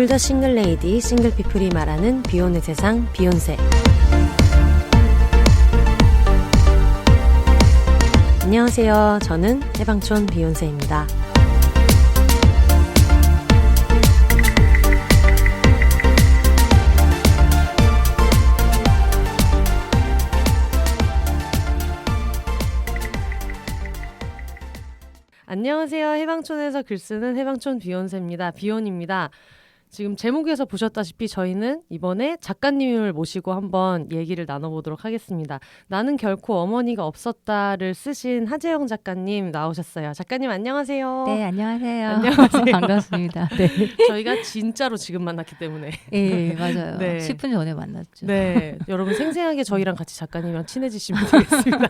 더 싱글 레이디, 싱글 피플이 말하는 비혼의 세상, 비욘세. 안녕하세요. 저는 해방촌 비욘세입니다. 안녕하세요. 해방촌에서 글쓰는 해방촌 비욘세입니다. 비욘입니다. 지금 제목에서 보셨다시피 저희는 이번에 작가님을 모시고 한번 얘기를 나눠보도록 하겠습니다. 나는 결코 어머니가 없었다를 쓰신 하재영 작가님 나오셨어요. 작가님 안녕하세요. 네, 안녕하세요. 안녕하세요. 반갑습니다. 네. 저희가 진짜로 지금 만났기 때문에. 네, 맞아요. 네. 10분 전에 만났죠. 네, 여러분 생생하게 저희랑 같이 작가님이랑 친해지시면 되겠습니다.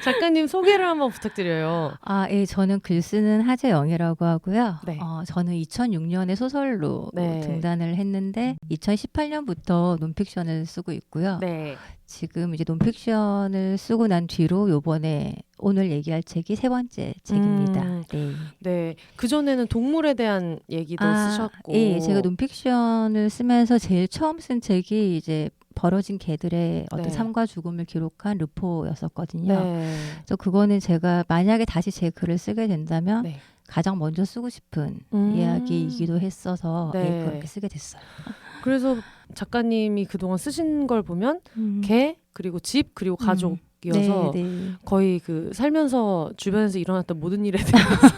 작가님 소개를 한번 부탁드려요. 예, 저는 글쓰는 하재영이라고 하고요. 네. 저는 2006년에 소설로 네. 등단을 했는데 2018년부터 논픽션을 쓰고 있고요. 네. 지금 이제 논픽션을 쓰고 난 뒤로 요번에 오늘 얘기할 책이 세 번째 책입니다. 네. 네. 그전에는 동물에 대한 얘기도 쓰셨고. 예, 제가 논픽션을 쓰면서 제일 처음 쓴 책이 이제 벌어진 개들의 어떤 네. 삶과 죽음을 기록한 르포였었거든요. 네. 그래서 그거는 제가 만약에 다시 제 글을 쓰게 된다면 네. 가장 먼저 쓰고 싶은 이야기이기도 했어서 네. 그렇게 쓰게 됐어요. 그래서 작가님이 그동안 쓰신 걸 보면 개 그리고 집 그리고 가족이어서 네, 네. 거의 그 살면서 주변에서 일어났던 모든 일에 대해서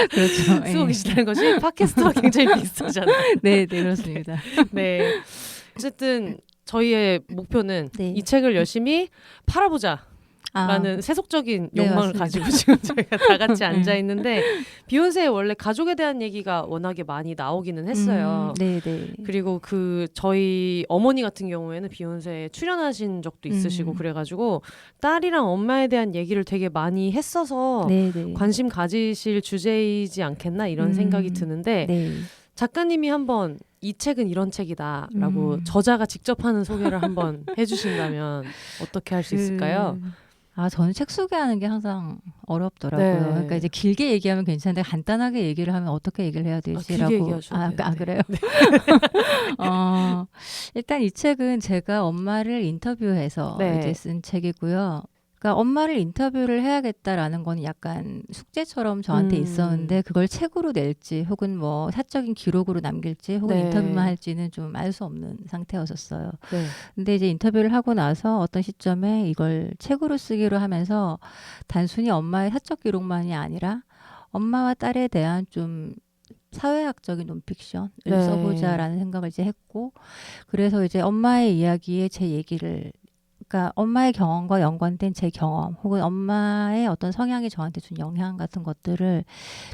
그렇죠. 쓰고 계시다는 것이 팟캐스트와 굉장히 비슷하잖아요. 네, 네, 그렇습니다. 네. 어쨌든 저희의 목표는 네. 이 책을 열심히 팔아보자. 라는 세속적인 네, 욕망을 맞습니다. 가지고 지금 저희가 다 같이 앉아 있는데 비욘세의 원래 가족에 대한 얘기가 워낙에 많이 나오기는 했어요. 네, 네. 그리고 그 저희 어머니 같은 경우에는 비욘세에 출연하신 적도 있으시고 그래가지고 딸이랑 엄마에 대한 얘기를 되게 많이 했어서 네, 네. 관심 가지실 주제이지 않겠나 이런 생각이 드는데 네. 작가님이 한번 이 책은 이런 책이다라고 저자가 직접 하는 소개를 한번 해주신다면 어떻게 할 수 있을까요? 저는 책 소개하는 게 항상 어렵더라고요. 네. 그러니까 이제 길게 얘기하면 괜찮은데 간단하게 얘기를 하면 어떻게 얘기를 해야 되지라고. 길게 얘기하셔도 돼요. 그래요? 네. 일단 이 책은 제가 엄마를 인터뷰해서 네. 이제 쓴 책이고요. 그러니까 엄마를 인터뷰를 해야겠다라는 건 약간 숙제처럼 저한테 있었는데 그걸 책으로 낼지 혹은 뭐 사적인 기록으로 남길지 혹은 네. 인터뷰만 할지는 좀 알 수 없는 상태였었어요. 네. 근데 이제 인터뷰를 하고 나서 어떤 시점에 이걸 책으로 쓰기로 하면서 단순히 엄마의 사적 기록만이 아니라 엄마와 딸에 대한 좀 사회학적인 논픽션을 네. 써보자라는 생각을 이제 했고, 그래서 이제 엄마의 이야기에 제 얘기를, 그러니까 엄마의 경험과 연관된 제 경험 혹은 엄마의 어떤 성향이 저한테 준 영향 같은 것들을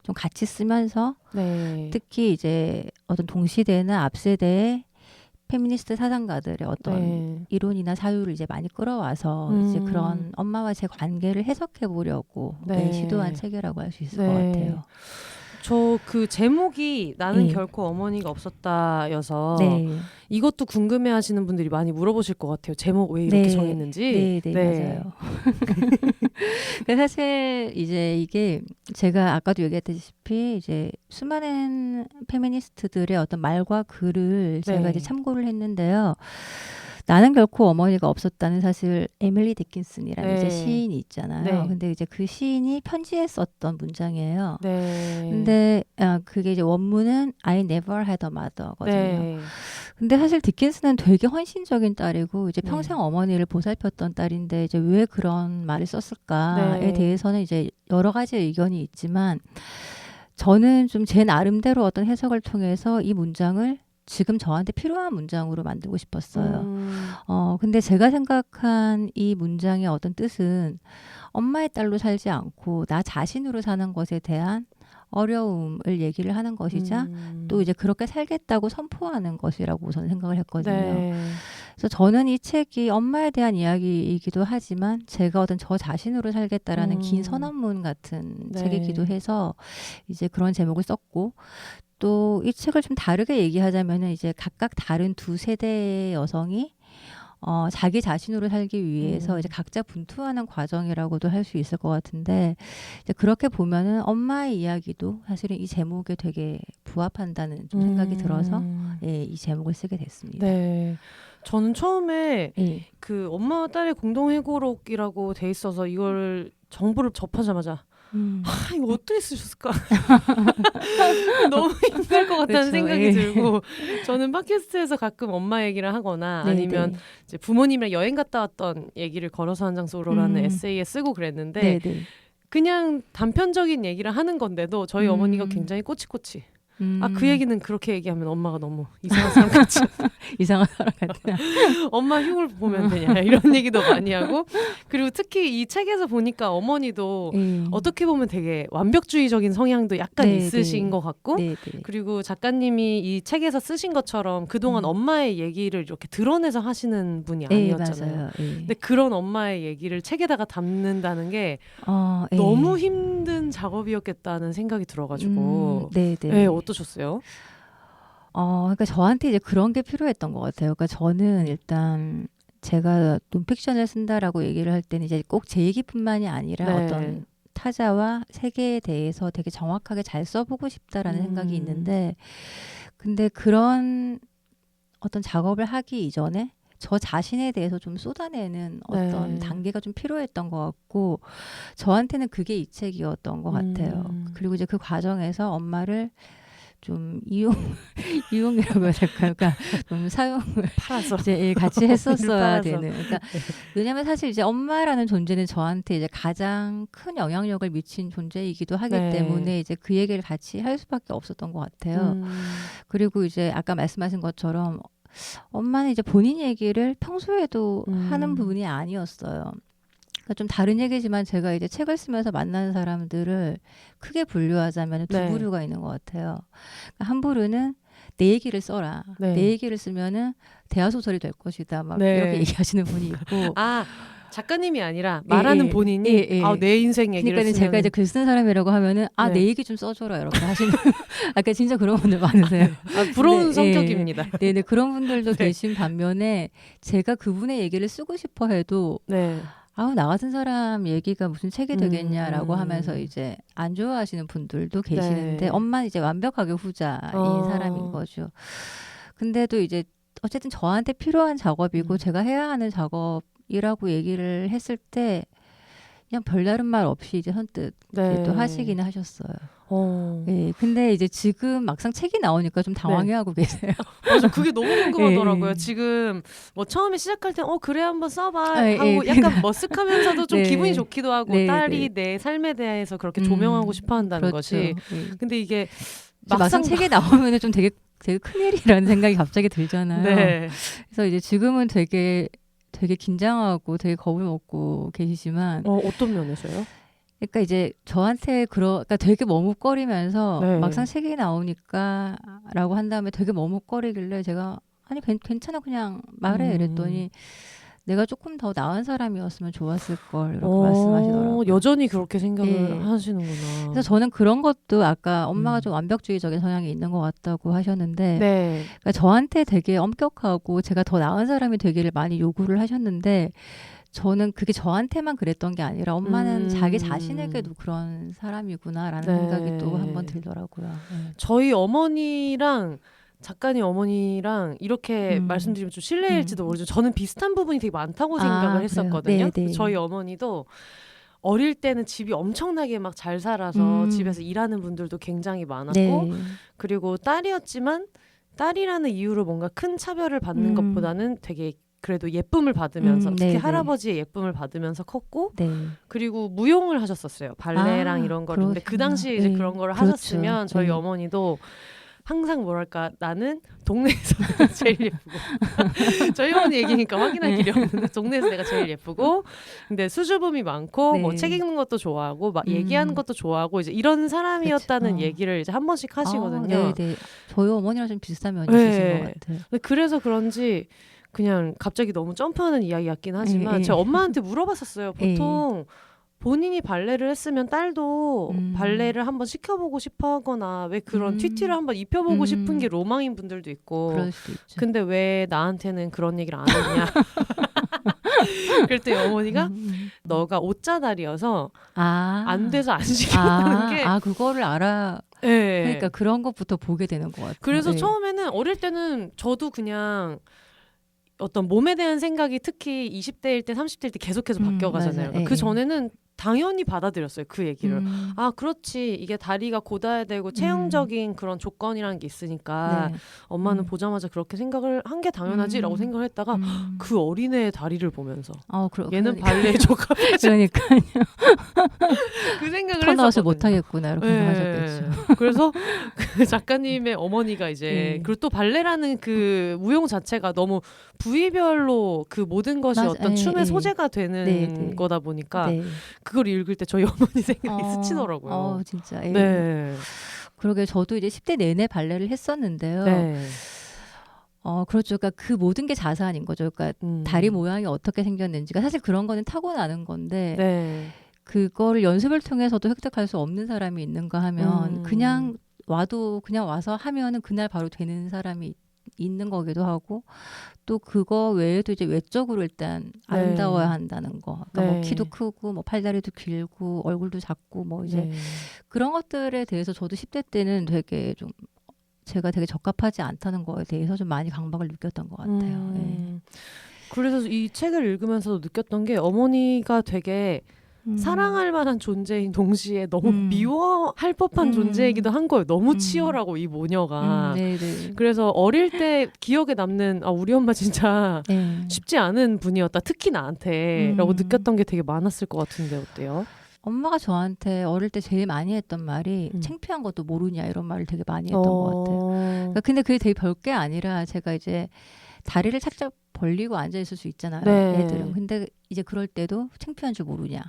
좀 같이 쓰면서 네. 특히 이제 어떤 동시대나 앞세대의 페미니스트 사상가들의 어떤 네. 이론이나 사유를 이제 많이 끌어와서 이제 그런 엄마와 제 관계를 해석해 보려고 네. 시도한 책이라고 할 수 있을 네. 것 같아요. 저 그 제목이 나는 네. 결코 어머니가 없었다여서 네, 이것도 궁금해하시는 분들이 많이 물어보실 것 같아요. 제목 왜 이렇게 네. 정했는지. 네, 맞아요. 근데 사실 이제 이게 제가 아까도 얘기했다시피 이제 수많은 페미니스트들의 어떤 말과 글을 제가 네. 이제 참고를 했는데요. 나는 결코 어머니가 없었다는 사실 에밀리 디킨슨이라는 네. 이제 시인이 있잖아요. 네. 근데 이제 그 시인이 편지에 썼던 문장이에요. 네. 근데 그게 이제 원문은 I never had a mother거든요. 네. 근데 사실 디킨스는 되게 헌신적인 딸이고 이제 네. 평생 어머니를 보살폈던 딸인데 이제 왜 그런 말을 썼을까에 네. 대해서는 이제 여러 가지 의견이 있지만 저는 좀 제 나름대로 어떤 해석을 통해서 이 문장을 지금 저한테 필요한 문장으로 만들고 싶었어요. 근데 제가 생각한 이 문장의 어떤 뜻은 엄마의 딸로 살지 않고 나 자신으로 사는 것에 대한 어려움을 얘기를 하는 것이자 또 이제 그렇게 살겠다고 선포하는 것이라고 저는 생각을 했거든요. 네. 그래서 저는 이 책이 엄마에 대한 이야기이기도 하지만 제가 어떤 저 자신으로 살겠다라는 긴 선언문 같은 네. 책이기도 해서 이제 그런 제목을 썼고 또 이 책을 좀 다르게 얘기하자면은 이제 각각 다른 두 세대의 여성이 자기 자신으로 살기 위해서 이제 각자 분투하는 과정이라고도 할 수 있을 것 같은데 이제 그렇게 보면은 엄마의 이야기도 사실은 이 제목에 되게 부합한다는 좀 생각이 들어서 예, 이 제목을 쓰게 됐습니다. 네. 저는 처음에 예. 그 엄마와 딸의 공동회고록이라고 돼 있어서 이걸 정보를 접하자마자 이거 어떻게 쓰셨을까? 너무 힘들 것 같다는 그렇죠. 생각이 예. 들고 저는 팟캐스트에서 가끔 엄마 얘기를 하거나 네네. 아니면 이제 부모님이랑 여행 갔다 왔던 얘기를 걸어서 한 장소로라는 음. 에세이에 쓰고 그랬는데 네네. 그냥 단편적인 얘기를 하는 건데도 저희 어머니가 굉장히 꼬치꼬치 그 얘기는 그렇게 얘기하면 엄마가 너무 이상한 사람 같지 이상한 사람 같아요. 엄마 흉을 보면 되냐 이런 얘기도 많이 하고 그리고 특히 이 책에서 보니까 어머니도 어떻게 보면 되게 완벽주의적인 성향도 약간 네, 있으신 네. 것 같고 네네. 그리고 작가님이 이 책에서 쓰신 것처럼 그동안 엄마의 얘기를 이렇게 드러내서 하시는 분이 예, 아니었잖아요. 맞아요. 예. 근데 그런 엄마의 얘기를 책에다가 담는다는 게 예. 너무 힘든 작업이었겠다는 생각이 들어가지고 네네. 네, 어떠셨어요? 그러니까 저한테 이제 그런 게 필요했던 것 같아요. 그러니까 저는 일단 제가 논픽션을 쓴다라고 얘기를 할 때는 이제 꼭 제 얘기뿐만이 아니라 네. 어떤 타자와 세계에 대해서 되게 정확하게 잘 써보고 싶다라는 생각이 있는데 근데 그런 어떤 작업을 하기 이전에 저 자신에 대해서 좀 쏟아내는 어떤 네. 단계가 좀 필요했던 것 같고 저한테는 그게 이 책이었던 것 같아요. 그리고 이제 그 과정에서 엄마를 좀 이용이라고 해야 될까요? 그러니까 좀 사용을 팔아서 이제 같이 했었어야 팔아서. 되는. 그러니까 왜냐하면 사실 이제 엄마라는 존재는 저한테 이제 가장 큰 영향력을 미친 존재이기도 하기 네. 때문에 이제 그 얘기를 같이 할 수밖에 없었던 것 같아요. 그리고 이제 아까 말씀하신 것처럼 엄마는 이제 본인 얘기를 평소에도 하는 부분이 아니었어요. 그러니까 좀 다른 얘기지만 제가 이제 책을 쓰면서 만나는 사람들을 크게 분류하자면 두 네. 부류가 있는 것 같아요. 그러니까 한 부류는 내 얘기를 써라. 네. 내 얘기를 쓰면은 대하 소설이 될 것이다. 막 네. 이렇게 얘기하시는 분이 있고. 작가님이 아니라 말하는 예, 본인이 예. 내 인생 얘기를 그러니까 쓰면 제가 이제 글 쓰는 사람이라고 하면은 네. 내 얘기 좀 써줘라 이렇게 하시는. 아까 진짜 그런 분들 많으세요. 부러운 네, 성격입니다. 네네 그런 분들도 네. 계신 반면에 제가 그분의 얘기를 쓰고 싶어 해도 네. 나 같은 사람 얘기가 무슨 책이 되겠냐라고 하면서 이제 안 좋아하시는 분들도 계시는데 네. 엄마는 이제 완벽하게 후자인 사람인 거죠. 근데도 이제 어쨌든 저한테 필요한 작업이고 제가 해야 하는 작업이라고 얘기를 했을 때 그냥 별다른 말 없이 이제 선뜻 네. 이제 또 하시기는 하셨어요. 네, 근데 이제 지금 막상 책이 나오니까 좀 당황해하고 계세요. 맞아, 그게 너무 궁금하더라고요. 예. 지금 뭐 처음에 시작할 때 그래 한번 써봐 아, 예, 하고 예. 약간 머쓱하면서도 좀 네. 기분이 좋기도 하고 네, 딸이 내 삶에 대해서 그렇게 조명하고 싶어한다는 그렇죠. 것이. 예. 근데 이게 막상 책에 나오면 좀 되게 큰일이라는 생각이 갑자기 들잖아요. 네. 그래서 이제 지금은 되게 긴장하고 되게 겁을 먹고 계시지만 어떤 면에서요? 그러니까 이제 저한테 그러니까 되게 머뭇거리면서 네. 막상 책이 나오니까라고 한 다음에 되게 머뭇거리길래 제가 아니 괜찮아 그냥 말해 이랬더니 내가 조금 더 나은 사람이었으면 좋았을 걸 이렇게 말씀하시더라고요. 여전히 그렇게 생각을 네. 하시는구나. 그래서 저는 그런 것도 아까 엄마가 좀 완벽주의적인 성향이 있는 것 같다고 하셨는데 네. 그러니까 저한테 되게 엄격하고 제가 더 나은 사람이 되기를 많이 요구를 하셨는데 저는 그게 저한테만 그랬던 게 아니라 엄마는 자기 자신에게도 그런 사람이구나라는 네. 생각이 또 한번 들더라고요. 네. 저희 어머니랑 작가님 어머니랑 이렇게 말씀드리면 좀 실례일지도 모르지만 저는 비슷한 부분이 되게 많다고 생각을 했었거든요. 네. 저희 어머니도 어릴 때는 집이 엄청나게 막 잘 살아서 집에서 일하는 분들도 굉장히 많았고 네. 그리고 딸이었지만 딸이라는 이유로 뭔가 큰 차별을 받는 것보다는 되게 그래도 예쁨을 받으면서 특히 네. 할아버지의 예쁨을 받으면서 컸고 네. 그리고 무용을 하셨었어요. 발레랑 이런 거를. 근데 그 당시에 이제 그런 거를 그렇죠. 하셨으면 저희 네. 어머니도 항상 뭐랄까 나는 동네에서 제일 예쁘고 저희 어머니 얘기니까 확인할 길이 없는데 동네에서 내가 제일 예쁘고 근데 수줍음이 많고 네. 뭐 책 읽는 것도 좋아하고 막 얘기하는 것도 좋아하고 이제 이런 사람이었다는 그렇죠. 얘기를 이제 한 번씩 하시거든요. 네. 저희 어머니랑 좀 비슷한 면이 있으신 네. 것 같아요. 근데 그래서 그런지 그냥 갑자기 너무 점프하는 이야기 같긴 하지만 제가 엄마한테 물어봤었어요. 보통 본인이 발레를 했으면 딸도 발레를 한번 시켜보고 싶어 하거나 왜 그런 튀티를 한번 입혀보고 싶은 게 로망인 분들도 있고 그럴 수도 있죠. 근데 왜 나한테는 그런 얘기를 안 했냐 그랬더니 어머니가 너가 옷자달이어서 안 돼서 안 시켰다는 게 그거를 알아. 네. 그러니까 그런 것부터 보게 되는 것 같아요. 그래서 네. 처음에는 어릴 때는 저도 그냥 어떤 몸에 대한 생각이 특히 20대일 때 30대일 때 계속해서 바뀌어가잖아요. 맞아요. 그 전에는 당연히 받아들였어요. 그 얘기를. 음. 아 그렇지. 이게 다리가 곧아야 되고 체형적인 그런 조건이라는 게 있으니까 네. 엄마는 보자마자 그렇게 생각을 한 게 당연하지라고 생각을 했다가 그 어린애의 다리를 보면서 얘는 그러니까. 발레에 적합하지 그러니까요. 그 생각을 턴아웃을 했었거든요. 못하겠구나 이렇게 생각하셨겠죠. 그래서 그 작가님의 어머니가 이제 그리고 또 발레라는 그 무용 자체가 너무 부위별로 그 모든 것이 어떤 춤의 소재가 되는 거다 보니까 그걸 읽을 때 저희 어머니 생각이 스치더라고요. 진짜. 네. 그러게 저도 이제 10대 내내 발레를 했었는데요. 네. 그렇죠. 그러니까 그 모든 게 자산인 거죠. 그러니까 다리 모양이 어떻게 생겼는지가 사실 그런 거는 타고나는 건데 네. 그거를 연습을 통해서도 획득할 수 없는 사람이 있는가 하면 그냥 와서 하면은 그날 바로 되는 사람이 있는 거기도 하고 또 그거 외에도 이제 외적으로 일단 아름다워야 한다는 거. 그러니까 뭐 키도 크고 뭐 팔다리도 길고 얼굴도 작고 뭐 이제 그런 것들에 대해서 저도 10대 때는 되게 좀 제가 되게 적합하지 않다는 거에 대해서 좀 많이 강박을 느꼈던 것 같아요. 그래서 이 책을 읽으면서도 느꼈던 게 어머니가 되게 사랑할 만한 존재인 동시에 너무 미워할 법한 존재이기도 한 거예요. 너무 치열하고 이 모녀가. 그래서 어릴 때 기억에 남는 우리 엄마 진짜 쉽지 않은 분이었다. 특히 나한테 라고 느꼈던 게 되게 많았을 것 같은데 어때요? 엄마가 저한테 어릴 때 제일 많이 했던 말이 창피한 것도 모르냐 이런 말을 되게 많이 했던 것 같아요. 그러니까 근데 그게 되게 별게 아니라 제가 이제 다리를 살짝 벌리고 앉아 있을 수 있잖아요. 애들은. 근데 이제 그럴 때도 창피한 줄 모르냐.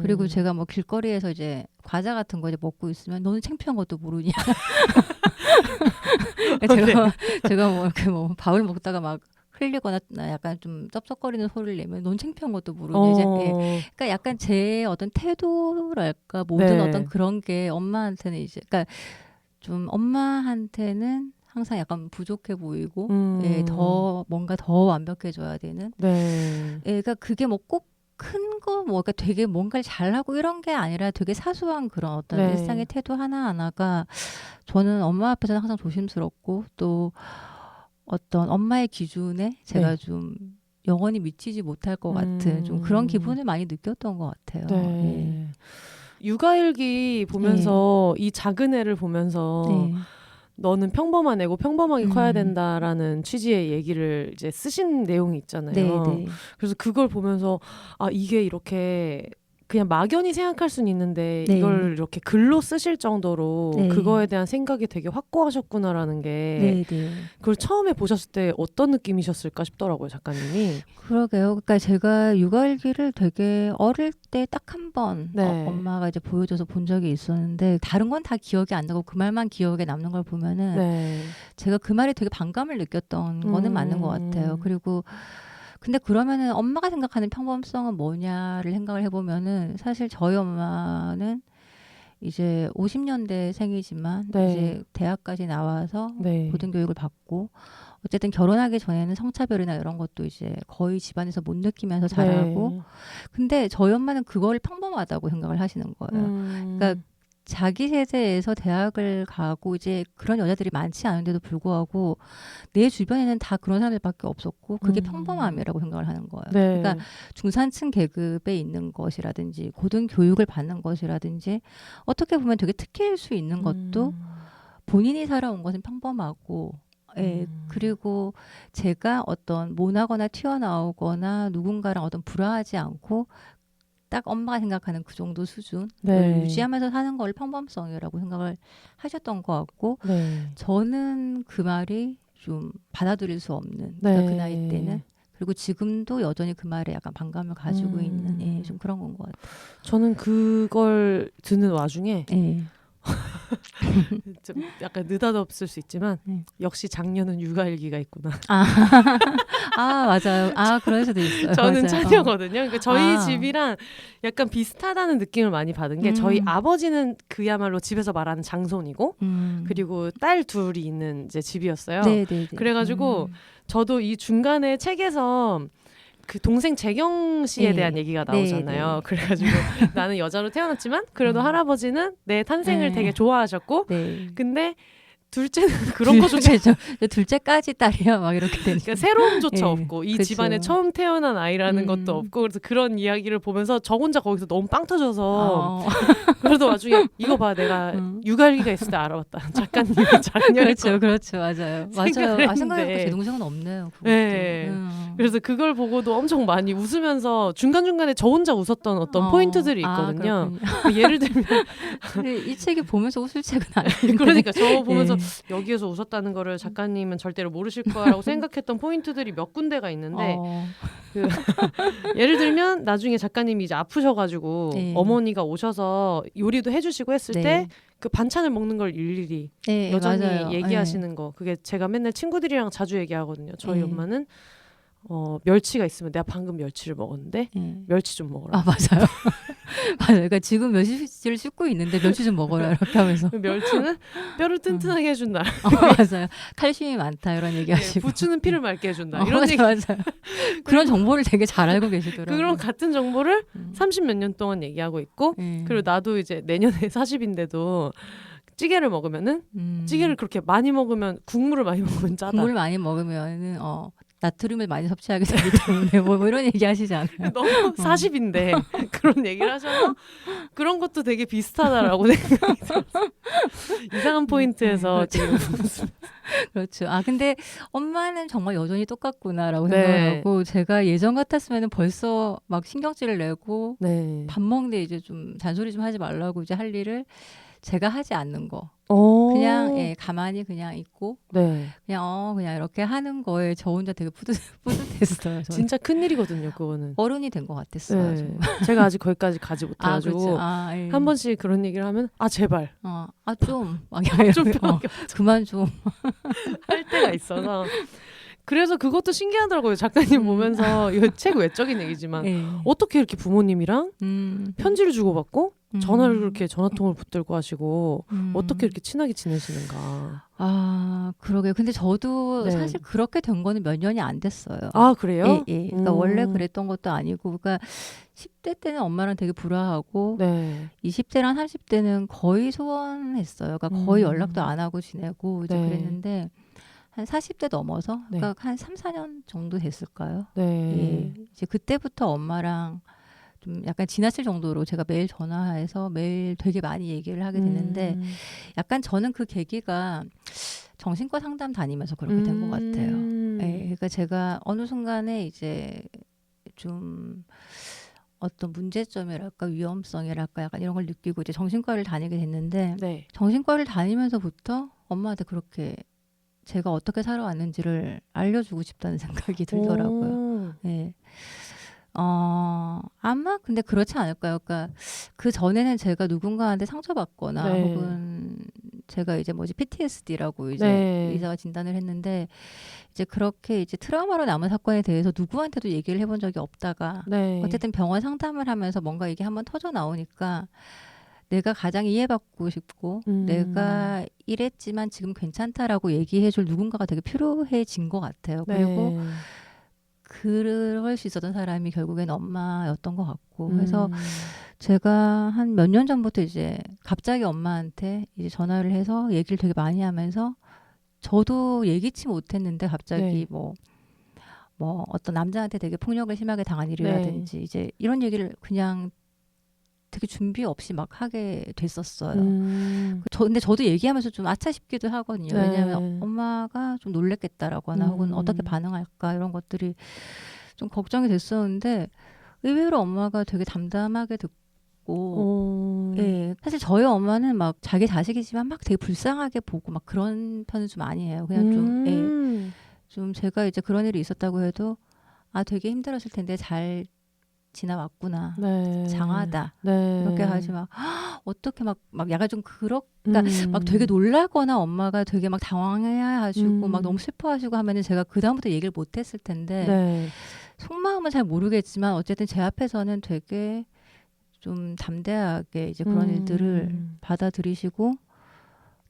그리고 제가 뭐 길거리에서 이제 과자 같은 거 이제 먹고 있으면 너는 창피한 것도 모르냐. 제가 뭐 이렇게 뭐 밥을 먹다가 막 흘리거나 약간 좀 쩝쩝거리는 소리를 내면 넌 창피한 것도 모르냐. 이제 그러니까 약간 제 어떤 태도랄까 모든 어떤 그런 게 엄마한테는 이제 그러니까 좀 엄마한테는 항상 약간 부족해 보이고 더 뭔가 더 완벽해져야 되는 그러니까 그게 뭐 꼭 큰 거 뭐 그러니까 되게 뭔가를 잘하고 이런 게 아니라 되게 사소한 그런 어떤 일상의 태도 하나하나가 저는 엄마 앞에서는 항상 조심스럽고 또 어떤 엄마의 기준에 제가 좀 영원히 미치지 못할 것 같은 좀 그런 기분을 많이 느꼈던 것 같아요. 육아일기 보면서 이 작은 애를 보면서 너는 평범한 애고 평범하게 커야 된다라는 취지의 얘기를 이제 쓰신 내용이 있잖아요. 그래서 그걸 보면서 이게 이렇게 그냥 막연히 생각할 수는 있는데 이걸 이렇게 글로 쓰실 정도로 그거에 대한 생각이 되게 확고하셨구나라는 게 그걸 처음에 보셨을 때 어떤 느낌이셨을까 싶더라고요, 작가님이. 그러게요. 그러니까 제가 육아일기를 되게 어릴 때 딱 한 번 엄마가 이제 보여줘서 본 적이 있었는데 다른 건 다 기억이 안 나고 그 말만 기억에 남는 걸 보면은 제가 그 말에 되게 반감을 느꼈던 거는 맞는 것 같아요. 그리고 근데 그러면은 엄마가 생각하는 평범성은 뭐냐를 생각을 해보면은 사실 저희 엄마는 이제 50년대 생이지만 이제 대학까지 나와서 고등교육을 받고 어쨌든 결혼하기 전에는 성차별이나 이런 것도 이제 거의 집안에서 못 느끼면서 자라고 근데 저희 엄마는 그걸 평범하다고 생각을 하시는 거예요. 그러니까 자기 세대에서 대학을 가고 이제 그런 여자들이 많지 않은데도 불구하고 내 주변에는 다 그런 사람들밖에 없었고 그게 평범함이라고 생각을 하는 거예요. 그러니까 중산층 계급에 있는 것이라든지 고등교육을 받는 것이라든지 어떻게 보면 되게 특혜일 수 있는 것도 본인이 살아온 것은 평범하고 그리고 제가 어떤 모나거나 튀어나오거나 누군가랑 어떤 불화하지 않고 딱 엄마가 생각하는 그 정도 수준을 유지하면서 사는 걸 평범성이라고 생각을 하셨던 것 같고 저는 그 말이 좀 받아들일 수 없는 그러니까 그 나이 때는 그리고 지금도 여전히 그 말에 약간 반감을 가지고 있는 좀 그런 건 것 같아요. 저는 그걸 듣는 와중에 좀 약간 느닷없을 수 있지만 역시 작년은 육아일기가 있구나. 맞아요. 그럴 수도 있어요. 저는 맞아요. 처녀거든요. 그러니까 저희 아. 집이랑 약간 비슷하다는 느낌을 많이 받은 게 저희 음. 아버지는 그야말로 집에서 말하는 장손이고 그리고 딸 둘이 있는 이제 집이었어요. 네네네. 그래가지고 저도 이 중간에 책에서 그 동생 재경 씨에 네. 대한 얘기가 나오잖아요. 네. 그래가지고 나는 여자로 태어났지만 그래도 할아버지는 내 탄생을 네. 되게 좋아하셨고 네. 근데 둘째는 그런 거조차 둘째까지 딸이야 막 이렇게 되니까. 그러니까 새로움조차 예, 없고 이 그쵸. 집안에 처음 태어난 아이라는 것도 없고 그래서 그런 이야기를 보면서 저 혼자 거기서 너무 빵 터져서 그래도 나중에 이거 봐 내가 육아일기가 있을 때 알아봤다. 작가님이 작년에 그렇죠. 맞아요. 생각을 생각해보니까 제 했는데. 동생은 없네요. 그것도. 네. 그래서 그걸 보고도 엄청 많이 웃으면서 중간중간에 저 혼자 웃었던 어떤 포인트들이 있거든요. 예를 들면 근데 이 책이 보면서 웃을 책은 아니에요. 그러니까 저 보면서 여기에서 웃었다는 거를 작가님은 절대로 모르실 거라고 생각했던 포인트들이 몇 군데가 있는데 예를 들면 나중에 작가님이 이제 아프셔가지고 네. 어머니가 오셔서 요리도 해주시고 했을 네. 때 그 반찬을 먹는 걸 일일이 네, 여전히 맞아요. 얘기하시는 거 그게 제가 맨날 친구들이랑 자주 얘기하거든요. 저희 네. 엄마는 멸치가 있으면 내가 방금 멸치를 먹었는데 멸치 좀 먹어라. 맞아요. 맞아요. 그러니까 지금 멸치를 씹고 있는데 멸치 좀 먹어라 이렇게 하면서. 멸치는 뼈를 튼튼하게 해준다. 맞아요. 칼슘이 많다 이런 얘기하시고. 부추는 피를 맑게 해준다. 이런 얘기. 맞아요. 그런 정보를 되게 잘 알고 계시더라고요. 그런 같은 정보를 30 몇 년 동안 얘기하고 있고 그리고 나도 이제 내년에 40인데도 찌개를 먹으면은 찌개를 그렇게 많이 먹으면 국물을 많이 먹으면 짜다. 국물을 많이 먹으면은 나트륨을 많이 섭취하게 되기 때문에 뭐 이런 얘기 하시지 않아요? 너무 40인데 그런 얘기를 하셔서 그런 것도 되게 비슷하다라고 생각이 들었어요. 이상한 포인트에서 지금 그렇죠. 근데 엄마는 정말 여전히 똑같구나라고 네. 생각을 하고 제가 예전 같았으면 벌써 막 신경질을 내고 네. 밥 먹는데 이제 좀 잔소리 좀 하지 말라고 이제 할 일을 제가 하지 않는 거. 그냥 가만히 그냥 있고 그냥 그냥 이렇게 하는 거에 저 혼자 되게 뿌듯했어요. 저는. 진짜 큰일이거든요. 그거는. 어른이 된 것 같았어요. 네. 제가 아직 거기까지 가지 못해가지고 그렇죠. 한 번씩 그런 얘기를 하면 제발 좀 좀 그만 좀 할 때가 있어서 그래서 그것도 신기하더라고요. 작가님 보면서 이거 책 외적인 얘기지만 어떻게 이렇게 부모님이랑 편지를 주고받고 전화를 그렇게 전화통을 붙들고 하시고 어떻게 이렇게 친하게 지내시는가. 그러게요. 근데 저도 사실 그렇게 된 거는 몇 년이 안 됐어요. 그래요? 예. 그러니까 원래 그랬던 것도 아니고 그러니까 10대 때는 엄마랑 되게 불화하고 20대랑 30대는 거의 소원했어요. 그러니까 거의 연락도 안 하고 지내고 이제 그랬는데 한 40대 넘어서 그러니까 한 3, 4년 정도 됐을까요? 이제 그때부터 엄마랑 좀 약간 지나칠 정도로 제가 매일 전화해서 매일 되게 많이 얘기를 하게 됐는데 약간 저는 그 계기가 정신과 상담 다니면서 그렇게 된 것 같아요. 그러니까 제가 어느 순간에 이제 좀 어떤 문제점이랄까 위험성이랄까 약간 이런 걸 느끼고 이제 정신과를 다니게 됐는데 정신과를 다니면서부터 엄마한테 그렇게 제가 어떻게 살아왔는지를 알려주고 싶다는 생각이 들더라고요. 아마 근데 그렇지 않을까요? 그러니까 그 전에는 제가 누군가한테 상처받거나 혹은 제가 이제 PTSD라고 이제 의사가 진단을 했는데 이제 그렇게 이제 트라우마로 남은 사건에 대해서 누구한테도 얘기를 해본 적이 없다가 어쨌든 병원 상담을 하면서 뭔가 이게 한번 터져 나오니까 내가 가장 이해받고 싶고 내가 이랬지만 지금 괜찮다라고 얘기해줄 누군가가 되게 필요해진 것 같아요. 그리고 그럴 수 있었던 사람이 결국엔 엄마였던 것 같고 그래서 제가 한 몇 년 전부터 이제 갑자기 엄마한테 이제 전화를 해서 얘기를 되게 많이 하면서 저도 예기치 못했는데 갑자기 뭐 어떤 남자한테 되게 폭력을 심하게 당한 일이라든지 이제 이런 얘기를 그냥 되게 준비 없이 막 하게 됐었어요. 근데 저도 얘기하면서 좀 아차 싶기도 하거든요. 왜냐하면 엄마가 좀 놀랬겠다라거나 혹은 어떻게 반응할까 이런 것들이 좀 걱정이 됐었는데 의외로 엄마가 되게 담담하게 듣고 사실 저희 엄마는 막 자기 자식이지만 막 되게 불쌍하게 보고 막 그런 편은 좀 아니에요. 그냥 좀 제가 이제 그런 일이 있었다고 해도 되게 힘들었을 텐데 잘 지나왔구나. 네. 장하다. 네. 이렇게 하지 막 어떻게 막 약간 좀 그러니까 막 되게 놀라거나 엄마가 되게 막 당황해하시고 막 너무 슬퍼하시고 하면은 제가 그 다음부터 얘기를 못했을 텐데 네. 속마음은 잘 모르겠지만 어쨌든 제 앞에서는 되게 좀 담대하게 이제 그런 일들을 받아들이시고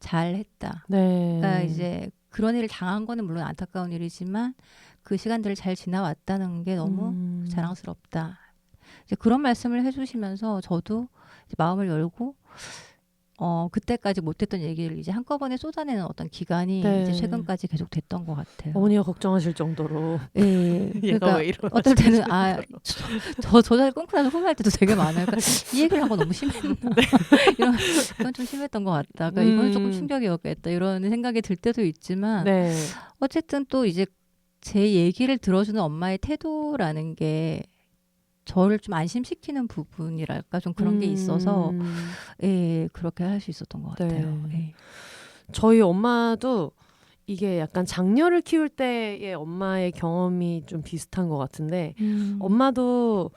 잘했다. 네. 그러니까 이제 그런 일을 당한 거는 물론 안타까운 일이지만 그 시간들을 잘 지나왔다는 게 너무 자랑스럽다. 이제 그런 말씀을 해주시면서 저도 이제 마음을 열고 그때까지 못했던 얘기를 이제 한꺼번에 쏟아내는 어떤 기간이 네. 이제 최근까지 계속 됐던 것 같아요. 어머니가 걱정하실 정도로. 예. 얘가 그러니까 왜 이러나 어떨 때는 저 자리 끊고 나서 후회할 때도 되게 많아요. 그러니까 이 얘기를 한 거 너무 심했나? 이건 좀 심했던 것 같다. 그러니까 이건 조금 충격이었겠다. 이런 생각이 들 때도 있지만 네. 어쨌든 또 이제 제 얘기를 들어주는 엄마의 태도라는 게 저를 좀 안심시키는 부분이랄까 좀 그런 게 있어서 예, 그렇게 할 수 있었던 것 같아요. 네. 예. 저희 엄마도 이게 약간 장녀를 키울 때의 엄마의 경험이 좀 비슷한 것 같은데 엄마도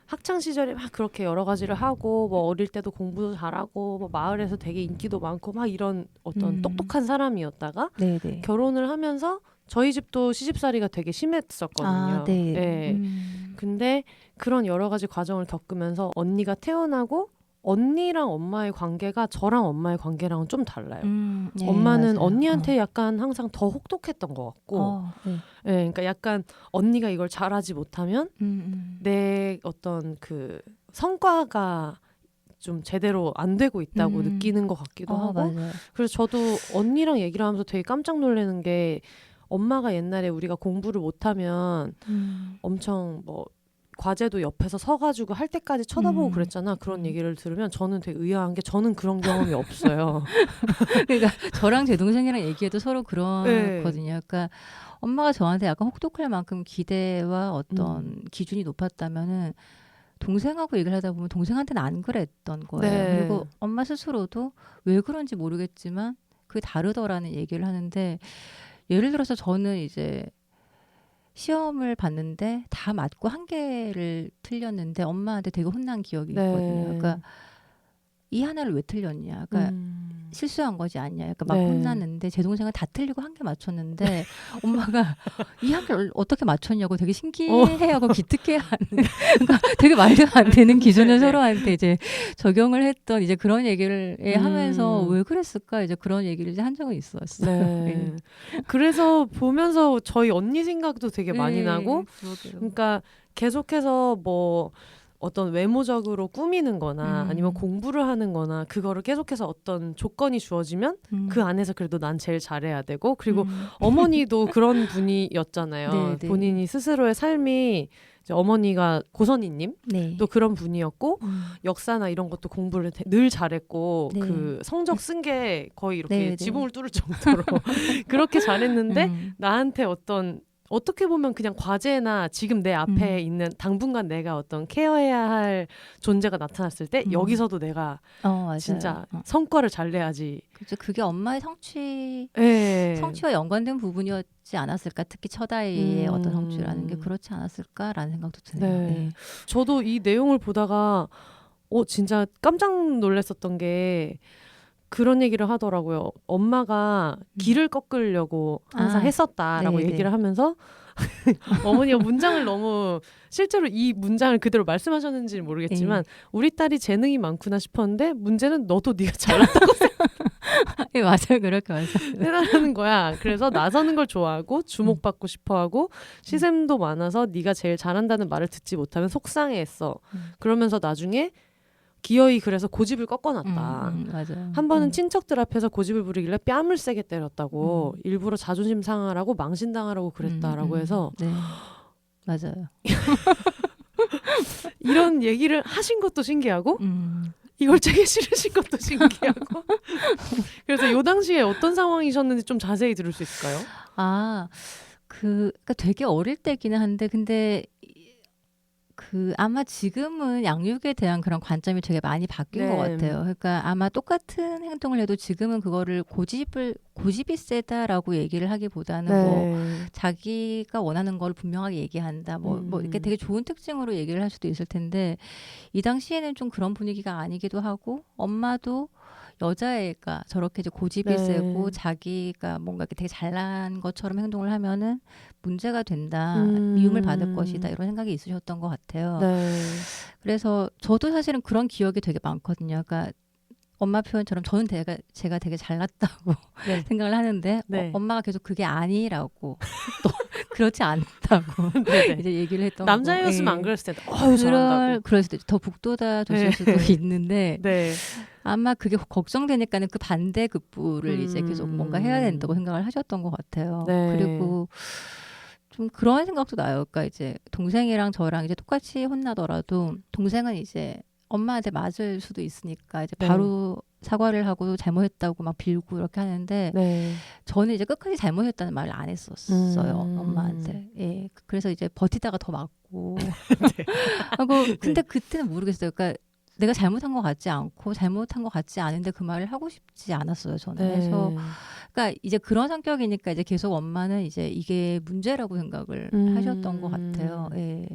학창 시절에 막 그렇게 여러 가지를 하고 뭐 어릴 때도 공부도 잘하고 뭐 마을에서 되게 인기도 많고 막 이런 어떤 똑똑한 사람이었다가 네네. 결혼을 하면서 저희 집도 시집살이가 되게 심했었거든요. 아, 네. 예. 근데 그런 여러 가지 과정을 겪으면서 언니가 태어나고 언니랑 엄마의 관계가 저랑 엄마의 관계랑은 좀 달라요. 네, 엄마는 맞아요. 언니한테 약간 항상 더 혹독했던 것 같고 네. 예, 그러니까 약간 언니가 이걸 잘하지 못하면 내 어떤 그 성과가 좀 제대로 안 되고 있다고 느끼는 것 같기도 하고 맞아요. 그래서 저도 언니랑 얘기를 하면서 되게 깜짝 놀라는 게 엄마가 옛날에 우리가 공부를 못하면 엄청 뭐 과제도 옆에서 서가지고 할 때까지 쳐다보고 그랬잖아. 그런 얘기를 들으면 저는 되게 의아한 게 저는 그런 경험이 없어요. 그러니까 저랑 제 동생이랑 얘기해도 서로 그렇거든요. 그러니까 엄마가 저한테 약간 혹독할 만큼 기대와 어떤 기준이 높았다면은 동생하고 얘기를 하다 보면 동생한테는 안 그랬던 거예요. 네. 그리고 엄마 스스로도 왜 그런지 모르겠지만 그게 다르더라는 얘기를 하는데 예를 들어서 저는 이제 시험을 봤는데 다 맞고 한 개를 틀렸는데 엄마한테 되게 혼난 기억이 있거든요. 그러니까 이 하나를 왜 틀렸냐. 그러니까 실수한 거지 않냐. 그러니까 막 혼났는데 제 동생은 다 틀리고 한 개 맞췄는데 엄마가 이 한 개를 어떻게 맞췄냐고 되게 신기해하고 기특해하는 그러니까 되게 말도 안 되는 기준을 서로한테 이제 적용을 했던 이제 그런 얘기를 하면서 왜 그랬을까 이제 그런 얘기를 이제 한 적은 있었어요. 네. 그래서 보면서 저희 언니 생각도 되게 많이 나고 그러게요. 그러니까 계속해서 뭐 어떤 외모적으로 꾸미는 거나 아니면 공부를 하는 거나 그거를 계속해서 어떤 조건이 주어지면 그 안에서 그래도 난 제일 잘해야 되고 그리고 어머니도 그런 분이었잖아요. 네, 네. 본인이 스스로의 삶이 이제 어머니가 고선희님 네. 또 그런 분이었고 역사나 이런 것도 공부를 늘 잘했고 네. 그 성적 쓴 게 거의 이렇게 네, 네. 지붕을 뚫을 정도로 그렇게 잘했는데 나한테 어떻게 보면 그냥 과제나 지금 내 앞에 있는 당분간 내가 어떤 케어해야 할 존재가 나타났을 때 여기서도 내가 맞아요. 진짜 성과를 잘 내야지. 그렇죠. 그게 엄마의 성취와 연관된 부분이었지 않았을까. 특히 첫아이의 어떤 성취라는 게 그렇지 않았을까라는 생각도 드네요. 네. 네. 저도 이 내용을 보다가 진짜 깜짝 놀랐었던 게 그런 얘기를 하더라고요. 엄마가 길을 꺾으려고 항상 했었다라고 네네. 얘기를 하면서 어머니가 문장을 너무 실제로 이 문장을 그대로 말씀하셨는지는 모르겠지만 우리 딸이 재능이 많구나 싶었는데 문제는 너도 네가 잘났다고 네, 맞아요. 그렇게 맞아요. 생각하는 거야. 그래서 나서는 걸 좋아하고 주목받고 싶어하고 시샘도 많아서 네가 제일 잘한다는 말을 듣지 못하면 속상해했어. 그러면서 나중에 기어이 그래서 고집을 꺾어놨다. 맞아요. 한 번은 친척들 앞에서 고집을 부리길래 뺨을 세게 때렸다고 일부러 자존심 상하라고 망신당하라고 그랬다라고 해서 네. 맞아요. 이런 얘기를 하신 것도 신기하고 이걸 책에 실으신 것도 신기하고 그래서 요 당시에 어떤 상황이셨는지 좀 자세히 들을 수 있을까요? 그러니까 되게 어릴 때기는 한데 근데 아마 지금은 양육에 대한 그런 관점이 되게 많이 바뀐 것 같아요. 그러니까 아마 똑같은 행동을 해도 지금은 그거를 고집을 고집이 세다라고 얘기를 하기보다는 뭐 자기가 원하는 걸 분명하게 얘기한다. 뭐 이렇게 되게 좋은 특징으로 얘기를 할 수도 있을 텐데 이 당시에는 좀 그런 분위기가 아니기도 하고 엄마도 여자애가 저렇게 이제 고집이 세고 자기가 뭔가 이렇게 되게 잘난 것처럼 행동을 하면은 문제가 된다, 미움을 받을 것이다 이런 생각이 있으셨던 것 같아요. 그래서 저도 사실은 그런 기억이 되게 많거든요. 그러니까 엄마 표현처럼 저는 제가 되게 잘났다고 생각을 하는데 엄마가 계속 그게 아니라고 또 그렇지 않다고 이제 얘기를 했던 남자였으면 안 그랬을 텐데 잘한다고. 그랬을 때 더 북돋아줬을 수도 있는데 아마 그게 걱정되니까는 그 반대급부를 이제 계속 뭔가 해야 된다고 생각을 하셨던 것 같아요. 그리고 좀 그런 생각도 나요. 그러니까 이제 동생이랑 저랑 이제 똑같이 혼나더라도 동생은 이제 엄마한테 맞을 수도 있으니까 이제 바로 사과를 하고 잘못했다고 막 빌고 이렇게 하는데 저는 이제 끝까지 잘못했다는 말을 안 했었어요. 엄마한테. 예. 그래서 이제 버티다가 더 맞고 하고 근데 그때는 모르겠어요. 그러니까 내가 잘못한 것 같지 않고 잘못한 것 같지 않은데 그 말을 하고 싶지 않았어요. 저는. 그래서 그러니까 이제 그런 성격이니까 이제 계속 엄마는 이제 이게 문제라고 생각을 하셨던 것 같아요. 예.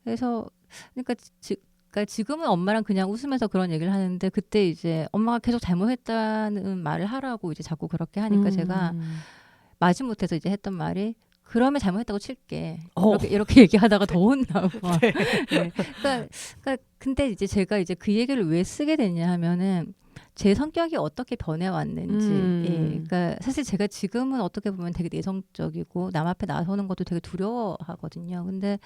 그래서 그러니까 지금은 엄마랑 그냥 웃으면서 그런 얘기를 하는데 그때 이제 엄마가 계속 잘못했다는 말을 하라고 이제 자꾸 그렇게 하니까 제가 마지못해서 이제 했던 말이 그러면 잘못했다고 칠게. 이렇게 얘기하다가 더 혼나고. 그러니까 근데 이제 제가 이제 그 얘기를 왜 쓰게 됐냐 하면은 제 성격이 어떻게 변해왔는지. 그러니까 사실 제가 지금은 어떻게 보면 되게 내성적이고 남 앞에 나서는 것도 되게 두려워하거든요. 근데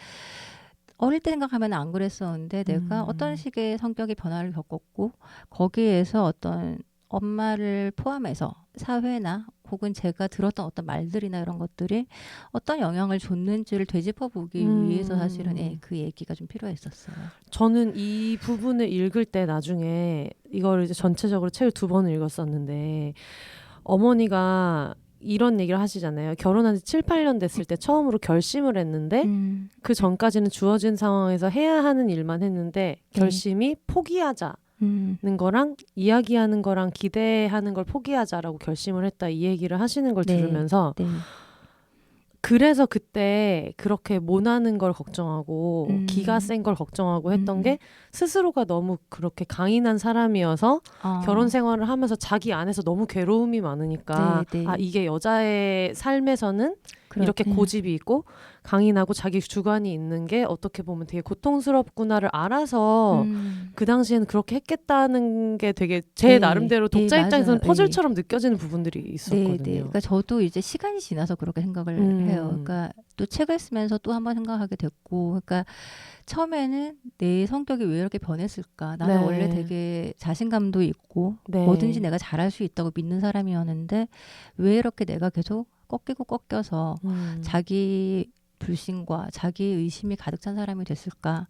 어릴 때 생각하면 안 그랬었는데 내가 어떤 식의 성격의 변화를 겪었고 거기에서 어떤 엄마를 포함해서 사회나 혹은 제가 들었던 어떤 말들이나 이런 것들이 어떤 영향을 줬는지를 되짚어보기 위해서 사실은 그 얘기가 좀 필요했었어요. 저는 이 부분을 읽을 때 나중에 이걸 이제 전체적으로 책을 2번을 읽었었는데 어머니가 이런 얘기를 하시잖아요. 결혼한 지 7, 8년 됐을 때 처음으로 결심을 했는데 그 전까지는 주어진 상황에서 해야 하는 일만 했는데 결심이 포기하자는 거랑 이야기하는 거랑 기대하는 걸 포기하자라고 결심을 했다 이 얘기를 하시는 걸 들으면서 그래서 그때 그렇게 못하는 걸 걱정하고 기가 센 걸 걱정하고 했던 게 스스로가 너무 그렇게 강인한 사람이어서 결혼 생활을 하면서 자기 안에서 너무 괴로움이 많으니까 아 이게 여자의 삶에서는 이렇게 고집이 있고 강인하고 자기 주관이 있는 게 어떻게 보면 되게 고통스럽구나를 알아서 그 당시에는 그렇게 했겠다는 게 되게 제 나름대로 독자 입장에서는 퍼즐처럼 느껴지는 부분들이 있었거든요. 그러니까 저도 이제 시간이 지나서 그렇게 생각을 해요. 그러니까 또 책을 쓰면서 또 한 번 생각하게 됐고 그러니까 처음에는 내 성격이 왜 이렇게 변했을까? 나는 원래 되게 자신감도 있고 뭐든지 내가 잘할 수 있다고 믿는 사람이었는데 왜 이렇게 내가 계속 꺾이고 꺾여서 자기 불신과 자기 의심이 가득 찬 사람이 됐을까를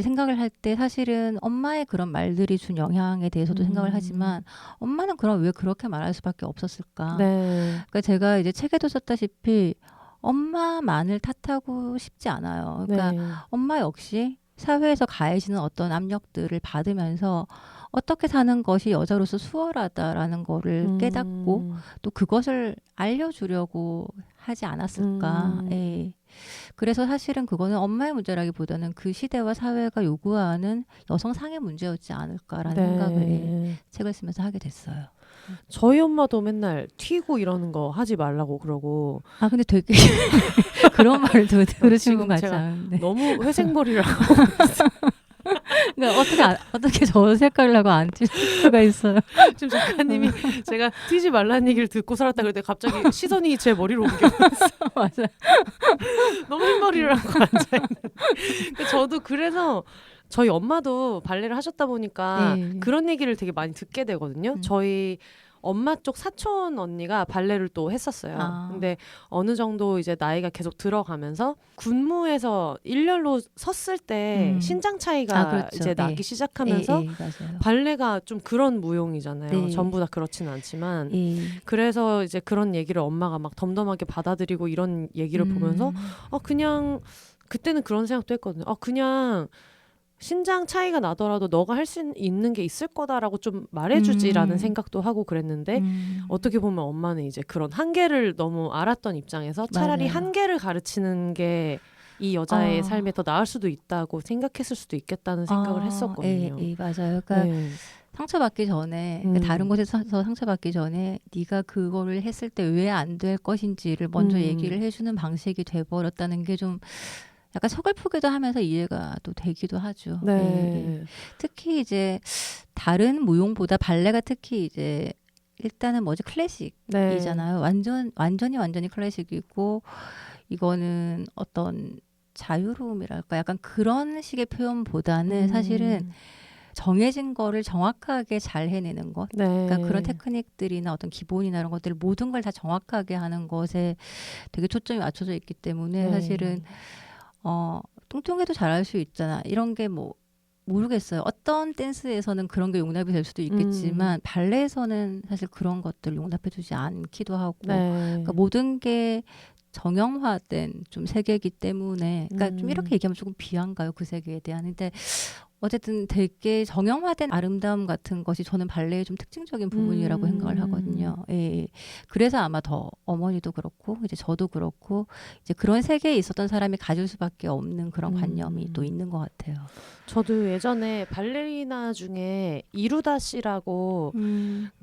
생각을 할 때 사실은 엄마의 그런 말들이 준 영향에 대해서도 생각을 하지만 엄마는 그럼 왜 그렇게 말할 수밖에 없었을까? 그러니까 제가 이제 책에도 썼다시피 엄마만을 탓하고 싶지 않아요. 그러니까 엄마 역시 사회에서 가해지는 어떤 압력들을 받으면서 어떻게 사는 것이 여자로서 수월하다라는 거를 깨닫고 또 그것을 알려주려고 하지 않았을까. 그래서 사실은 그거는 엄마의 문제라기보다는 그 시대와 사회가 요구하는 여성상의 문제였지 않을까라는 생각을 책을 쓰면서 하게 됐어요. 저희 엄마도 맨날 튀고 이러는 거 하지 말라고 그러고 근데 되게 그런 말을 들으신 분 같지 않은데 너무 회색머리라고 그러니까 어떻게 저 색깔을 하고 안 튈 수가 있어요. 지금 작가님이 제가 튀지 말라는 얘기를 듣고 살았다 그럴 때 갑자기 시선이 제 머리로 옮겨갔어요. 맞아요. 너무 흰머리를 하고 앉아있는. 저도 그래서 저희 엄마도 발레를 하셨다 보니까 그런 얘기를 되게 많이 듣게 되거든요. 저희 엄마 쪽 사촌 언니가 발레를 또 했었어요. 근데 어느 정도 이제 나이가 계속 들어가면서 군무에서 일렬로 섰을 때 신장 차이가 그렇죠. 이제 나기 시작하면서 발레가 좀 그런 무용이잖아요. 전부 다 그렇지는 않지만 그래서 이제 그런 얘기를 엄마가 막 덤덤하게 받아들이고 이런 얘기를 보면서 그냥 그때는 그런 생각도 했거든요. 그냥 신장 차이가 나더라도 너가 할 수 있는 게 있을 거다라고 좀 말해주지라는 생각도 하고 그랬는데 어떻게 보면 엄마는 이제 그런 한계를 너무 알았던 입장에서 차라리 맞아요. 한계를 가르치는 게 이 여자의 삶에 더 나을 수도 있다고 생각했을 수도 있겠다는 생각을 했었거든요. 맞아요. 그러니까 네. 상처받기 전에 그러니까 다른 곳에서 상처받기 전에 네가 그거를 했을 때 왜 안 될 것인지를 먼저 얘기를 해주는 방식이 돼버렸다는 게 좀 약간 서글프기도 하면서 이해가 또 되기도 하죠. 네. 특히 이제 다른 무용보다 발레가 특히 이제 일단은 뭐지 클래식이잖아요. 완전히 클래식이고 이거는 어떤 자유로움이랄까 약간 그런 식의 표현보다는 사실은 정해진 거를 정확하게 잘 해내는 것. 네. 그러니까 그런 테크닉들이나 어떤 기본이나 이런 것들 모든 걸 다 정확하게 하는 것에 되게 초점이 맞춰져 있기 때문에 네. 사실은 뚱뚱해도 잘할 수 있잖아. 이런 게 뭐 모르겠어요. 어떤 댄스에서는 그런 게 용납이 될 수도 있겠지만 발레에서는 사실 그런 것들 용납해주지 않기도 하고 네. 그러니까 모든 게 정형화된 좀 세계이기 때문에 그러니까 좀 이렇게 얘기하면 조금 비한가요? 그 세계에 대한. 근데 어쨌든 되게 정형화된 아름다움 같은 것이 저는 발레의 좀 특징적인 부분이라고 생각을 하거든요. 예. 그래서 아마 더 어머니도 그렇고 이제 저도 그렇고 이제 그런 세계에 있었던 사람이 가질 수밖에 없는 그런 관념이 또 있는 것 같아요. 저도 예전에 발레리나 중에 이루다 씨라고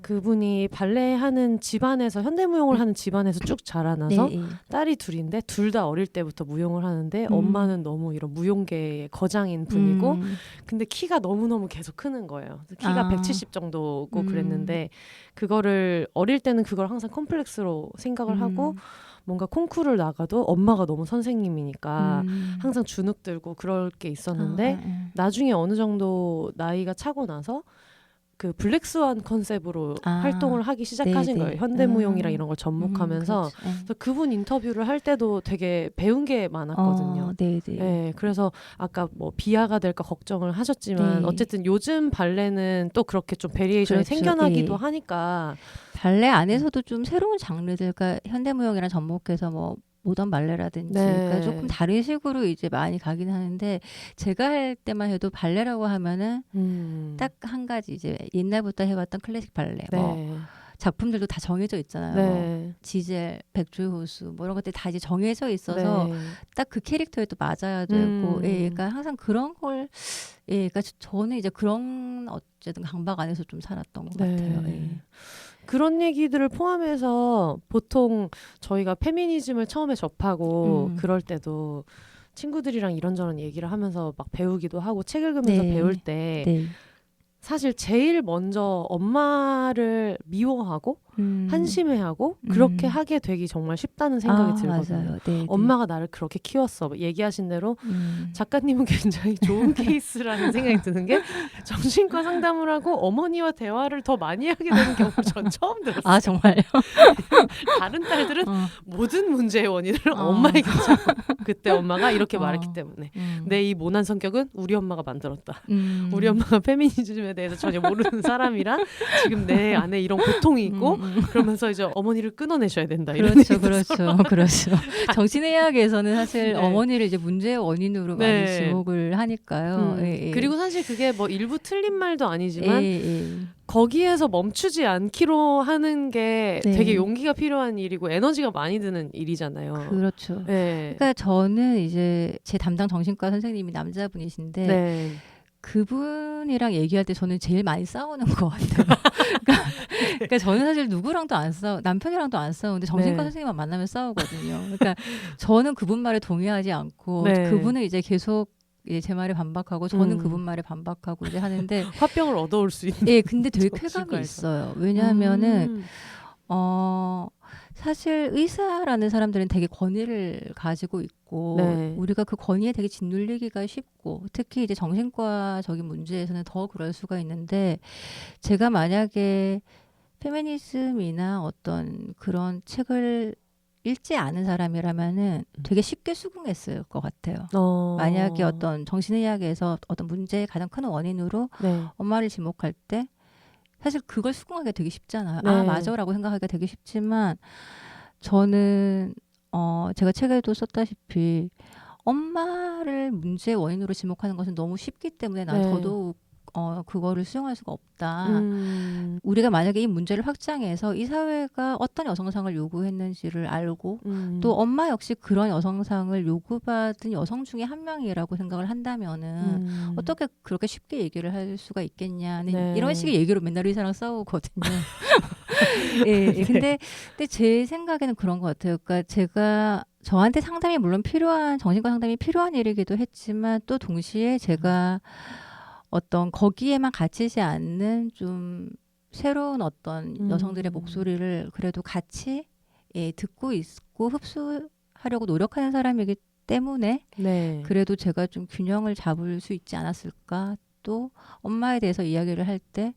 그분이 발레하는 집안에서 현대무용을 하는 집안에서 쭉 자라나서 딸이 둘인데 둘 다 어릴 때부터 무용을 하는데 엄마는 너무 이런 무용계의 거장인 분이고 근데 키가 너무너무 계속 크는 거예요. 키가 170 정도고 그랬는데 그거를 어릴 때는 그걸 항상 컴플렉스로 생각을 하고 뭔가 콩쿠르를 나가도 엄마가 너무 선생님이니까 항상 주눅 들고 그럴 게 있었는데 나중에 어느 정도 나이가 차고 나서 그 블랙스완 컨셉으로 활동을 하기 시작하신 거예요. 현대무용이랑 이런 걸 접목하면서 그래서 그분 인터뷰를 할 때도 되게 배운 게 많았거든요. 네, 그래서 아까 뭐 비하가 될까 걱정을 하셨지만 어쨌든 요즘 발레는 또 그렇게 좀 베리에이션이 생겨나기도 하니까 발레 안에서도 좀 새로운 장르들, 그러니까 현대무용이랑 접목해서 뭐 모던 발레라든지 그러니까 조금 다른 식으로 이제 많이 가긴 하는데 제가 할 때만 해도 발레라고 하면은 딱 한 가지 이제 옛날부터 해왔던 클래식 발레 뭐 작품들도 다 정해져 있잖아요. 뭐 지젤, 백조의 호수 뭐 이런 것들이 다 이제 정해져 있어서 딱 그 캐릭터에 또 맞아야 되고 그러니까 항상 그런 걸 그러니까 저는 이제 그런 어쨌든 강박 안에서 좀 살았던 것 같아요. 그런 얘기들을 포함해서 보통 저희가 페미니즘을 처음에 접하고 그럴 때도 친구들이랑 이런저런 얘기를 하면서 막 배우기도 하고 책 읽으면서 배울 때 사실 제일 먼저 엄마를 미워하고 한심해하고 그렇게 하게 되기 정말 쉽다는 생각이 들거든요. 엄마가 나를 그렇게 키웠어. 얘기하신 대로 작가님은 굉장히 좋은 케이스라는 생각이 드는 게 정신과 상담을 하고 어머니와 대화를 더 많이 하게 되는 경우를 전 처음 들었어요. 아 정말요? 다른 딸들은 모든 문제의 원인을 엄마에게 찾고 그때 엄마가 이렇게 말했기 때문에 내 이 모난 성격은 우리 엄마가 만들었다. 우리 엄마가 페미니즘에 대해서 전혀 모르는 사람이라 지금 내 안에 이런 고통이 있고 그러면서 이제 어머니를 끊어내셔야 된다. 그렇죠. 정신의학에서는 사실 어머니를 이제 문제의 원인으로 많이 지목을 하니까요. 그리고 사실 그게 뭐 일부 틀린 말도 아니지만 거기에서 멈추지 않기로 하는 게 되게 용기가 필요한 일이고 에너지가 많이 드는 일이잖아요. 그렇죠. 그러니까 저는 이제 제 담당 정신과 선생님이 남자분이신데 그분이랑 얘기할 때 저는 제일 많이 싸우는 것 같아요. 그러니까 저는 사실 누구랑도 안 싸우, 남편이랑도 안 싸우는데 정신과 선생님만 만나면 싸우거든요. 그러니까 저는 그분 말에 동의하지 않고 그분은 이제 계속 제 말에 반박하고 저는 그분 말에 반박하고 이제 하는데 화병을 얻어올 수 있는. 근데 되게 쾌감이 있어요. 왜냐하면은 사실 의사라는 사람들은 되게 권위를 가지고 있고 우리가 그 권위에 되게 짓눌리기가 쉽고 특히 이제 정신과적인 문제에서는 더 그럴 수가 있는데 제가 만약에 페미니즘이나 어떤 그런 책을 읽지 않은 사람이라면은 되게 쉽게 수긍했을 것 같아요. 만약에 어떤 정신의학에서 어떤 문제의 가장 큰 원인으로 엄마를 지목할 때 사실 그걸 수긍하기가 되게 쉽잖아요. 아 맞아라고 생각하기가 되게 쉽지만 저는 제가 책에도 썼다시피 엄마를 문제의 원인으로 지목하는 것은 너무 쉽기 때문에 난 네. 더더욱 그거를 수용할 수가 없다. 우리가 만약에 이 문제를 확장해서 이 사회가 어떤 여성상을 요구했는지를 알고 또 엄마 역시 그런 여성상을 요구받은 여성 중에 한 명이라고 생각을 한다면은 어떻게 그렇게 쉽게 얘기를 할 수가 있겠냐는 네. 이런 식의 얘기로 맨날 의사랑 싸우거든요. 예, 근데 제 생각에는 그런 것 같아요. 그러니까 제가 저한테 상담이 물론 필요한 정신과 상담이 필요한 일이기도 했지만 또 동시에 제가 어떤 거기에만 갇히지 않는 좀 새로운 어떤 여성들의 목소리를 그래도 같이 듣고 있고 흡수하려고 노력하는 사람이기 때문에 네. 그래도 제가 좀 균형을 잡을 수 있지 않았을까. 또 엄마에 대해서 이야기를 할 때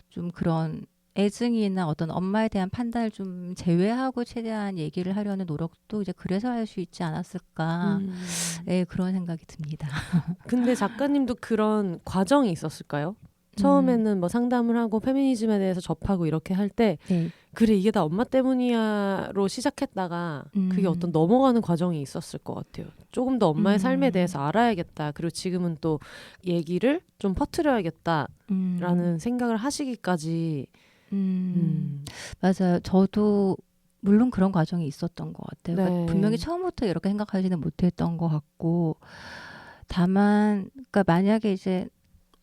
좀 그런 애증이나 어떤 엄마에 대한 판단을 좀 제외하고 최대한 얘기를 하려는 노력도 이제 그래서 할 수 있지 않았을까. 그런 생각이 듭니다. 근데 작가님도 그런 과정이 있었을까요? 처음에는 뭐 상담을 하고 페미니즘에 대해서 접하고 이렇게 할 때 네. 그래 이게 다 엄마 때문이야로 시작했다가 그게 어떤 넘어가는 과정이 있었을 것 같아요. 조금 더 엄마의 삶에 대해서 알아야겠다. 그리고 지금은 또 얘기를 좀 퍼뜨려야겠다라는 생각을 하시기까지 맞아요. 저도 물론 그런 과정이 있었던 것 같아요. 네. 그러니까 분명히 처음부터 이렇게 생각하지는 못했던 것 같고 다만 그러니까 만약에 이제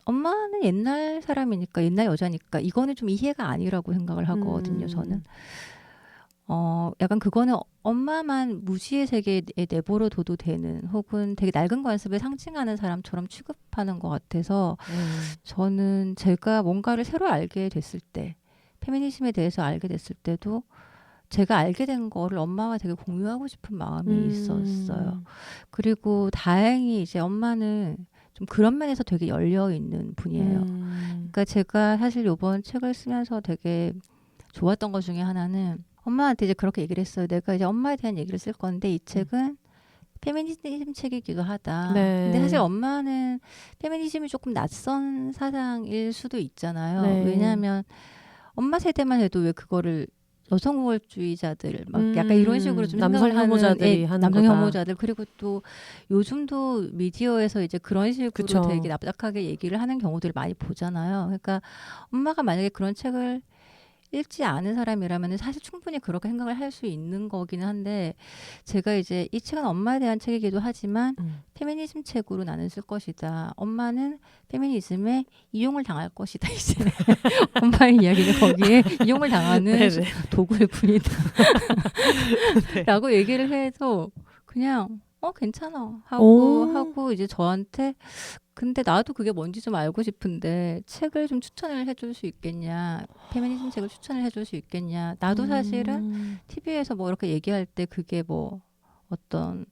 엄마는 옛날 사람이니까 옛날 여자니까 이거는 좀 이해가 아니라고 생각을 하거든요. 저는 약간 그거는 엄마만 무시의 세계에 내버려 둬도 되는 혹은 되게 낡은 관습을 상징하는 사람처럼 취급하는 것 같아서 저는 제가 뭔가를 새로 알게 됐을 때 페미니즘에 대해서 알게 됐을 때도 제가 알게 된 거를 엄마와 되게 공유하고 싶은 마음이 있었어요. 그리고 다행히 이제 엄마는 좀 그런 면에서 되게 열려 있는 분이에요. 그러니까 제가 사실 이번 책을 쓰면서 되게 좋았던 것 중에 하나는 엄마한테 이제 그렇게 얘기를 했어요. 내가 이제 엄마에 대한 얘기를 쓸 건데 이 책은 페미니즘 책이기도 하다. 네. 근데 사실 엄마는 페미니즘이 조금 낯선 사상일 수도 있잖아요. 네. 왜냐하면 엄마 세대만 해도 왜 그거를 여성 우월주의자들 막 약간 이런 식으로 좀 남성 생각을 혐오자들이 하는 하는 남성 거다. 혐오자들 그리고 또 요즘도 미디어에서 이제 그런 식으로 그쵸. 되게 납작하게 얘기를 하는 경우들을 많이 보잖아요. 그러니까 엄마가 만약에 그런 책을 읽지 않은 사람이라면 사실 충분히 그렇게 생각을 할 수 있는 거기는 한데 제가 이제 이 책은 엄마에 대한 책이기도 하지만 페미니즘 책으로 나는 쓸 것이다. 엄마는 페미니즘에 이용을 당할 것이다. 이제 엄마의 이야기는 거기에 이용을 당하는 도구일 뿐이다. 라고 얘기를 해서 그냥 괜찮아 하고 이제 저한테 근데 나도 그게 뭔지 좀 알고 싶은데 책을 좀 추천을 해줄 수 있겠냐 페미니즘 책을 추천을 해줄 수 있겠냐 나도 사실은 TV에서 뭐 이렇게 얘기할 때 그게 뭐 어떤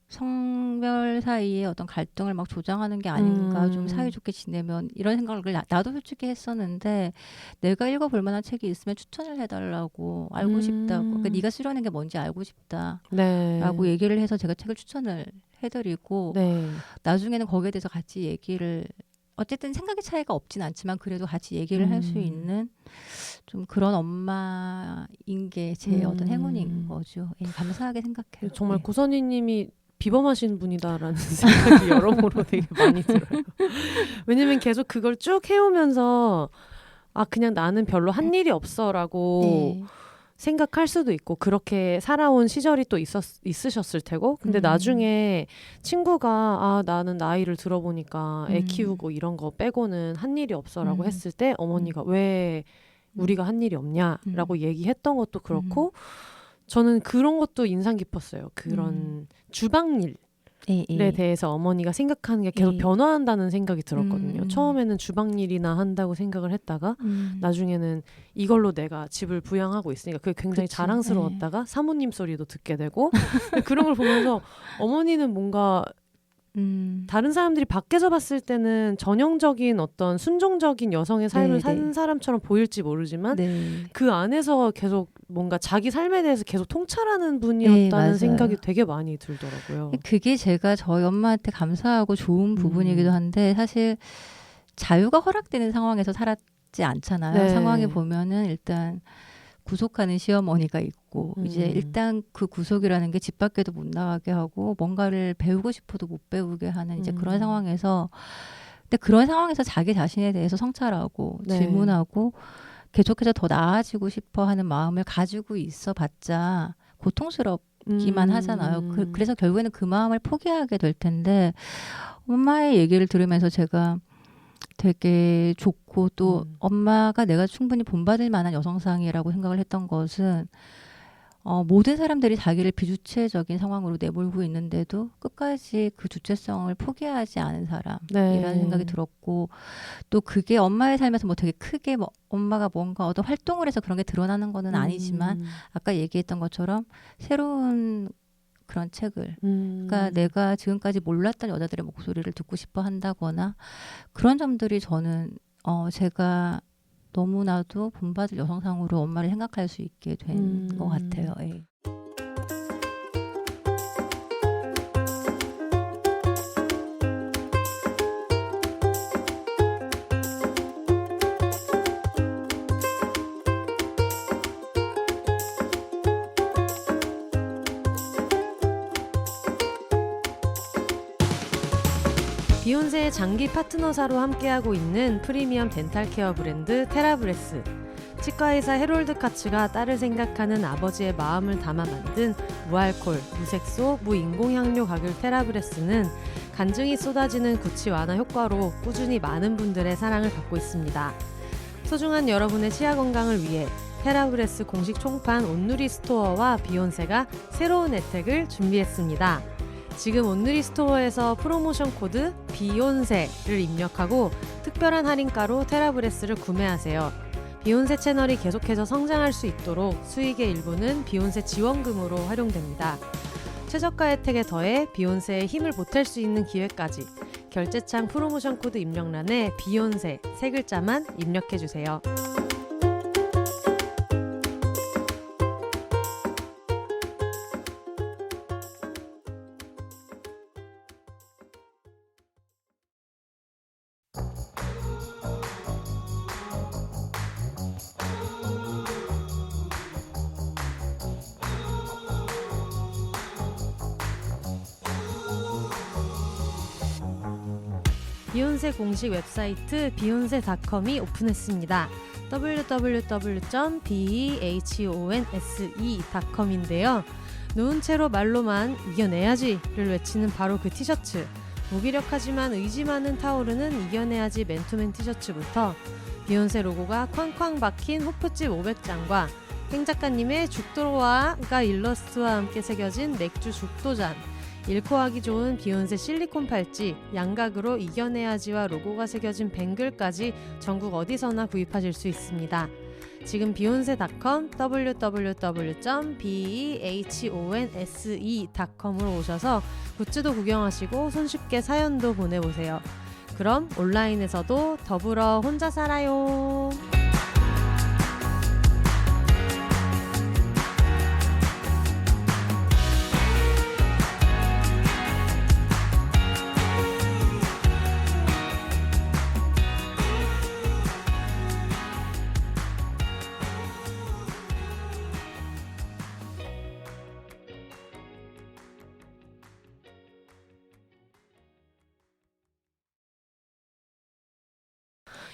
성별 사이에 어떤 갈등을 막 조장하는 게 아닌가 좀 사이좋게 지내면 이런 생각을 나도 솔직히 했었는데 내가 읽어볼 만한 책이 있으면 추천을 해달라고 알고 싶다고 그러니까 네가 쓰려는 게 뭔지 알고 싶다라고 얘기를 해서 제가 책을 추천을 해드리고 나중에는 거기에 대해서 같이 얘기를 어쨌든 생각의 차이가 없진 않지만 그래도 같이 얘기를 할 수 있는 좀 그런 엄마인 게 제 어떤 행운인 거죠. 감사하게 생각해요. 정말 고선희님이 비범하신 분이다라는 생각이 여러모로 되게 많이 들어요. 왜냐면 계속 그걸 쭉 해오면서 그냥 나는 별로 한 일이 없어라고 생각할 수도 있고 그렇게 살아온 시절이 또 있으셨을 테고 근데 나중에 친구가 나는 나이를 들어보니까 애 키우고 이런 거 빼고는 한 일이 없어라고 했을 때 어머니가 왜 우리가 한 일이 없냐라고 얘기했던 것도 그렇고 저는 그런 것도 인상 깊었어요. 그런 주방일에 대해서 어머니가 생각하는 게 계속 변화한다는 생각이 들었거든요. 처음에는 주방일이나 한다고 생각을 했다가 나중에는 이걸로 내가 집을 부양하고 있으니까 그게 굉장히 자랑스러웠다가 사모님 소리도 듣게 되고 그런 걸 보면서 어머니는 뭔가 다른 사람들이 밖에서 봤을 때는 전형적인 어떤 순종적인 여성의 삶을 사는 사람처럼 보일지 모르지만 그 안에서 계속 뭔가 자기 삶에 대해서 계속 통찰하는 분이었다는 생각이 되게 많이 들더라고요. 그게 제가 저희 엄마한테 감사하고 좋은 부분이기도 한데 사실 자유가 허락되는 상황에서 살았지 않잖아요. 상황에 보면은 일단 구속하는 시어머니가 있고 이제 일단 그 구속이라는 게 집 밖에도 못 나가게 하고 뭔가를 배우고 싶어도 못 배우게 하는 이제 그런 상황에서 근데 그런 상황에서 자기 자신에 대해서 성찰하고 네. 질문하고 계속해서 더 나아지고 싶어 하는 마음을 가지고 있어 봤자 고통스럽기만 하잖아요. 그래서 결국에는 그 마음을 포기하게 될 텐데 엄마의 얘기를 들으면서 제가 되게 좋고 또 엄마가 내가 충분히 본받을 만한 여성상이라고 생각을 했던 것은 모든 사람들이 자기를 비주체적인 상황으로 내몰고 있는데도 끝까지 그 주체성을 포기하지 않은 사람이라는 생각이 들었고 또 그게 엄마의 삶에서 뭐 되게 크게 뭐 엄마가 뭔가 어떤 활동을 해서 그런 게 드러나는 거는 아니지만 아까 얘기했던 것처럼 새로운 그런 책을 그러니까 내가 지금까지 몰랐던 여자들의 목소리를 듣고 싶어 한다거나 그런 점들이 저는 제가 너무나도 본받을 여성상으로 엄마를 생각할 수 있게 된 것 같아요. 예. 비욘세의 장기 파트너사로 함께하고 있는 프리미엄 덴탈 케어 브랜드 테라브레스. 치과의사 해롤드 카츠가 딸을 생각하는 아버지의 마음을 담아 만든 무알콜, 무색소, 무인공향료 가글 테라브레스는 간증이 쏟아지는 구취 완화 효과로 꾸준히 많은 분들의 사랑을 받고 있습니다. 소중한 여러분의 치아 건강을 위해 테라브레스 공식 총판 온누리 스토어와 비욘세가 새로운 혜택을 준비했습니다. 지금 온누리 스토어에서 프로모션 코드 비욘세를 입력하고 특별한 할인가로 테라브레스를 구매하세요. 비욘세 채널이 계속해서 성장할 수 있도록 수익의 일부는 비욘세 지원금으로 활용됩니다. 최저가 혜택에 더해 비욘세의 힘을 보탤 수 있는 기회까지 결제창 프로모션 코드 입력란에 비욘세 세 글자만 입력해주세요. 비욘세 공식 웹사이트 beyonce.com이 오픈했습니다. www.behonse.com인데요. 누운 채로 말로만 이겨내야지를 외치는 바로 그 티셔츠, 무기력하지만 의지 많은 타오르는 이겨내야지 맨투맨 티셔츠부터 비욘세 로고가 쾅쾅 박힌 호프집 500잔과 행 작가님의 죽도와가 일러스트와 함께 새겨진 맥주 죽도잔, 잃고 하기 좋은 비욘세 실리콘 팔찌, 양각으로 이겨내야지와 로고가 새겨진 뱅글까지 전국 어디서나 구입하실 수 있습니다. 지금 beyonce.com www.behonse.com으로 오셔서 굿즈도 구경하시고 손쉽게 사연도 보내보세요. 그럼 온라인에서도 더불어 혼자 살아요.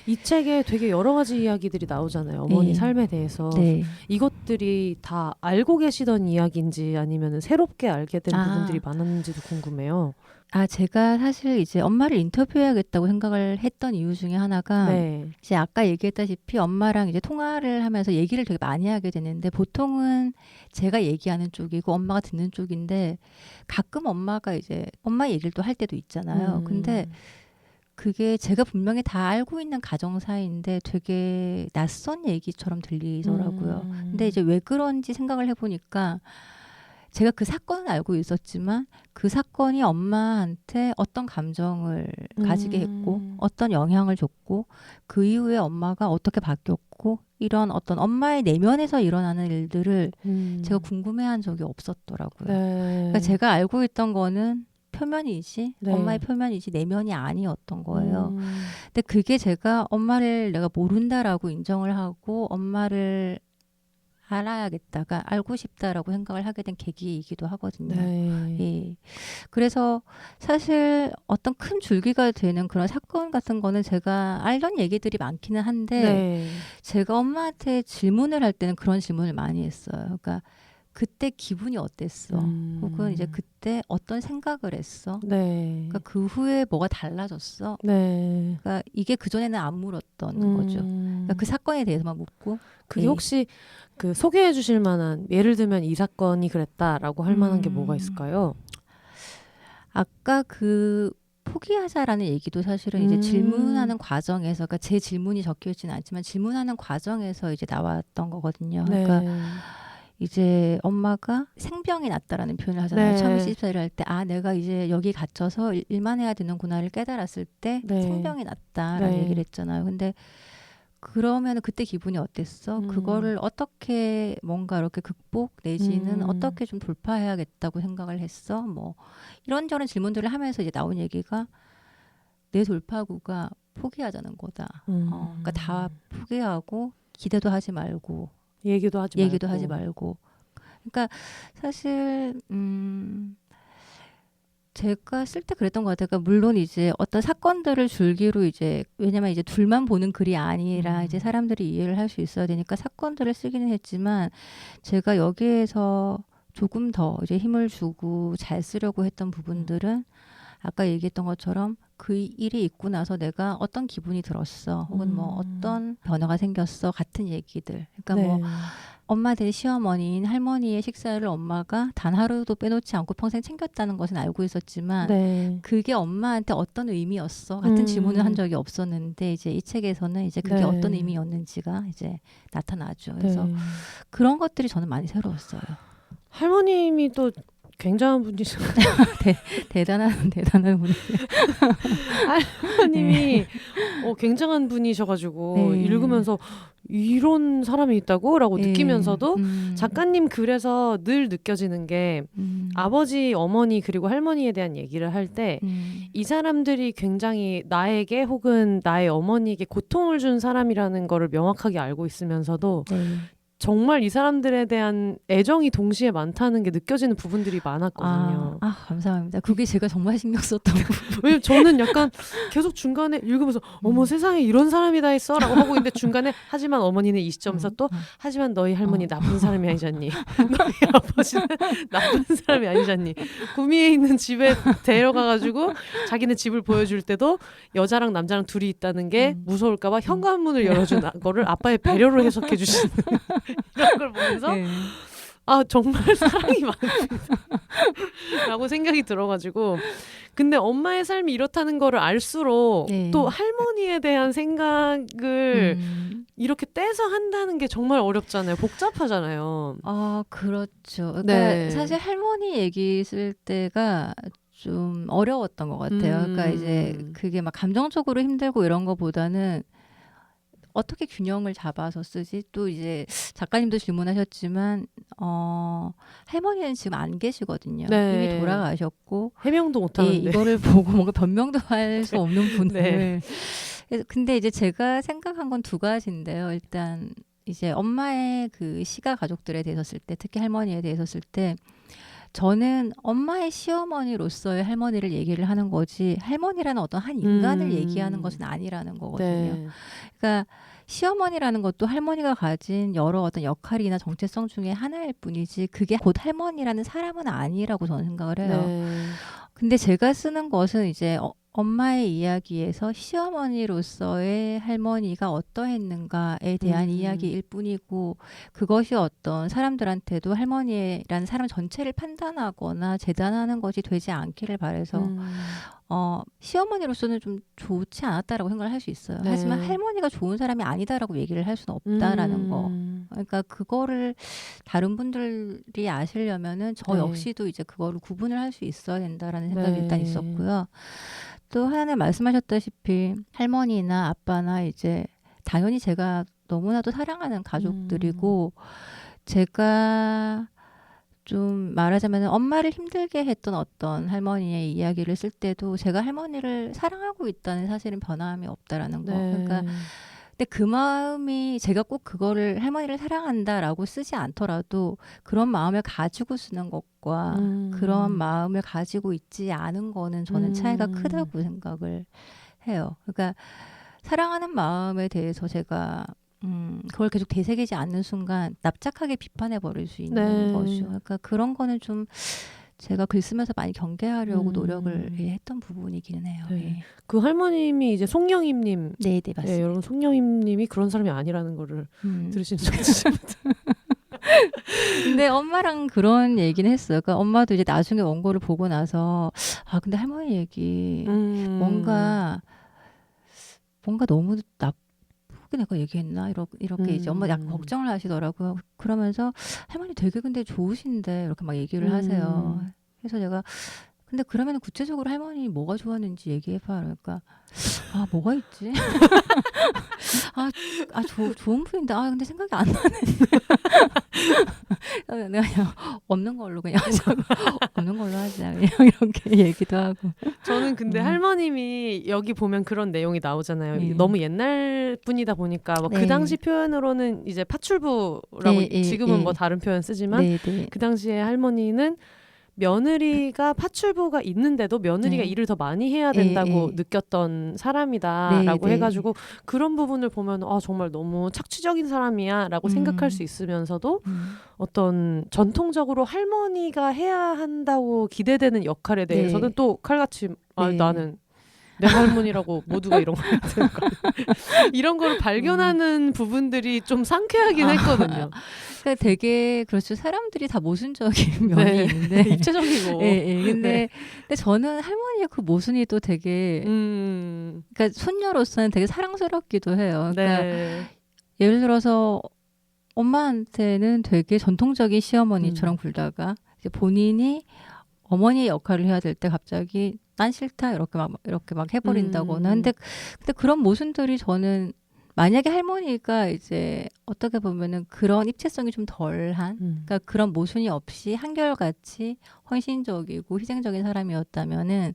이 책에 되게 여러 가지 이야기들이 나오잖아요. 어머니 네. 삶에 대해서. 네. 이것들이 다 알고 계시던 이야기인지 아니면 새롭게 알게 된 아. 부분들이 많았는지도 궁금해요. 제가 사실 이제 엄마를 인터뷰해야겠다고 생각을 했던 이유 중에 하나가 네. 이제 아까 얘기했다시피 엄마랑 이제 통화를 하면서 얘기를 되게 많이 하게 되는데 보통은 제가 얘기하는 쪽이고 엄마가 듣는 쪽인데 가끔 엄마가 이제 엄마 얘기를 또 할 때도 있잖아요. 근데 그게 제가 분명히 다 알고 있는 가정사인데 되게 낯선 얘기처럼 들리더라고요. 근데 이제 왜 그런지 생각을 해보니까 제가 그 사건은 알고 있었지만 그 사건이 엄마한테 어떤 감정을 가지게 했고 어떤 영향을 줬고 그 이후에 엄마가 어떻게 바뀌었고 이런 어떤 엄마의 내면에서 일어나는 일들을 제가 궁금해한 적이 없었더라고요. 네. 그러니까 제가 알고 있던 거는 표면이지 네. 엄마의 표면이지 내면이 아니었던 거예요. 근데 그게 제가 엄마를 내가 모른다라고 인정을 하고 엄마를 알아야겠다가 알고 싶다라고 생각을 하게 된 계기이기도 하거든요. 네. 예. 그래서 사실 어떤 큰 줄기가 되는 그런 사건 같은 거는 제가 알던 얘기들이 많기는 한데 네. 제가 엄마한테 질문을 할 때는 그런 질문을 많이 했어요. 그러니까 그때 기분이 어땠어? 혹은 이제 그때 어떤 생각을 했어? 네. 그러니까 그 후에 뭐가 달라졌어? 네. 그러니까 이게 그전에는 안 물었던 거죠. 그러니까 그 사건에 대해서만 묻고. 그게 예. 혹시 그 소개해 주실 만한, 예를 들면 이 사건이 그랬다라고 할 만한 게 뭐가 있을까요? 아까 그 포기하자라는 얘기도 사실은 이제 질문하는 과정에서, 그러니까 제 질문이 적혀 있지는 않지만 질문하는 과정에서 이제 나왔던 거거든요. 그러니까 네. 이제 엄마가 생병이 났다라는 표현을 하잖아요. 네. 처음에 시집살이를 할 때, 아, 내가 이제 여기 갇혀서 일만 해야 되는구나를 깨달았을 때 네. 생병이 났다라는 네. 얘기를 했잖아요. 근데 그러면 그때 기분이 어땠어? 그거를 어떻게 뭔가 이렇게 극복 내지는 어떻게 좀 돌파해야겠다고 생각을 했어? 뭐 이런저런 질문들을 하면서 이제 나온 얘기가 내 돌파구가 포기하자는 거다. 그러니까 다 포기하고 기대도 하지 말고 얘기도 하지 얘기도 말고. 하지 말고. 그러니까 사실 제가 쓸 때 그랬던 것 같아요. 그러니까 물론 이제 어떤 사건들을 줄기로 이제, 왜냐면 이제 둘만 보는 글이 아니라 이제 사람들이 이해를 할 수 있어야 되니까 사건들을 쓰기는 했지만 제가 여기에서 조금 더 이제 힘을 주고 잘 쓰려고 했던 부분들은 아까 얘기했던 것처럼 그 일이 있고 나서 내가 어떤 기분이 들었어, 혹은 뭐 어떤 변화가 생겼어 같은 얘기들. 그러니까 네. 뭐 엄마 대 시어머니인 할머니의 식사를 엄마가 단 하루도 빼놓지 않고 평생 챙겼다는 것은 알고 있었지만 네. 그게 엄마한테 어떤 의미였어? 같은 질문을 한 적이 없었는데 이제 이 책에서는 이제 그게 네. 어떤 의미였는지가 이제 나타나죠. 그래서 네. 그런 것들이 저는 많이 새로웠어요. 할머님이 또 굉장한 분이셔. 대단한 분이세요. 할머님이 굉장한 분이셔가지고 네. 읽으면서 이런 사람이 있다고라고 네. 느끼면서도 작가님 글에서 늘 느껴지는 게 아버지, 어머니 그리고 할머니에 대한 얘기를 할 때 이 사람들이 굉장히 나에게 혹은 나의 어머니에게 고통을 준 사람이라는 거를 명확하게 알고 있으면서도 네. 정말 이 사람들에 대한 애정이 동시에 많다는 게 느껴지는 부분들이 많았거든요. 감사합니다. 그게 제가 정말 신경 썼던 부분. 왜냐면 저는 약간 계속 중간에 읽으면서 어머 세상에 이런 사람이 다 있어 라고 하고 있는데 중간에 하지만 어머니는 이 시점에서 또 하지만 너희 할머니 나쁜 사람이 아니잖니. 너희 아버지는 나쁜 사람이 아니잖니. 구미에 있는 집에 데려가가지고 자기네 집을 보여줄 때도 여자랑 남자랑 둘이 있다는 게 무서울까봐 현관문을 열어준 거를 아빠의 배려로 해석해 주시는 이런 걸 보면서 네. 아 정말 사랑이 많습니다 라고 생각이 들어가지고, 근데 엄마의 삶이 이렇다는 거를 알수록 네. 또 할머니에 대한 생각을 이렇게 떼서 한다는 게 정말 어렵잖아요. 복잡하잖아요. 그렇죠. 그러니까 네. 사실 할머니 얘기 쓸 때가 좀 어려웠던 것 같아요. 그러니까 이제 그게 막 감정적으로 힘들고 이런 거보다는 어떻게 균형을 잡아서 쓰지? 또 이제 작가님도 질문하셨지만 할머니는 지금 안 계시거든요. 네. 이미 돌아가셨고 해명도 못하는데 이거를 보고 뭔가 변명도 할 수 없는 분을. 네. 그래서 근데 이제 제가 생각한 건 두 가지인데요. 일단 이제 엄마의 그 시가 가족들에 대해서 쓸 때, 특히 할머니에 대해서 쓸 때 저는 엄마의 시어머니로서의 할머니를 얘기를 하는 거지 할머니라는 어떤 한 인간을 얘기하는 것은 아니라는 거거든요. 네. 그러니까 시어머니라는 것도 할머니가 가진 여러 어떤 역할이나 정체성 중에 하나일 뿐이지 그게 곧 할머니라는 사람은 아니라고 저는 생각을 해요. 네. 근데 제가 쓰는 것은 이제 엄마의 이야기에서 시어머니로서의 할머니가 어떠했는가에 대한 이야기일 뿐이고 그것이 어떤 사람들한테도 할머니라는 사람 전체를 판단하거나 재단하는 것이 되지 않기를 바라서 시어머니로서는 좀 좋지 않았다라고 생각을 할 수 있어요. 네. 하지만 할머니가 좋은 사람이 아니다라고 얘기를 할 수는 없다라는 거. 그러니까 그거를 다른 분들이 아시려면은 저 네. 역시도 이제 그거를 구분을 할 수 있어야 된다라는 생각이 네. 일단 있었고요. 또 하나는 말씀하셨다시피 할머니나 아빠나 이제 당연히 제가 너무나도 사랑하는 가족들이고 제가 좀 말하자면 엄마를 힘들게 했던 어떤 할머니의 이야기를 쓸 때도 제가 할머니를 사랑하고 있다는 사실은 변함이 없다라는 거. 네. 그러니까 근데 그 마음이 제가 꼭 그거를 할머니를 사랑한다라고 쓰지 않더라도 그런 마음을 가지고 쓰는 것과 그런 마음을 가지고 있지 않은 거는 저는 차이가 크다고 생각을 해요. 그러니까 사랑하는 마음에 대해서 제가 그걸 계속 되새기지 않는 순간 납작하게 비판해 버릴 수 있는 네. 거죠. 그러니까 그런 거는 좀 제가 글 쓰면서 많이 경계하려고 노력을 했던 부분이기는 해요. 네. 예. 그 할머님이 이제 송영임님, 네, 네, 맞습니다. 여러분 송영임님이 그런 사람이 아니라는 거를 들으시는 적 있으십니다. 근데 엄마랑 그런 얘기는 했어요. 그러니까 엄마도 이제 나중에 원고를 보고 나서 근데 할머니 얘기 뭔가 너무 나쁘게 내가 얘기했나 이렇게 이제 엄마 약간 걱정을 하시더라고요. 그러면서 할머니 되게 근데 좋으신데 이렇게 막 얘기를 하세요. 그래서 제가 근데 그러면 구체적으로 할머니 뭐가 좋았는지 얘기해봐. 그러니까 뭐가 있지? 좋은 분인데 근데 생각이 안 나네. 내가 그냥 없는 걸로 그냥 없는 걸로 하자 이렇게 얘기도 하고. 저는 근데 할머님이 여기 보면 그런 내용이 나오잖아요. 네. 너무 옛날 분이다 보니까 뭐 그 당시 표현으로는 이제 파출부라고 지금은 뭐 다른 표현 쓰지만 그 당시에 할머니는 며느리가 파출부가 있는데도 며느리가 일을 더 많이 해야 된다고 느꼈던 사람이다라고 해가지고 그런 부분을 보면 정말 너무 착취적인 사람이야라고 생각할 수 있으면서도 어떤 전통적으로 할머니가 해야 한다고 기대되는 역할에 대해서는 또 칼같이 나는 내 할머니라고 모두가 이런 걸 해야 되는 거 이런 걸 발견하는 부분들이 좀 상쾌하긴 했거든요. 그러니까 되게 그렇죠. 사람들이 다 모순적인 면이 있는데 입체적이고. 근데 저는 할머니의 그 모순이 또 되게 그러니까 손녀로서는 되게 사랑스럽기도 해요. 그러니까 예를 들어서 엄마한테는 되게 전통적인 시어머니처럼 굴다가 이제 본인이 어머니의 역할을 해야 될 때 갑자기 난 싫다 이렇게 막 해버린다거나. 근데 그런 모순들이 저는 만약에 할머니가 이제 어떻게 보면은 그런 입체성이 좀 덜한, 그러니까 그런 모순이 없이 한결같이 헌신적이고 희생적인 사람이었다면은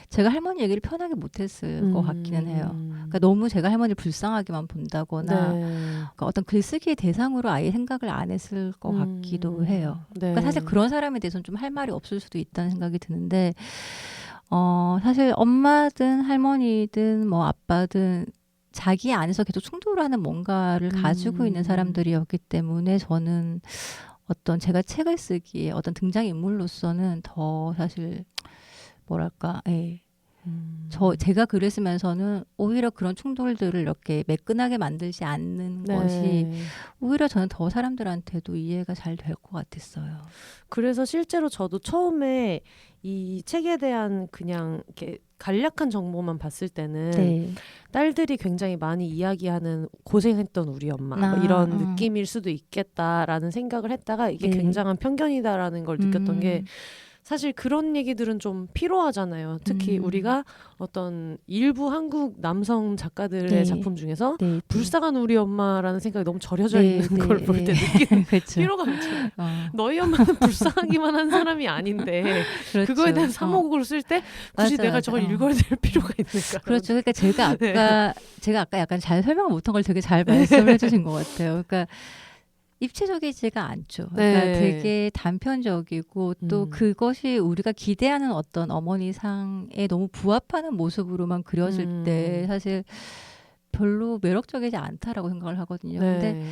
제가 할머니 얘기를 편하게 못했을 것 같기는 해요. 그러니까 너무 제가 할머니를 불쌍하게만 본다거나 그러니까 어떤 글쓰기의 대상으로 아예 생각을 안 했을 것 같기도 해요. 그러니까 사실 그런 사람에 대해서는 좀 할 말이 없을 수도 있다는 생각이 드는데 사실 엄마든 할머니든 뭐 아빠든 자기 안에서 계속 충돌하는 뭔가를 가지고 있는 사람들이었기 때문에 저는 어떤 제가 책을 쓰기에 어떤 등장인물로서는 더 사실 뭐랄까 제가 글을 쓰면서는 오히려 그런 충돌들을 이렇게 매끈하게 만들지 않는 것이 오히려 저는 더 사람들한테도 이해가 잘 될 것 같았어요. 그래서 실제로 저도 처음에 이 책에 대한 그냥 이렇게 간략한 정보만 봤을 때는 딸들이 굉장히 많이 이야기하는 고생했던 우리 엄마 뭐 이런 느낌일 수도 있겠다라는 생각을 했다가 이게 굉장한 편견이다라는 걸 느꼈던 게 사실 그런 얘기들은 좀 필요하잖아요. 특히 우리가 어떤 일부 한국 남성 작가들의 작품 중에서 불쌍한 우리 엄마라는 생각이 너무 절여져 있는 걸 볼 때 느끼는 피로감 있잖아요. 너희 엄마는 불쌍하기만 한 사람이 아닌데 그거에 대한 사모곡을 쓸 때 굳이 내가 저걸 읽어야 될 필요가 있는가. 그렇죠. 그러니까 제가 아까 약간 잘 설명 못한 걸 되게 잘 말씀을 해주신 것 같아요. 그러니까 입체적이지가 않죠. 그러니까 되게 단편적이고 또 그것이 우리가 기대하는 어떤 어머니상에 너무 부합하는 모습으로만 그려질 때 사실 별로 매력적이지 않다라고 생각을 하거든요. 근데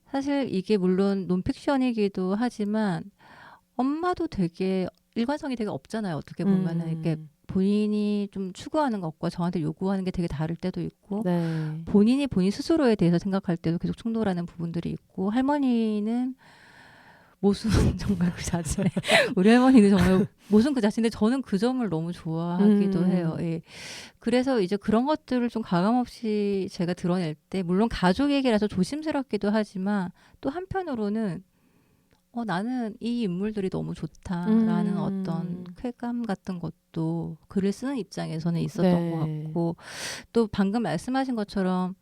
사실 이게 물론 논픽션이기도 하지만 엄마도 되게 일관성이 되게 없잖아요. 어떻게 보면은 이렇게 본인이 좀 추구하는 것과 저한테 요구하는 게 되게 다를 때도 있고 본인 스스로에 대해서 생각할 때도 계속 충돌하는 부분들이 있고 할머니는 모순 정말 그 자체 우리 할머니는 정말 모순 그 자체인데 저는 그 점을 너무 좋아하기도 해요. 그래서 이제 그런 것들을 좀 가감없이 제가 드러낼 때 물론 가족 얘기라서 조심스럽기도 하지만 또 한편으로는 나는 이 인물들이 너무 좋다라는 어떤 쾌감 같은 것도 글을 쓰는 입장에서는 있었던 것 같고 또 방금 말씀하신 것처럼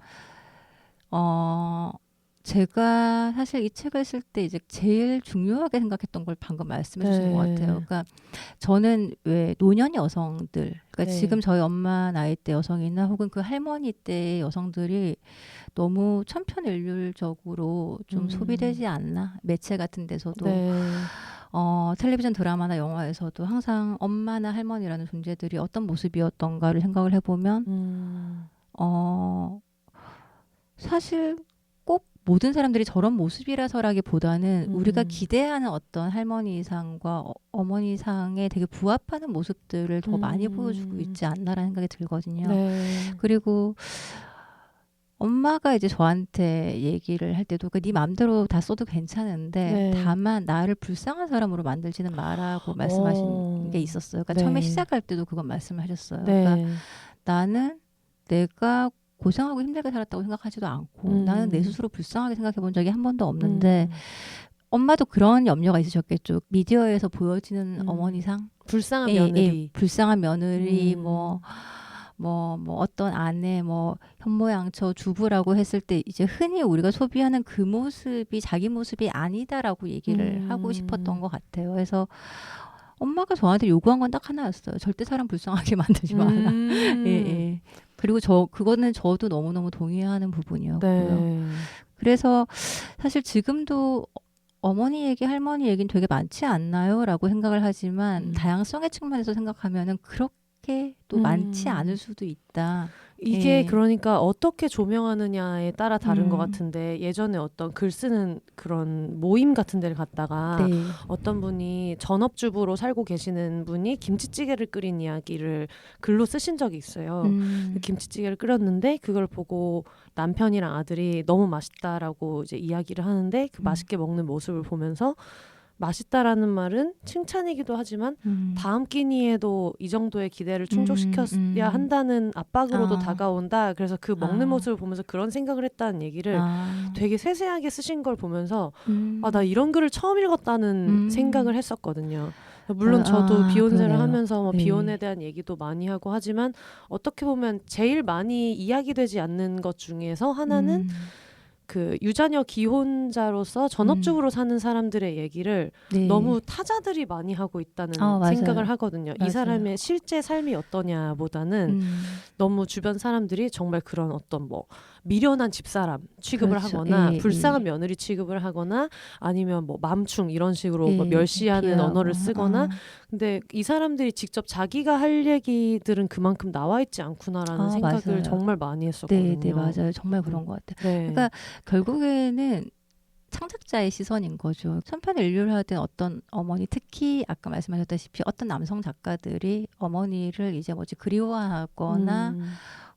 제가 사실 이 책을 쓸 때 이제 제일 중요하게 생각했던 걸 방금 말씀해 주신 것 같아요. 그러니까 저는 왜 노년 여성들, 그러니까 지금 저희 엄마 나이 때 여성이나 혹은 그 할머니 때의 여성들이 너무 천편일률적으로 좀 음. 소비되지 않나? 매체 같은 데서도 네. 텔레비전 드라마나 영화에서도 항상 엄마나 할머니라는 존재들이 어떤 모습이었던가를 생각을 해보면 어, 사실 꼭 모든 사람들이 저런 모습이라서라기보다는 우리가 기대하는 어떤 할머니상과 어머니상에 되게 부합하는 모습들을 더 많이 보여주고 있지 않나라는 생각이 들거든요. 네. 그리고 엄마가 이제 저한테 얘기를 할 때도 네 마음대로 다 써도 괜찮은데 네. 다만 나를 불쌍한 사람으로 만들지는 마라고 말씀하신 게 있었어요. 그러니까 네. 처음에 시작할 때도 그건 말씀을 하셨어요. 네. 그러니까 나는 내가 고생하고 힘들게 살았다고 생각하지도 않고 나는 내 스스로 불쌍하게 생각해 본 적이 한 번도 없는데 엄마도 그런 염려가 있으셨겠죠. 미디어에서 보여지는 어머니상 불쌍한 예, 며느리. 불쌍한 며느리 뭐 어떤 아내 뭐 현모양처 주부라고 했을 때 이제 흔히 우리가 소비하는 그 모습이 자기 모습이 아니다라고 얘기를 하고 싶었던 것 같아요. 그래서 엄마가 저한테 요구한 건 딱 하나였어요. 절대 사람 불쌍하게 만들지 마라. 예. 그리고 그거는 저도 너무너무 동의하는 부분이었고요. 네. 그래서 사실 지금도 어머니 얘기, 할머니 얘기는 되게 많지 않나요? 라고 생각을 하지만 다양성의 측면에서 생각하면은 그렇게 또 많지 않을 수도 있다. 이게 예. 그러니까 어떻게 조명하느냐에 따라 다른 것 음. 같은데 예전에 어떤 글 쓰는 그런 모임 같은 데를 갔다가 네. 어떤 분이 전업주부로 살고 계시는 분이 김치찌개를 끓인 이야기를 글로 쓰신 적이 있어요. 김치찌개를 끓였는데 그걸 보고 남편이랑 아들이 너무 맛있다라고 이제 이야기를 하는데 그 맛있게 먹는 모습을 보면서 맛있다라는 말은 칭찬이기도 하지만 다음 끼니에도 이 정도의 기대를 충족시켜야 한다는 압박으로도 다가온다. 그래서 그 먹는 모습을 보면서 그런 생각을 했다는 얘기를 되게 세세하게 쓰신 걸 보면서 나 이런 글을 처음 읽었다는 생각을 했었거든요. 물론 저도 비혼세를 그러네요. 하면서 뭐 네. 비혼에 대한 얘기도 많이 하고 하지만 어떻게 보면 제일 많이 이야기되지 않는 것 중에서 하나는 그 유자녀 기혼자로서 전업주부로 사는 사람들의 얘기를 네. 너무 타자들이 많이 하고 있다는 맞아요. 생각을 하거든요. 맞아요. 이 사람의 실제 삶이 어떠냐보다는 너무 주변 사람들이 정말 그런 어떤 뭐 미련한 집사람 취급을 그렇죠. 하거나 예, 불쌍한 예. 며느리 취급을 하거나 아니면 뭐 맘충 이런 식으로 예, 뭐 멸시하는 비하하고. 언어를 쓰거나 근데 이 사람들이 직접 자기가 할 얘기들은 그만큼 나와 있지 않구나라는 생각을 맞아요. 정말 많이 했었거든요. 네, 맞아요. 정말 그런 것 같아요. 네. 그러니까 결국에는 창작자의 시선인 거죠. 천편일률하던 어떤 어머니, 특히 아까 말씀하셨다시피 어떤 남성 작가들이 어머니를 이제 뭐지 그리워하거나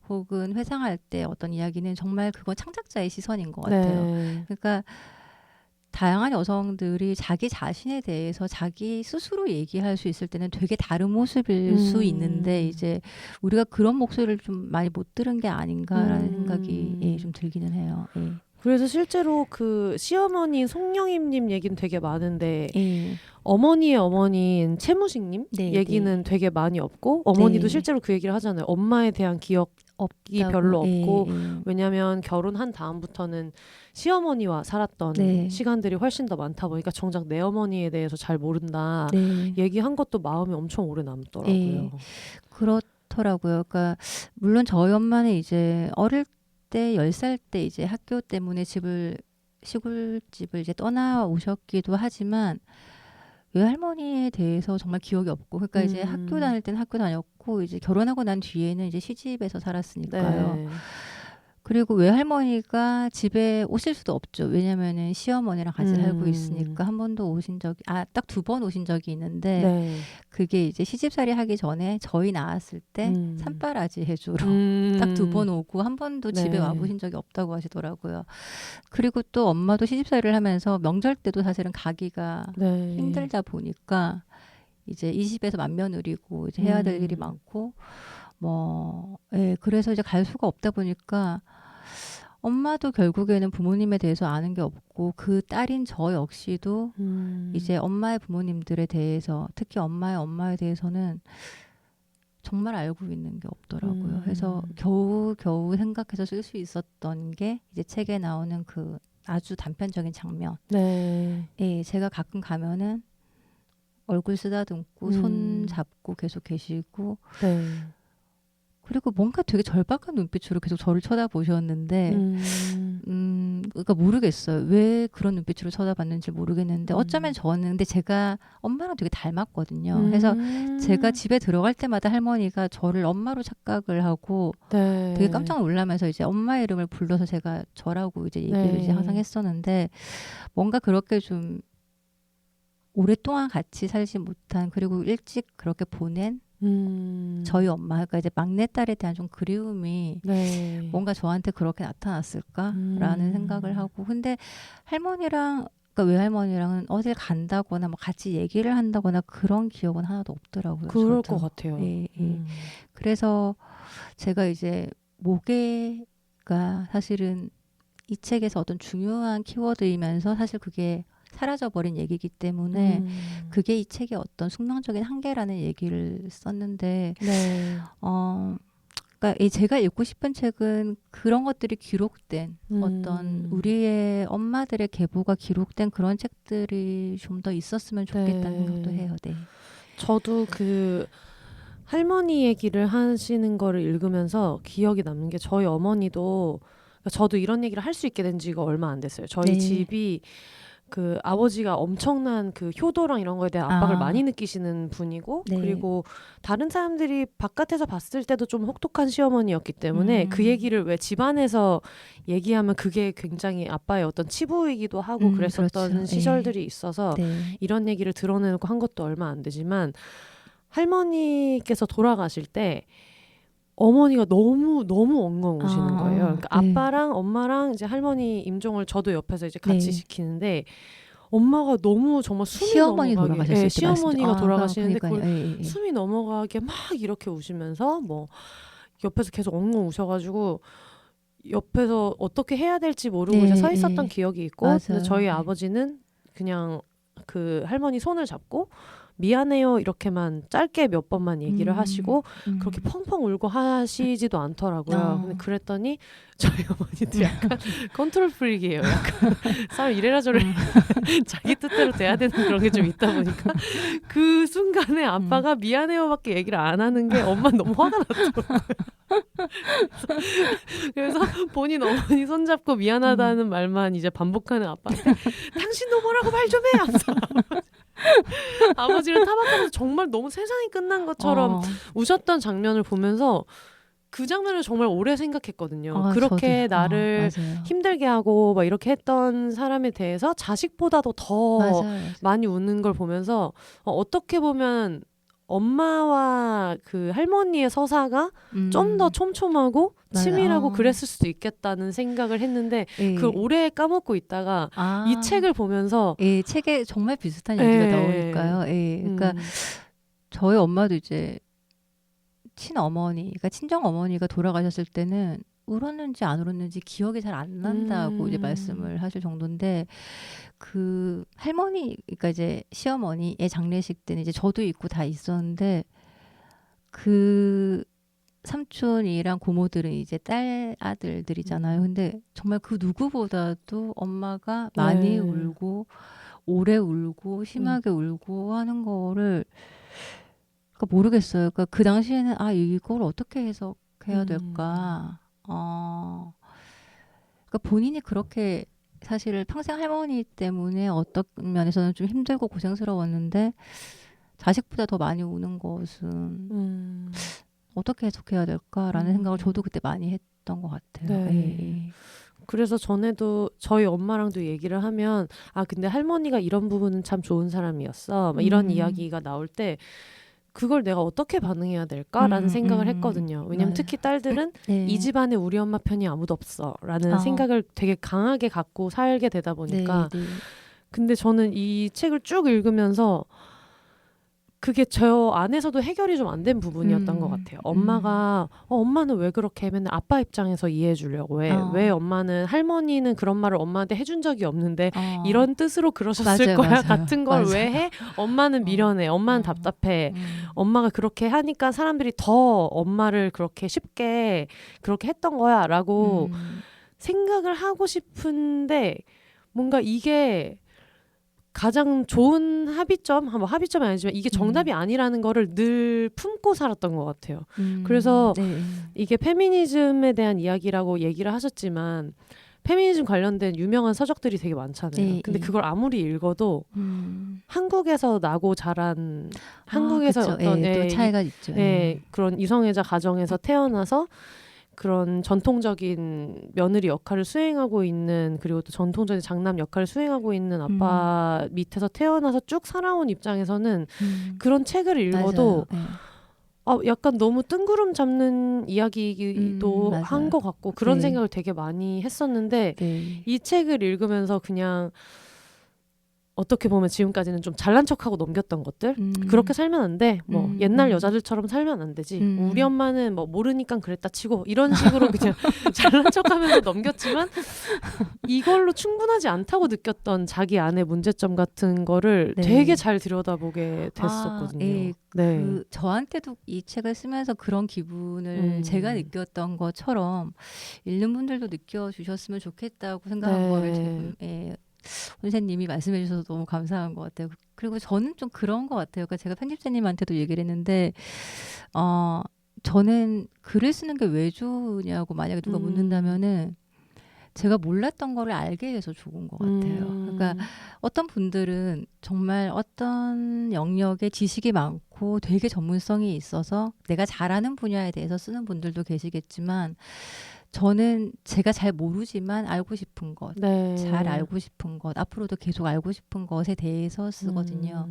혹은 회상할 때 어떤 이야기는 정말 그건 창작자의 시선인 것 같아요. 네. 그러니까 다양한 여성들이 자기 자신에 대해서 자기 스스로 얘기할 수 있을 때는 되게 다른 모습일 수 있는데 이제 우리가 그런 목소리를 좀 많이 못 들은 게 아닌가라는 생각이 좀 들기는 해요. 예. 그래서 실제로 그 시어머니 송영임님 얘기는 되게 많은데 예. 어머니의 어머니인 채무식님 네, 얘기는 되게 많이 없고 어머니도 네. 실제로 그 얘기를 하잖아요. 엄마에 대한 기억이 별로 없고 왜냐하면 결혼한 다음부터는 시어머니와 살았던 네. 시간들이 훨씬 더 많다 보니까 정작 내 어머니에 대해서 잘 모른다 네. 얘기한 것도 마음이 엄청 오래 남더라고요. 그렇더라고요. 그러니까 물론 저희 엄마는 이제 어릴 때 10살 때 이제 학교 때문에 시골집을 이제 떠나오셨기도 하지만 외할머니에 대해서 정말 기억이 없고 그러니까 이제 학교 다닐 때는 학교 다녔고 이제 결혼하고 난 뒤에는 이제 시집에서 살았으니까요. 네. 그리고 외할머니가 집에 오실 수도 없죠. 왜냐면은 시어머니랑 같이 살고 있으니까 한 번도 오신 적이 딱 2번 오신 적이 있는데 네. 그게 이제 시집살이 하기 전에 저희 낳았을 때 산바라지 해주러 딱 2번 오고 한 번도 네. 집에 와보신 적이 없다고 하시더라고요. 그리고 또 엄마도 시집살이를 하면서 명절 때도 사실은 가기가 네. 힘들다 보니까 이제 이 집에서 맏며느리고 이제 해야 될 일이 많고 그래서 이제 갈 수가 없다 보니까 엄마도 결국에는 부모님에 대해서 아는 게 없고 그 딸인 저 역시도 이제 엄마의 부모님들에 대해서 특히 엄마에 대해서는 정말 알고 있는 게 없더라고요. 그래서 겨우 생각해서 쓸 수 있었던 게 이제 책에 나오는 그 아주 단편적인 장면. 네. 제가 가끔 가면은 얼굴 쓰다듬고 손 잡고 계속 계시고 네. 그리고 뭔가 되게 절박한 눈빛으로 계속 저를 쳐다보셨는데 그러니까 모르겠어요. 왜 그런 눈빛으로 쳐다봤는지 모르겠는데 어쩌면 저는 근데 제가 엄마랑 되게 닮았거든요. 그래서 제가 집에 들어갈 때마다 할머니가 저를 엄마로 착각을 하고 네. 되게 깜짝 놀라면서 이제 엄마 이름을 불러서 제가 저라고 이제 얘기를 이제 항상 했었는데 뭔가 그렇게 좀 오랫동안 같이 살지 못한 그리고 일찍 그렇게 보낸 저희 엄마가 이제 막내딸에 대한 좀 그리움이 네. 뭔가 저한테 그렇게 나타났을까라는 생각을 하고 근데 할머니랑 그러니까 외할머니랑은 어딜 간다거나 뭐 같이 얘기를 한다거나 그런 기억은 하나도 없더라고요. 그럴 저도. 것 같아요. 예, 예. 그래서 제가 이제 모계가 사실은 이 책에서 어떤 중요한 키워드이면서 사실 그게 사라져버린 얘기이기 때문에 그게 이 책의 어떤 숙명적인 한계라는 얘기를 썼는데 네. 그러니까 제가 읽고 싶은 책은 그런 것들이 기록된 어떤 우리의 엄마들의 계보가 기록된 그런 책들이 좀 더 있었으면 좋겠다는 네. 생각도 해요. 네. 저도 그 할머니 얘기를 하시는 거를 읽으면서 기억이 남는 게 저희 어머니도 그러니까 저도 이런 얘기를 할 수 있게 된 지가 얼마 안 됐어요. 저희 네. 집이 그 아버지가 엄청난 그 효도랑 이런 거에 대한 압박을 많이 느끼시는 분이고 네. 그리고 다른 사람들이 바깥에서 봤을 때도 좀 혹독한 시어머니였기 때문에 그 얘기를 왜 집안에서 얘기하면 그게 굉장히 아빠의 어떤 치부이기도 하고 그랬었던 그렇죠. 시절들이 있어서 네. 이런 얘기를 드러내고 한 것도 얼마 안 되지만 할머니께서 돌아가실 때 어머니가 너무 엉엉 우시는 거예요. 그러니까 네. 아빠랑 엄마랑 이제 할머니 임종을 저도 옆에서 이제 같이 네. 시키는데 엄마가 너무 정말 숨이 시어머니 넘어가게 돌아가셨을 때 시어머니가 돌아가시는데 그러니까요. 그걸 예. 숨이 넘어가게 막 이렇게 우시면서 뭐 옆에서 계속 엉엉 우셔가지고 옆에서 어떻게 해야 될지 모르고 네, 이제 서 있었던 네. 기억이 있고 맞아요. 근데 저희 네. 아버지는 그냥 그 할머니 손을 잡고 미안해요 이렇게만 짧게 몇 번만 얘기를 하시고 그렇게 펑펑 울고 하시지도 않더라고요. 근데 그랬더니 저희 어머니도 약간 컨트롤 프릭이에요. 약간 사람 이래라 저래라 자기 뜻대로 돼야 되는 그런 게 좀 있다 보니까 그 순간에 아빠가 미안해요밖에 얘기를 안 하는 게 엄마 너무 화가 났더라고요. 그래서 본인 어머니 손잡고 미안하다는 말만 이제 반복하는 아빠한테 당신도 뭐라고 말 좀 해! 하면서 아버지를 타박하면서 정말 너무 세상이 끝난 것처럼 우셨던 장면을 보면서 그 장면을 정말 오래 생각했거든요. 그렇게 저도. 나를 맞아요. 힘들게 하고 막 이렇게 했던 사람에 대해서 자식보다도 더 맞아요. 많이 우는 걸 보면서 어떻게 보면 엄마와 그 할머니의 서사가 좀 더 촘촘하고 치밀하고 그랬을 수도 있겠다는 생각을 했는데 예. 그걸 오래 까먹고 있다가 이 책을 보면서 예, 책에 정말 비슷한 얘기가 예. 나오니까요. 예. 그러니까 저희 엄마도 이제 친어머니가 친정 어머니가 돌아가셨을 때는 울었는지 안 울었는지 기억이 잘 안 난다고 이제 말씀을 하실 정도인데 그 할머니 그러니까 이제 시어머니의 장례식 때는 이제 저도 있고 다 있었는데 그 삼촌이랑 고모들은 이제 딸 아들들이잖아요. 근데 정말 그 누구보다도 엄마가 많이 울고 오래 울고 심하게 울고 하는 거를 그러니까 모르겠어요. 그러니까 그 당시에는 이걸 어떻게 해석해야 될까? 그러니까 본인이 그렇게 사실 평생 할머니 때문에 어떤 면에서는 좀 힘들고 고생스러웠는데 자식보다 더 많이 우는 것은 어떻게 해석해야 될까라는 생각을 저도 그때 많이 했던 것 같아요. 네. 예. 그래서 전에도 저희 엄마랑도 얘기를 하면 근데 할머니가 이런 부분은 참 좋은 사람이었어. 막 이런 이야기가 나올 때 그걸 내가 어떻게 반응해야 될까라는 생각을 했거든요. 왜냐면 맞아요. 특히 딸들은 네. 이 집안에 우리 엄마 편이 아무도 없어라는 생각을 되게 강하게 갖고 살게 되다 보니까 네. 근데 저는 이 책을 쭉 읽으면서 그게 저 안에서도 해결이 좀 안 된 부분이었던 것 같아요. 엄마가 엄마는 왜 그렇게 맨날 아빠 입장에서 이해해 주려고 해. 왜 엄마는 할머니는 그런 말을 엄마한테 해준 적이 없는데 이런 뜻으로 그러셨을 거야 같은 걸 왜 해? 엄마는 미련해. 엄마는 답답해. 엄마가 그렇게 하니까 사람들이 더 엄마를 그렇게 쉽게 그렇게 했던 거야 라고 생각을 하고 싶은데 뭔가 이게 가장 좋은 합의점, 뭐 합의점이 아니지만 이게 정답이 아니라는 거를 늘 품고 살았던 것 같아요. 그래서 네. 이게 페미니즘에 대한 이야기라고 얘기를 하셨지만 페미니즘 관련된 유명한 서적들이 되게 많잖아요. 네, 근데 네. 그걸 아무리 읽어도 한국에서 나고 자란 한국에서 그쵸. 어떤 또 차이가 있죠. 그런 이성애자 가정에서 태어나서 그런 전통적인 며느리 역할을 수행하고 있는 그리고 또 전통적인 장남 역할을 수행하고 있는 아빠 밑에서 태어나서 쭉 살아온 입장에서는 그런 책을 읽어도 약간 너무 뜬구름 잡는 이야기도 한 맞아요. 것 같고 그런 네. 생각을 되게 많이 했었는데 네. 이 책을 읽으면서 그냥 어떻게 보면 지금까지는 좀 잘난 척하고 넘겼던 것들 그렇게 살면 안 돼. 뭐 옛날 여자들처럼 살면 안 되지. 우리 엄마는 뭐 모르니까 그랬다 치고 이런 식으로 그냥 잘난 척하면서 넘겼지만 이걸로 충분하지 않다고 느꼈던 자기 안의 문제점 같은 거를 네. 되게 잘 들여다보게 됐었거든요. 네. 네. 저한테도 이 책을 쓰면서 그런 기분을 제가 느꼈던 것처럼 읽는 분들도 느껴주셨으면 좋겠다고 생각한 거를 지금 선생님이 말씀해 주셔서 너무 감사한 것 같아요. 그리고 저는 좀 그런 것 같아요. 그러니까 제가 편집자님한테도 얘기를 했는데 저는 글을 쓰는 게 왜 좋으냐고 만약에 누가 묻는다면은 제가 몰랐던 거를 알게 해서 좋은 것 같아요. 그러니까 어떤 분들은 정말 어떤 영역에 지식이 많고 되게 전문성이 있어서 내가 잘하는 분야에 대해서 쓰는 분들도 계시겠지만 저는 제가 잘 모르지만 알고 싶은 것, 잘 알고 싶은 것, 앞으로도 계속 알고 싶은 것에 대해서 쓰거든요.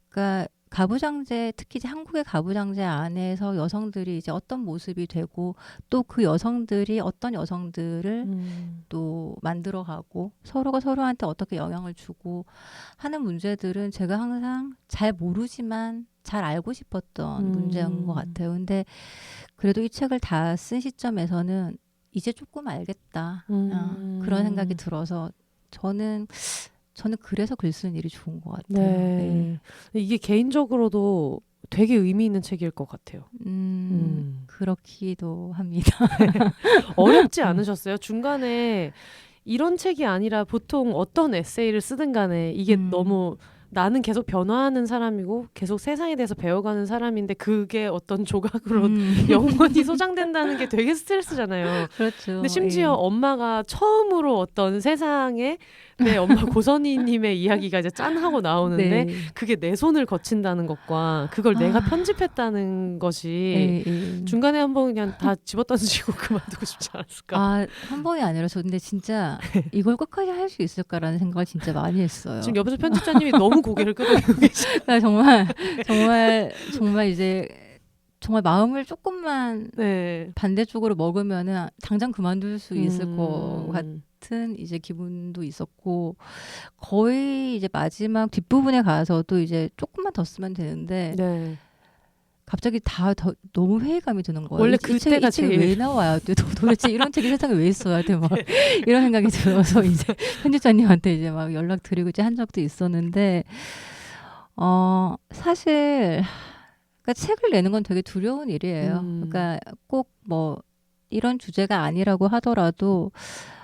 그러니까 가부장제, 특히 이제 한국의 가부장제 안에서 여성들이 이제 어떤 모습이 되고 또 그 여성들이 어떤 여성들을 또 만들어가고 서로가 서로한테 어떻게 영향을 주고 하는 문제들은 제가 항상 잘 모르지만 잘 알고 싶었던 문제인 것 같아요. 근데 그래도 이 책을 다 쓴 시점에서는 이제 조금 알겠다. 그런 생각이 들어서 저는 그래서 글 쓰는 일이 좋은 것 같아요. 네. 이게 개인적으로도 되게 의미 있는 책일 것 같아요. 그렇기도 합니다. 어렵지 않으셨어요? 중간에 이런 책이 아니라 보통 어떤 에세이를 쓰든 간에 이게 너무 나는 계속 변화하는 사람이고 계속 세상에 대해서 배워가는 사람인데 그게 어떤 조각으로 영원히 소장된다는 게 되게 스트레스잖아요. 그렇죠. 근데 심지어 엄마가 처음으로 어떤 세상에 내 엄마 고선희님의 이야기가 이제 짠하고 나오는데 그게 내 손을 거친다는 것과 그걸 내가 편집했다는 것이 중간에 한번 그냥 다 집어던지고 그만두고 싶지 않았을까? 한 번이 아니라 저 근데 진짜 이걸 끝까지 할 수 있을까라는 생각을 진짜 많이 했어요. 지금 옆에서 편집자님이 너무 고개를 끄덕이고 계시죠. 정말 이제 정말 마음을 조금만 반대쪽으로 먹으면은 당장 그만둘 수 있을 것 같은 이제 기분도 있었고 거의 이제 마지막 뒷부분에 가서도 이제 조금만 더 쓰면 되는데 갑자기 너무 회의감이 드는 거예요. 원래 그때가 이 책이 왜 나와야 돼? 도대체 이런 책이 세상에 왜 있어야 돼? 막 이런 생각이 들어서 이제 편집자님한테 이제 막 연락드리고 이제 한 적도 있었는데 사실 그러니까 책을 내는 건 되게 두려운 일이에요. 그러니까 꼭 뭐 이런 주제가 아니라고 하더라도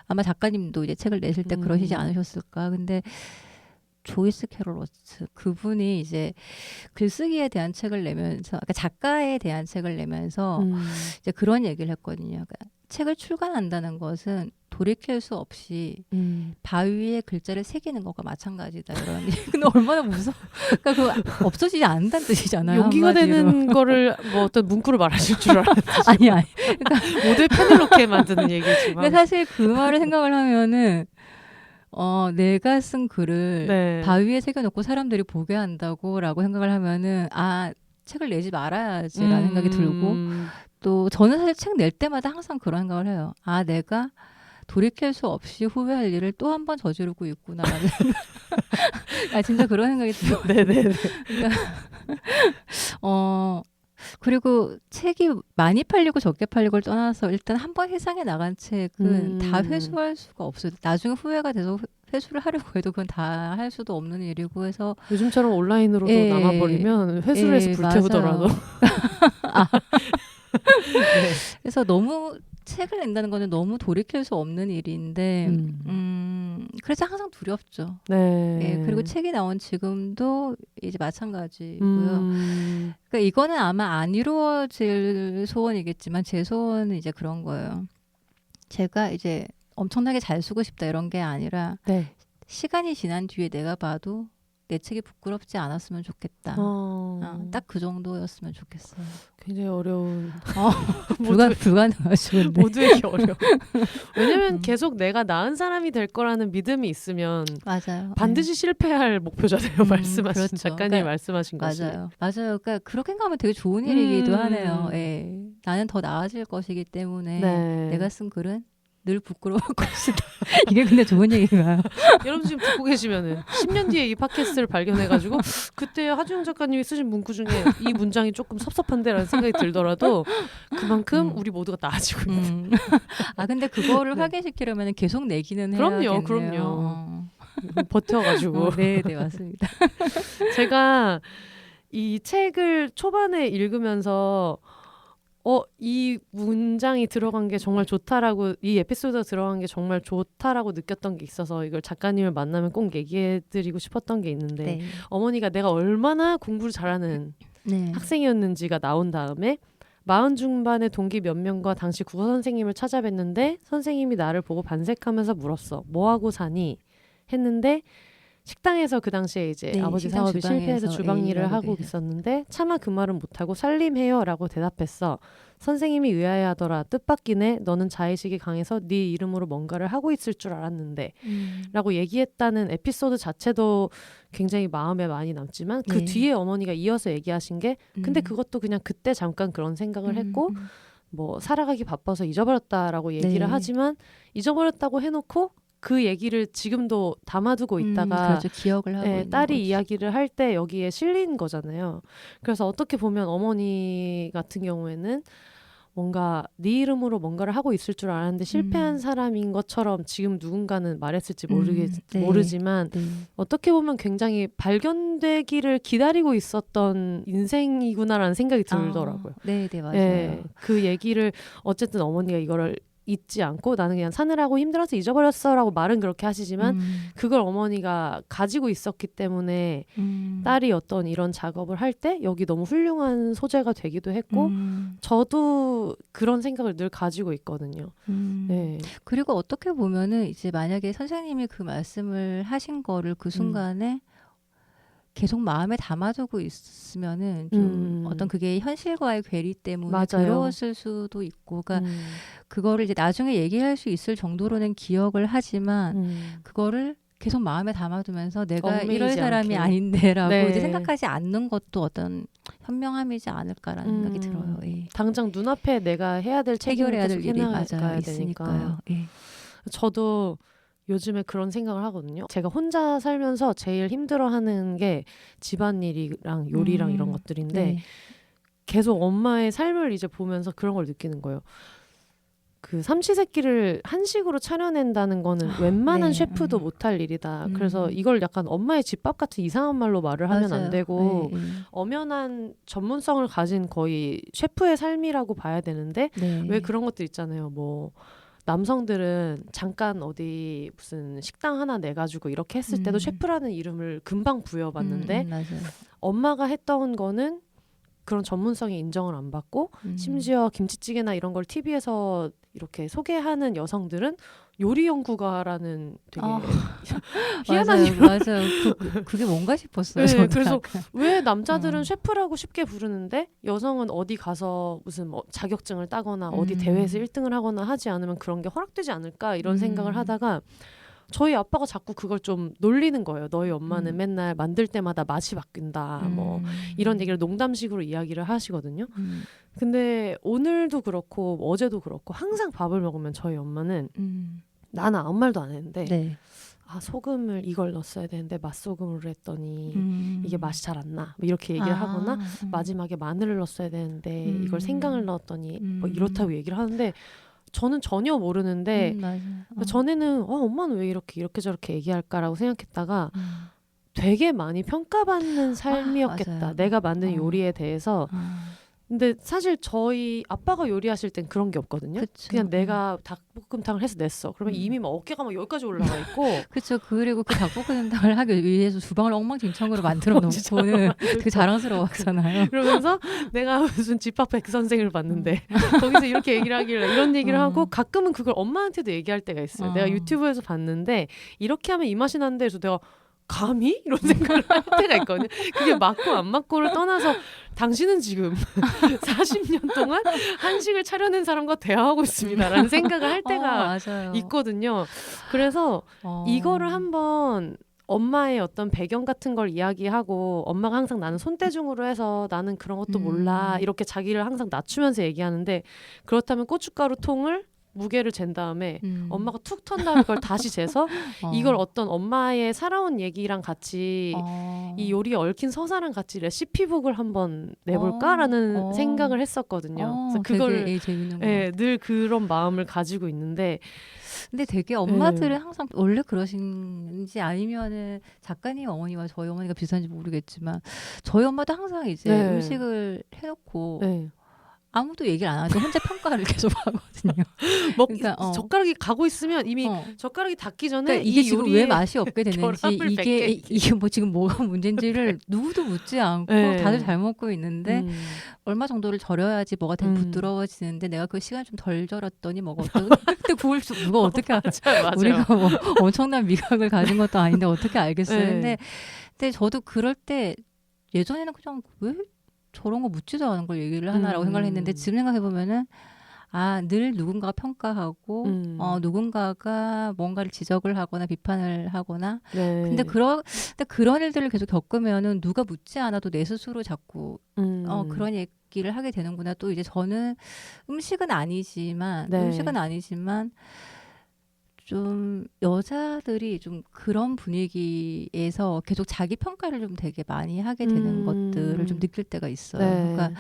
아마 작가님도 이제 책을 내실 때 그러시지 않으셨을까. 근데 조이스 캐롤 오츠 그분이 이제 글쓰기에 대한 책을 내면서 그러니까 작가에 대한 책을 내면서 이제 그런 얘기를 했거든요. 그러니까 책을 출간한다는 것은 돌이킬 수 없이 바위에 글자를 새기는 것과 마찬가지다 이런. 근데 얼마나 무서워. 그러니까 그거 없어지지 않는다는 뜻이잖아요. 용기가 한마디로. 되는 거를 뭐 어떤 문구로 말하실 줄 알았는데 아니. 그러니까 모두의 페넬로페 만드는 얘기지만. 근데 사실 그 말을 생각을 하면은 내가 쓴 글을 바위에 새겨놓고 사람들이 보게 한다고라고 생각을 하면은 책을 내지 말아야지라는 생각이 들고 또 저는 사실 책 낼 때마다 항상 그런 생각을 해요. 내가 돌이킬 수 없이 후회할 일을 또 한 번 저지르고 있구나라는 진짜 그런 생각이 들어요. 네네. 그러니까 그리고 책이 많이 팔리고 적게 팔리고를 떠나서 일단 한 번 세상에 나간 책은 다 회수할 수가 없어요. 나중에 후회가 돼서 회수를 하려고 해도 그건 다 할 수도 없는 일이고 해서 요즘처럼 온라인으로도 남아버리면 회수를 해서 불태우더라도 그래서 너무 책을 낸다는 거는 너무 돌이킬 수 없는 일인데 그래서 항상 두렵죠. 네. 예, 그리고 책이 나온 지금도 이제 마찬가지고요. 그러니까 이거는 아마 안 이루어질 소원이겠지만 제 소원은 이제 그런 거예요. 제가 이제 엄청나게 잘 쓰고 싶다 이런 게 아니라 네. 시간이 지난 뒤에 내가 봐도 내 책이 부끄럽지 않았으면 좋겠다. 딱 그 정도였으면 좋겠어요. 굉장히 어려운. 불가능하죠. 근데. 모두에게 어려워. 왜냐면 계속 내가 나은 사람이 될 거라는 믿음이 있으면 맞아요. 반드시 실패할 목표잖아요. 말씀하신 그렇죠. 작가님 그러니까, 말씀하신 것이. 맞아요. 그러니까 그렇게 생각하면 되게 좋은 일이기도 하네요. 예. 나는 더 나아질 것이기 때문에 네. 내가 쓴 글은 늘 부끄러울 것이다. 이게 근데 좋은 얘기인가요? 여러분 지금 듣고 계시면은 10년 뒤에 이 팟캐스트를 발견해가지고 그때 하주영 작가님이 쓰신 문구 중에 이 문장이 조금 섭섭한데라는 생각이 들더라도 그만큼 우리 모두가 나아지고 있는. 근데 그거를 네. 확인시키려면 계속 내기는 해야겠네요. 그럼요. 버텨가지고. 네, 맞습니다. 제가 이 책을 초반에 읽으면서 이 문장이 들어간 게 정말 좋다라고, 이 에피소드가 들어간 게 정말 좋다라고 느꼈던 게 있어서 이걸 작가님을 만나면 꼭 얘기해드리고 싶었던 게 있는데 네. 어머니가 내가 얼마나 공부를 잘하는 네. 학생이었는지가 나온 다음에 40 중반의 동기 몇 명과 당시 국어 선생님을 찾아뵀는데 선생님이 나를 보고 반색하면서 물었어. 뭐하고 사니? 했는데 식당에서 그 당시에 이제 네, 아버지 식당 사업이 주방에서 실패해서 주방 일을 일하고 하고 계셨- 있었는데 차마 그 말은 못하고 살림해요 라고 대답했어. 선생님이 의아해하더라. 뜻밖이네. 너는 자의식이 강해서 네 이름으로 뭔가를 하고 있을 줄 알았는데 라고 얘기했다는 에피소드 자체도 굉장히 마음에 많이 남지만 그 네. 뒤에 어머니가 이어서 얘기하신 게 근데 그것도 그냥 그때 잠깐 그런 생각을 했고 뭐 살아가기 바빠서 잊어버렸다라고 얘기를 네. 하지만 잊어버렸다고 해놓고 그 얘기를 지금도 담아두고 있다가 그렇죠. 기억을 하고 있는 딸이 거죠. 이야기를 할 때 여기에 실린 거잖아요. 그래서 어떻게 보면 어머니 같은 경우에는 뭔가 네 이름으로 뭔가를 하고 있을 줄 알았는데 실패한 사람인 것처럼 지금 누군가는 말했을지 네. 모르지만 네. 어떻게 보면 굉장히 발견되기를 기다리고 있었던 인생이구나라는 생각이 들더라고요. 네, 맞아요. 예, 그 얘기를 어쨌든 어머니가 이거를 잊지 않고 나는 그냥 사느라고 힘들어서 잊어버렸어라고 말은 그렇게 하시지만 그걸 어머니가 가지고 있었기 때문에 딸이 어떤 이런 작업을 할 때 여기 너무 훌륭한 소재가 되기도 했고 저도 그런 생각을 늘 가지고 있거든요. 네. 그리고 어떻게 보면은 이제 만약에 선생님이 그 말씀을 하신 거를 그 순간에 계속 마음에 담아두고 있으면은 좀 어떤 그게 현실과의 괴리 때문에 맞아요. 괴로웠을 수도 있고, 그러니까 그거를 이제 나중에 얘기할 수 있을 정도로는 기억을 하지만 그거를 계속 마음에 담아두면서 내가 얽매이지 이럴 사람이 않게. 아닌데라고 네. 이제 생각하지 않는 것도 어떤 현명함이지 않을까라는 생각이 들어요. 예. 당장 눈앞에 내가 해야 될 책임을 해결해야 계속 될 일이 해나가야 맞아요. 되니까. 있으니까요. 예. 저도 요즘에 그런 생각을 하거든요. 제가 혼자 살면서 제일 힘들어하는 게 집안일이랑 요리랑 이런 것들인데 네. 계속 엄마의 삶을 이제 보면서 그런 걸 느끼는 거예요. 그 삼시세끼를 한식으로 차려낸다는 거는 웬만한 네. 셰프도 못할 일이다. 그래서 이걸 약간 엄마의 집밥 같은 이상한 말로 말을 하면 맞아요. 안 되고 네, 엄연한 전문성을 가진 거의 셰프의 삶이라고 봐야 되는데 네. 왜 그런 것도 있잖아요. 뭐 남성들은 잠깐 어디 무슨 식당 하나 내가지고 이렇게 했을 때도 셰프라는 이름을 금방 부여받는데 맞아요. 엄마가 했던 거는 그런 전문성이 인정을 안 받고 심지어 김치찌개나 이런 걸 TV에서 이렇게 소개하는 여성들은 요리 연구가라는 되게 희한한 맞아요. 그게 뭔가 싶었어요. 네, 저도 그래서 약간. 왜 남자들은 셰프라고 쉽게 부르는데 여성은 어디 가서 무슨 뭐 자격증을 따거나 어디 대회에서 1등을 하거나 하지 않으면 그런 게 허락되지 않을까 이런 생각을 하다가 저희 아빠가 자꾸 그걸 좀 놀리는 거예요. 너희 엄마는 맨날 만들 때마다 맛이 바뀐다. 뭐 이런 얘기를 농담식으로 이야기를 하시거든요. 근데 오늘도 그렇고 어제도 그렇고 항상 밥을 먹으면 저희 엄마는 나는 아무 말도 안 했는데 네. 아 소금을 이걸 넣었어야 되는데 맛소금으로 했더니 이게 맛이 잘 안 나. 뭐 이렇게 얘기를 하거나 마지막에 마늘을 넣었어야 되는데 이걸 생강을 넣었더니 뭐 이렇다고 얘기를 하는데 저는 전혀 모르는데 전에는 엄마는 왜 이렇게 저렇게 얘기할까라고 생각했다가 되게 많이 평가받는 삶이었겠다. 맞아요. 내가 만든 요리에 대해서 근데 사실 저희 아빠가 요리하실 땐 그런 게 없거든요. 그쵸. 그냥 내가 닭볶음탕을 해서 냈어. 그러면 이미 막 어깨가 막 여기까지 올라가 있고. 그렇죠. 그리고 그 닭볶음탕을 하기 위해서 주방을 엉망진창으로 만들어 놓고는 되게 자랑스러워하잖아요. 그러면서 내가 무슨 집합 백 선생을 봤는데 거기서 이렇게 얘기를 하길래 이런 얘기를 하고 가끔은 그걸 엄마한테도 얘기할 때가 있어요. 내가 유튜브에서 봤는데 이렇게 하면 이 맛이 난다 해서 내가 감히? 이런 생각을 할 때가 있거든요. 그게 맞고 안 맞고를 떠나서 당신은 지금 40년 동안 한식을 차려낸 사람과 대화하고 있습니다라는 생각을 할 때가 맞아요. 있거든요. 그래서 이거를 한번 엄마의 어떤 배경 같은 걸 이야기하고 엄마가 항상 나는 손대중으로 해서 나는 그런 것도 몰라 이렇게 자기를 항상 낮추면서 얘기하는데 그렇다면 고춧가루 통을 무게를 잰 다음에 엄마가 툭 턴 다음에 그걸 다시 재서 이걸 어떤 엄마의 살아온 얘기랑 같이 이 요리에 얽힌 서사랑 같이 레시피북을 한번 내볼까라는 생각을 했었거든요. 그래서 그걸 늘 그런 마음을 가지고 있는데 근데 되게 엄마들은 항상 원래 그러신지 아니면은 작가님 어머니와 저희 어머니가 비슷한지 모르겠지만 저희 엄마도 항상 이제 음식을 해놓고 아무도 얘기를 안 하고 혼자 평가를 계속 하거든요. 그러니까 젓가락이 가고 있으면 이미 젓가락이 닿기 전에 그러니까 이게 지금 왜 맛이 없게 됐는지 이게 뭐 지금 뭐가 문제인지를 누구도 묻지 않고 다들 잘 먹고 있는데 얼마 정도를 절여야지 뭐가 되게 부드러워지는데 내가 그 시간 좀 덜 절였더니 뭐가 어떻게 그걸 누가 어떻게 알지? 우리가 뭐 엄청난 미각을 가진 것도 아닌데 어떻게 알겠어요? 근데 저도 그럴 때 예전에는 그냥 왜 저런 거 묻지도 않은 걸 얘기를 하나라고 생각을 했는데 지금 생각해보면은 늘 누군가가 평가하고 누군가가 뭔가를 지적을 하거나 비판을 하거나 근데 그런 일들을 계속 겪으면은 누가 묻지 않아도 내 스스로 자꾸 그런 얘기를 하게 되는구나. 또 이제 저는 음식은 아니지만 좀 여자들이 좀 그런 분위기에서 계속 자기 평가를 좀 되게 많이 하게 되는 것들을 좀 느낄 때가 있어요. 그러니까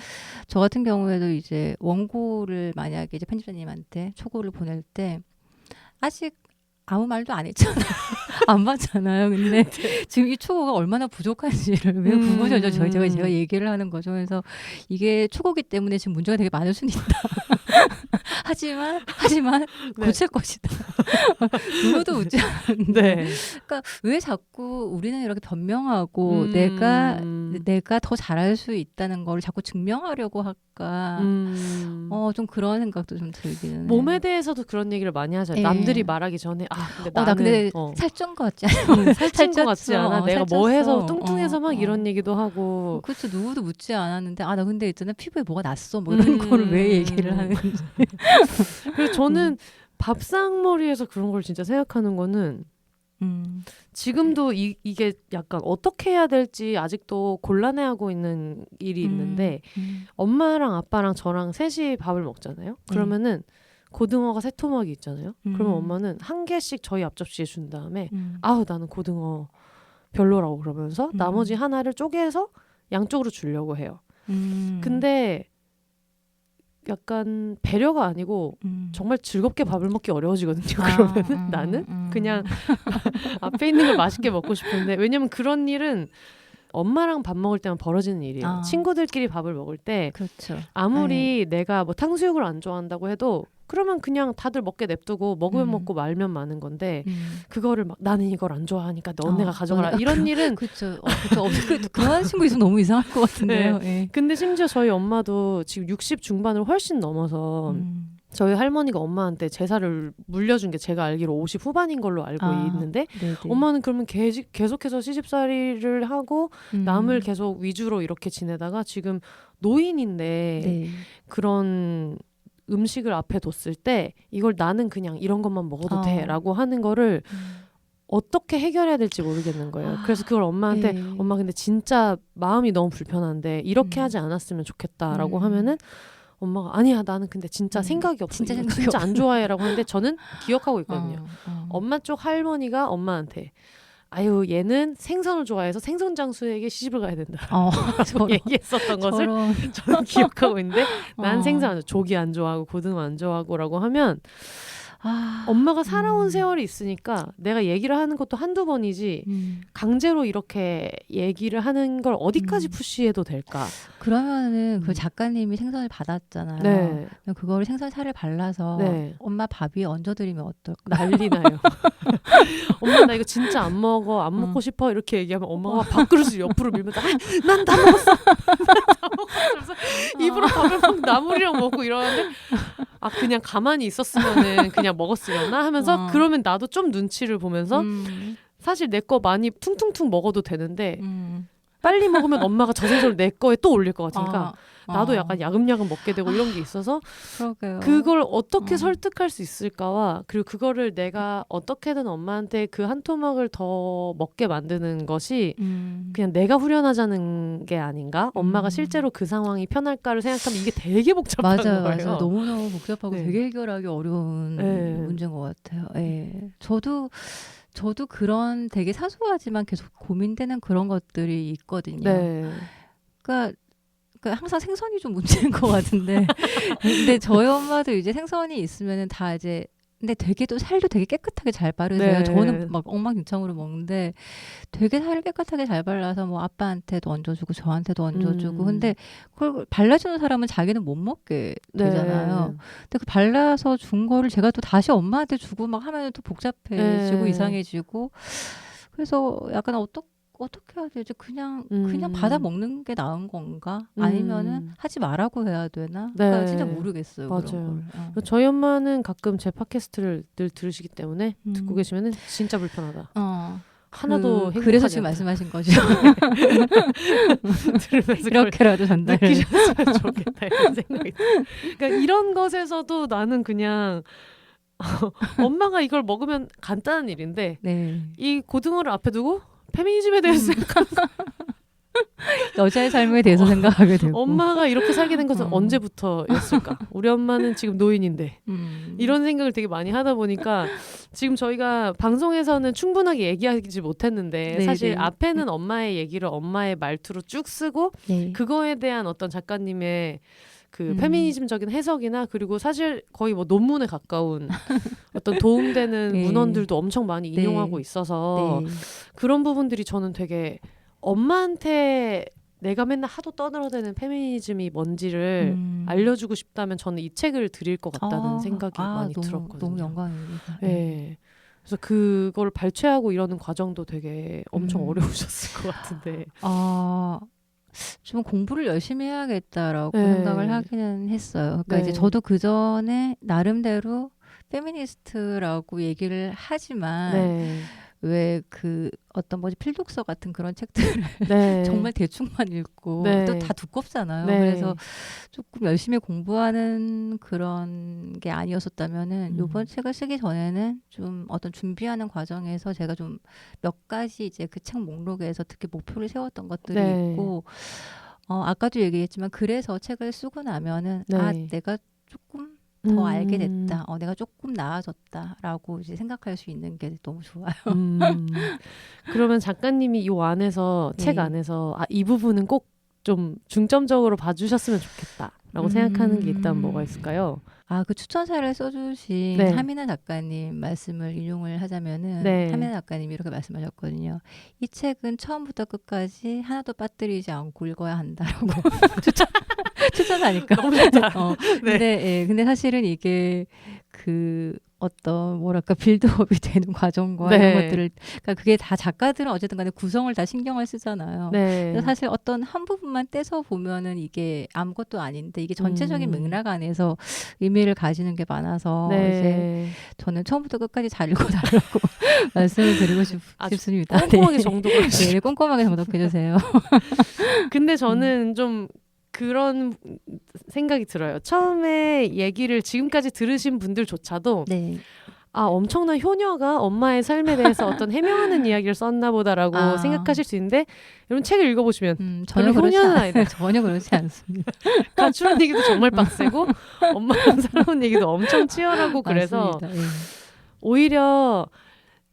저 같은 경우에도 이제 원고를 만약에 이제 편집자님한테 초고를 보낼 때 아직 아무 말도 안 했잖아요. 안 봤잖아요. 근데 지금 이 초고가 얼마나 부족한지를 왜 구구절절 제가 얘기를 하는 거죠. 그래서 이게 초고기 때문에 지금 문제가 되게 많을 수는 있다. 하지만 고칠 것이다. 누구도 묻지 않는데. 그러니까 왜 자꾸 우리는 이렇게 변명하고 내가 더 잘할 수 있다는 걸 자꾸 증명하려고 할까? 좀 그런 생각도 좀 들기는. 몸에 대해서도 그런 얘기를 많이 하잖아요. 남들이 말하기 전에 근데 나는 근데 살찐 것 같지 않아? 살찐 것 같지 않아? 내가 뭐 해서 뚱뚱해서 막 이런 얘기도 하고. 그렇죠. 누구도 묻지 않았는데 나 근데 있잖아 피부에 뭐가 났어 뭐 이런 거를 왜 얘기를 하는지. 그래서 저는 밥상머리에서 그런 걸 진짜 생각하는 거는 지금도 이게 약간 어떻게 해야 될지 아직도 곤란해하고 있는 일이 있는데 엄마랑 아빠랑 저랑 셋이 밥을 먹잖아요. 그러면은 고등어가 3토막이 있잖아요. 그러면 엄마는 한 개씩 저희 앞접시에 준 다음에 나는 고등어 별로라고 그러면서 나머지 하나를 쪼개서 양쪽으로 주려고 해요. 근데 약간 배려가 아니고 정말 즐겁게 밥을 먹기 어려워지거든요. 그러면은 나는 그냥 앞에 있는 걸 맛있게 먹고 싶은데 왜냐면 그런 일은 엄마랑 밥 먹을 때만 벌어지는 일이에요. 친구들끼리 밥을 먹을 때 그렇죠. 아무리 내가 뭐 탕수육을 안 좋아한다고 해도 그러면 그냥 다들 먹게 냅두고 먹으면 먹고 말면 마는 건데 그거를 막 나는 이걸 안 좋아하니까 너네가 가져가라 이런 일은 그렇죠. 그런 친구 있으면 너무 이상할 것 같은데요. 네. 근데 심지어 저희 엄마도 지금 60 중반을 훨씬 넘어서 저희 할머니가 엄마한테 제사를 물려준 게 제가 알기로 50 후반인 걸로 알고 있는데 네네. 엄마는 그러면 계속해서 시집살이를 하고 남을 계속 위주로 이렇게 지내다가 지금 노인인데 그런 음식을 앞에 뒀을 때 이걸 나는 그냥 이런 것만 먹어도 돼라고 하는 거를 어떻게 해결해야 될지 모르겠는 거예요. 그래서 그걸 엄마한테 엄마 근데 진짜 마음이 너무 불편한데 이렇게 하지 않았으면 좋겠다라고 하면은 엄마가 아니야 나는 근데 진짜 생각이 없어. 진짜 안 좋아해라고 하는데 저는 기억하고 있거든요. 엄마 쪽 할머니가 엄마한테 아유 얘는 생선을 좋아해서 생선 장수에게 시집을 가야 된다 얘기했었던 것을 저는 기억하고 있는데 난 생선 안 좋아. 조기 안 좋아하고 고등어 안 좋아하고 라고 하면 엄마가 살아온 세월이 있으니까 내가 얘기를 하는 것도 한두 번이지 강제로 이렇게 얘기를 하는 걸 어디까지 푸시해도 될까? 그러면은 그 작가님이 생선을 받았잖아요. 네. 그거를 생선살을 발라서 네. 엄마 밥 위에 얹어드리면 어떨까? 난리 나요. 엄마 나 이거 진짜 안 먹어. 안 먹고 싶어. 이렇게 얘기하면 엄마가 밥그릇을 옆으로 밀면서 난 다 먹었어. 다 먹었어. 입으로 밥을 막 나물이랑 먹고 이러는데 그냥 가만히 있었으면은 그냥 먹었으려나 하면서 그러면 나도 좀 눈치를 보면서 사실 내 거 많이 퉁퉁퉁 먹어도 되는데 빨리 먹으면 엄마가 저 생선을 내 거에 또 올릴 것 같으니까 나도 약간 야금야금 먹게 되고 이런 게 있어서 그러게요. 그걸 어떻게 설득할 수 있을까와 그리고 그거를 내가 어떻게든 엄마한테 그 한 토막을 더 먹게 만드는 것이 그냥 내가 후련하자는 게 아닌가? 엄마가 실제로 그 상황이 편할까를 생각하면 이게 되게 복잡한 거예요. 맞아요. 너무너무 복잡하고 네. 되게 해결하기 어려운 네. 문제인 것 같아요. 네. 저도 그런 되게 사소하지만 계속 고민되는 그런 것들이 있거든요. 네. 그러니까 항상 생선이 좀 문제인 것 같은데 근데 저희 엄마도 이제 생선이 있으면은 다 이제 근데 되게 또 살도 되게 깨끗하게 잘 바르세요. 네. 저는 막 엉망진창으로 먹는데 되게 살을 깨끗하게 잘 발라서 뭐 아빠한테도 얹어주고 저한테도 얹어주고 근데 그걸 발라주는 사람은 자기는 못 먹게 되잖아요. 네. 근데 그 발라서 준 거를 제가 또 다시 엄마한테 주고 막 하면 또 복잡해지고 네. 이상해지고 그래서 약간 어떻게 해야 되지? 그냥 받아 먹는 게 나은 건가? 아니면은 하지 말라고 해야 되나? 네. 그러니까 진짜 모르겠어요. 맞아요. 그런 걸. 저희 엄마는 가끔 제 팟캐스트를 늘 들으시기 때문에 듣고 계시면은 진짜 불편하다. 하나도 그래서 지금 행복하지 않다. 말씀하신 거죠. 들으면서 이렇게라도 전달을 느끼셨으면 좋겠다 이런 생각이 들어요. 그러니까 이런 것에서도 나는 그냥 엄마가 이걸 먹으면 간단한 일인데 네. 이 고등어를 앞에 두고 페미니즘에 대해서 여자의 삶에 대해서 생각하게 되고 엄마가 이렇게 살게 된 것은 언제부터였을까? 우리 엄마는 지금 노인인데 이런 생각을 되게 많이 하다 보니까 지금 저희가 방송에서는 충분하게 얘기하지 못했는데 네, 사실 네. 앞에는 엄마의 얘기를 엄마의 말투로 쭉 쓰고 네. 그거에 대한 어떤 작가님의 그 페미니즘적인 해석이나 그리고 사실 거의 뭐 논문에 가까운 어떤 도움되는 네. 문헌들도 엄청 많이 인용하고 네. 있어서 네. 그런 부분들이 저는 되게 엄마한테 내가 맨날 하도 떠들어대는 페미니즘이 뭔지를 알려주고 싶다면 저는 이 책을 드릴 것 같다는 생각이 많이 들었거든요. 너무 영광입니다. 네. 그래서 그걸 발췌하고 이러는 과정도 되게 엄청 어려우셨을 것 같은데. 좀 공부를 열심히 해야겠다라고 네. 생각을 하기는 했어요. 그러니까 네. 이제 저도 그 전에 나름대로 페미니스트라고 얘기를 하지만 네. 왜 그 어떤 뭐지 필독서 같은 그런 책들을 네. 정말 대충만 읽고 네. 또 다 두껍잖아요. 네. 그래서 조금 열심히 공부하는 그런 게 아니었었다면은 이번 책을 쓰기 전에는 좀 어떤 준비하는 과정에서 제가 좀 몇 가지 이제 그 책 목록에서 특히 목표를 세웠던 것들이 네. 있고 아까도 얘기했지만 그래서 책을 쓰고 나면은 네. 내가 조금 더 알게 됐다. 내가 조금 나아졌다라고 이제 생각할 수 있는 게 너무 좋아요. 그러면 작가님이 이 안에서 책 네. 안에서 이 부분은 꼭 좀 중점적으로 봐주셨으면 좋겠다라고 생각하는 게 있다면 뭐가 있을까요? 그 추천사를 써주신 네. 하민아 작가님 말씀을 인용을 하자면은 네. 하민아 작가님이 이렇게 말씀하셨거든요. 이 책은 처음부터 끝까지 하나도 빠뜨리지 않고 읽어야 한다라고 추천하니까. 너무 좋다. 네. 근데 사실은 이게 그 어떤 뭐랄까 빌드업이 되는 과정과 네. 이런 것들을 그러니까 그게 다 작가들은 어쨌든 간에 구성을 다 신경을 쓰잖아요. 네. 그래서 사실 어떤 한 부분만 떼서 보면은 이게 아무것도 아닌데 이게 전체적인 맥락 안에서 의미를 가지는 게 많아서 네. 이제 저는 처음부터 끝까지 잘 읽어달라고 말씀을 드리고 싶습니다. 꼼꼼하게 정독을 네, 꼼꼼하게 정독해주세요. 근데 저는 좀 그런 생각이 들어요. 처음에 얘기를 지금까지 들으신 분들조차도 네. 엄청난 효녀가 엄마의 삶에 대해서 어떤 해명하는 이야기를 썼나 보다라고 생각하실 수 있는데 여러분 책을 읽어보시면 전혀 그렇지 효녀는 아니다. 전혀 그렇지 않습니다. 가출한 얘기도 정말 빡세고 엄마랑 살아온 얘기도 엄청 치열하고 그래서 맞습니다. 예. 오히려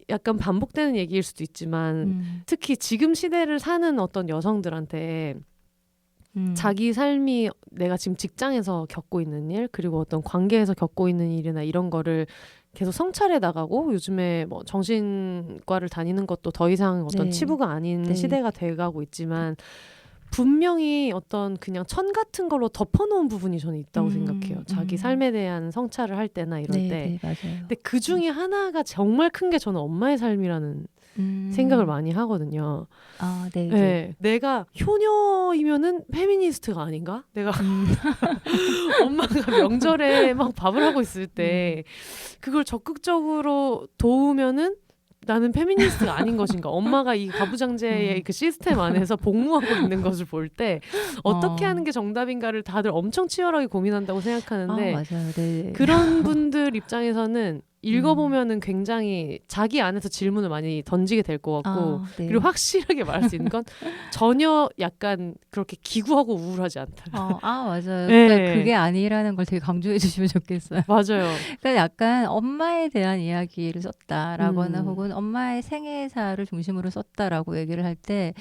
약간 반복되는 얘기일 수도 있지만 특히 지금 시대를 사는 어떤 여성들한테 자기 삶이 내가 지금 직장에서 겪고 있는 일 그리고 어떤 관계에서 겪고 있는 일이나 이런 거를 계속 성찰해 나가고 요즘에 뭐 정신과를 다니는 것도 더 이상 어떤 네. 치부가 아닌 네. 시대가 돼가고 있지만 분명히 어떤 그냥 천 같은 걸로 덮어놓은 부분이 저는 있다고 생각해요. 자기 삶에 대한 성찰을 할 때나 이럴 네, 때. 네, 맞아요. 근데 그 중에 하나가 정말 큰 게 저는 엄마의 삶이라는 생각을 많이 하거든요. 아, 네, 네. 네, 내가 효녀이면은 페미니스트가 아닌가? 내가 엄마가 명절에 막 밥을 하고 있을 때 그걸 적극적으로 도우면은 나는 페미니스트가 아닌 것인가? 엄마가 이 가부장제의 그 시스템 안에서 복무하고 있는 것을 볼 때 어떻게 하는 게 정답인가를 다들 엄청 치열하게 고민한다고 생각하는데 맞아요. 네. 그런 분들 입장에서는 읽어보면은 굉장히 자기 안에서 질문을 많이 던지게 될 것 같고 네. 그리고 확실하게 말할 수 있는 건 전혀 약간 그렇게 기구하고 우울하지 않다. 맞아요. 네. 그러니까 그게 아니라는 걸 되게 강조해 주시면 좋겠어요. 맞아요. 그러니까 약간 엄마에 대한 이야기를 썼다라거나 혹은 엄마의 생애사를 중심으로 썼다라고 얘기를 할 때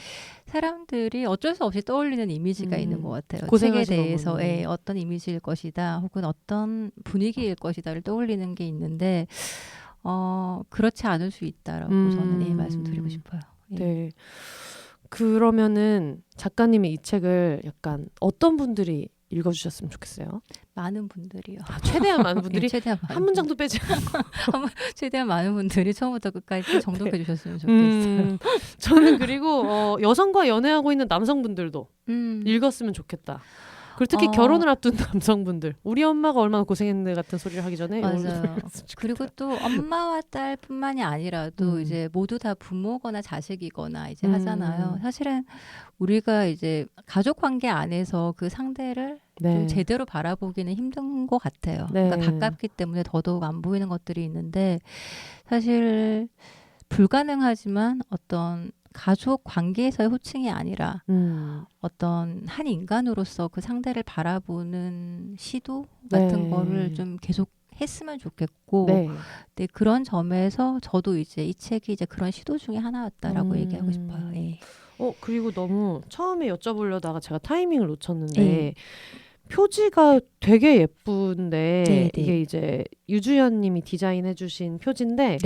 사람들이 어쩔 수 없이 떠올리는 이미지가 있는 것 같아요. 책에 고생하신 대해서의 어머니. 어떤 이미지일 것이다 혹은 어떤 분위기일 것이다를 떠올리는 게 있는데 그렇지 않을 수 있다라고 저는 말씀드리고 싶어요. 네. 그러면은 작가님의 이 책을 약간 어떤 분들이 읽어주셨으면 좋겠어요? 많은 분들이요. 최대한 많은 분들이 최대한 많은 한 문장도 빼지 최대한 많은 분들이 처음부터 끝까지 정독해 주셨으면 좋겠어요. 저는 그리고 여성과 연애하고 있는 남성분들도 읽었으면 좋겠다. 그리고 특히 결혼을 앞둔 남성분들 우리 엄마가 얼마나 고생했는데 같은 소리를 하기 전에 맞아요. 그리고 또 엄마와 딸뿐만이 아니라도 이제 모두 다 부모거나 자식이거나 이제 하잖아요. 사실은 우리가 이제 가족 관계 안에서 그 상대를 좀 제대로 바라보기는 힘든 것 같아요. 그러니까 가깝기 때문에 더더욱 안 보이는 것들이 있는데 사실 불가능하지만 어떤 가족 관계에서의 호칭이 아니라 어떤 한 인간으로서 그 상대를 바라보는 시도 같은 거를 좀 계속 했으면 좋겠고 네, 그런 점에서 저도 이제 이 책이 이제 그런 시도 중에 하나였다라고 얘기하고 싶어요. 예. 그리고 너무 처음에 여쭤보려다가 제가 타이밍을 놓쳤는데 표지가 되게 예쁜데 이게 이제 유주연 님이 디자인해 주신 표지인데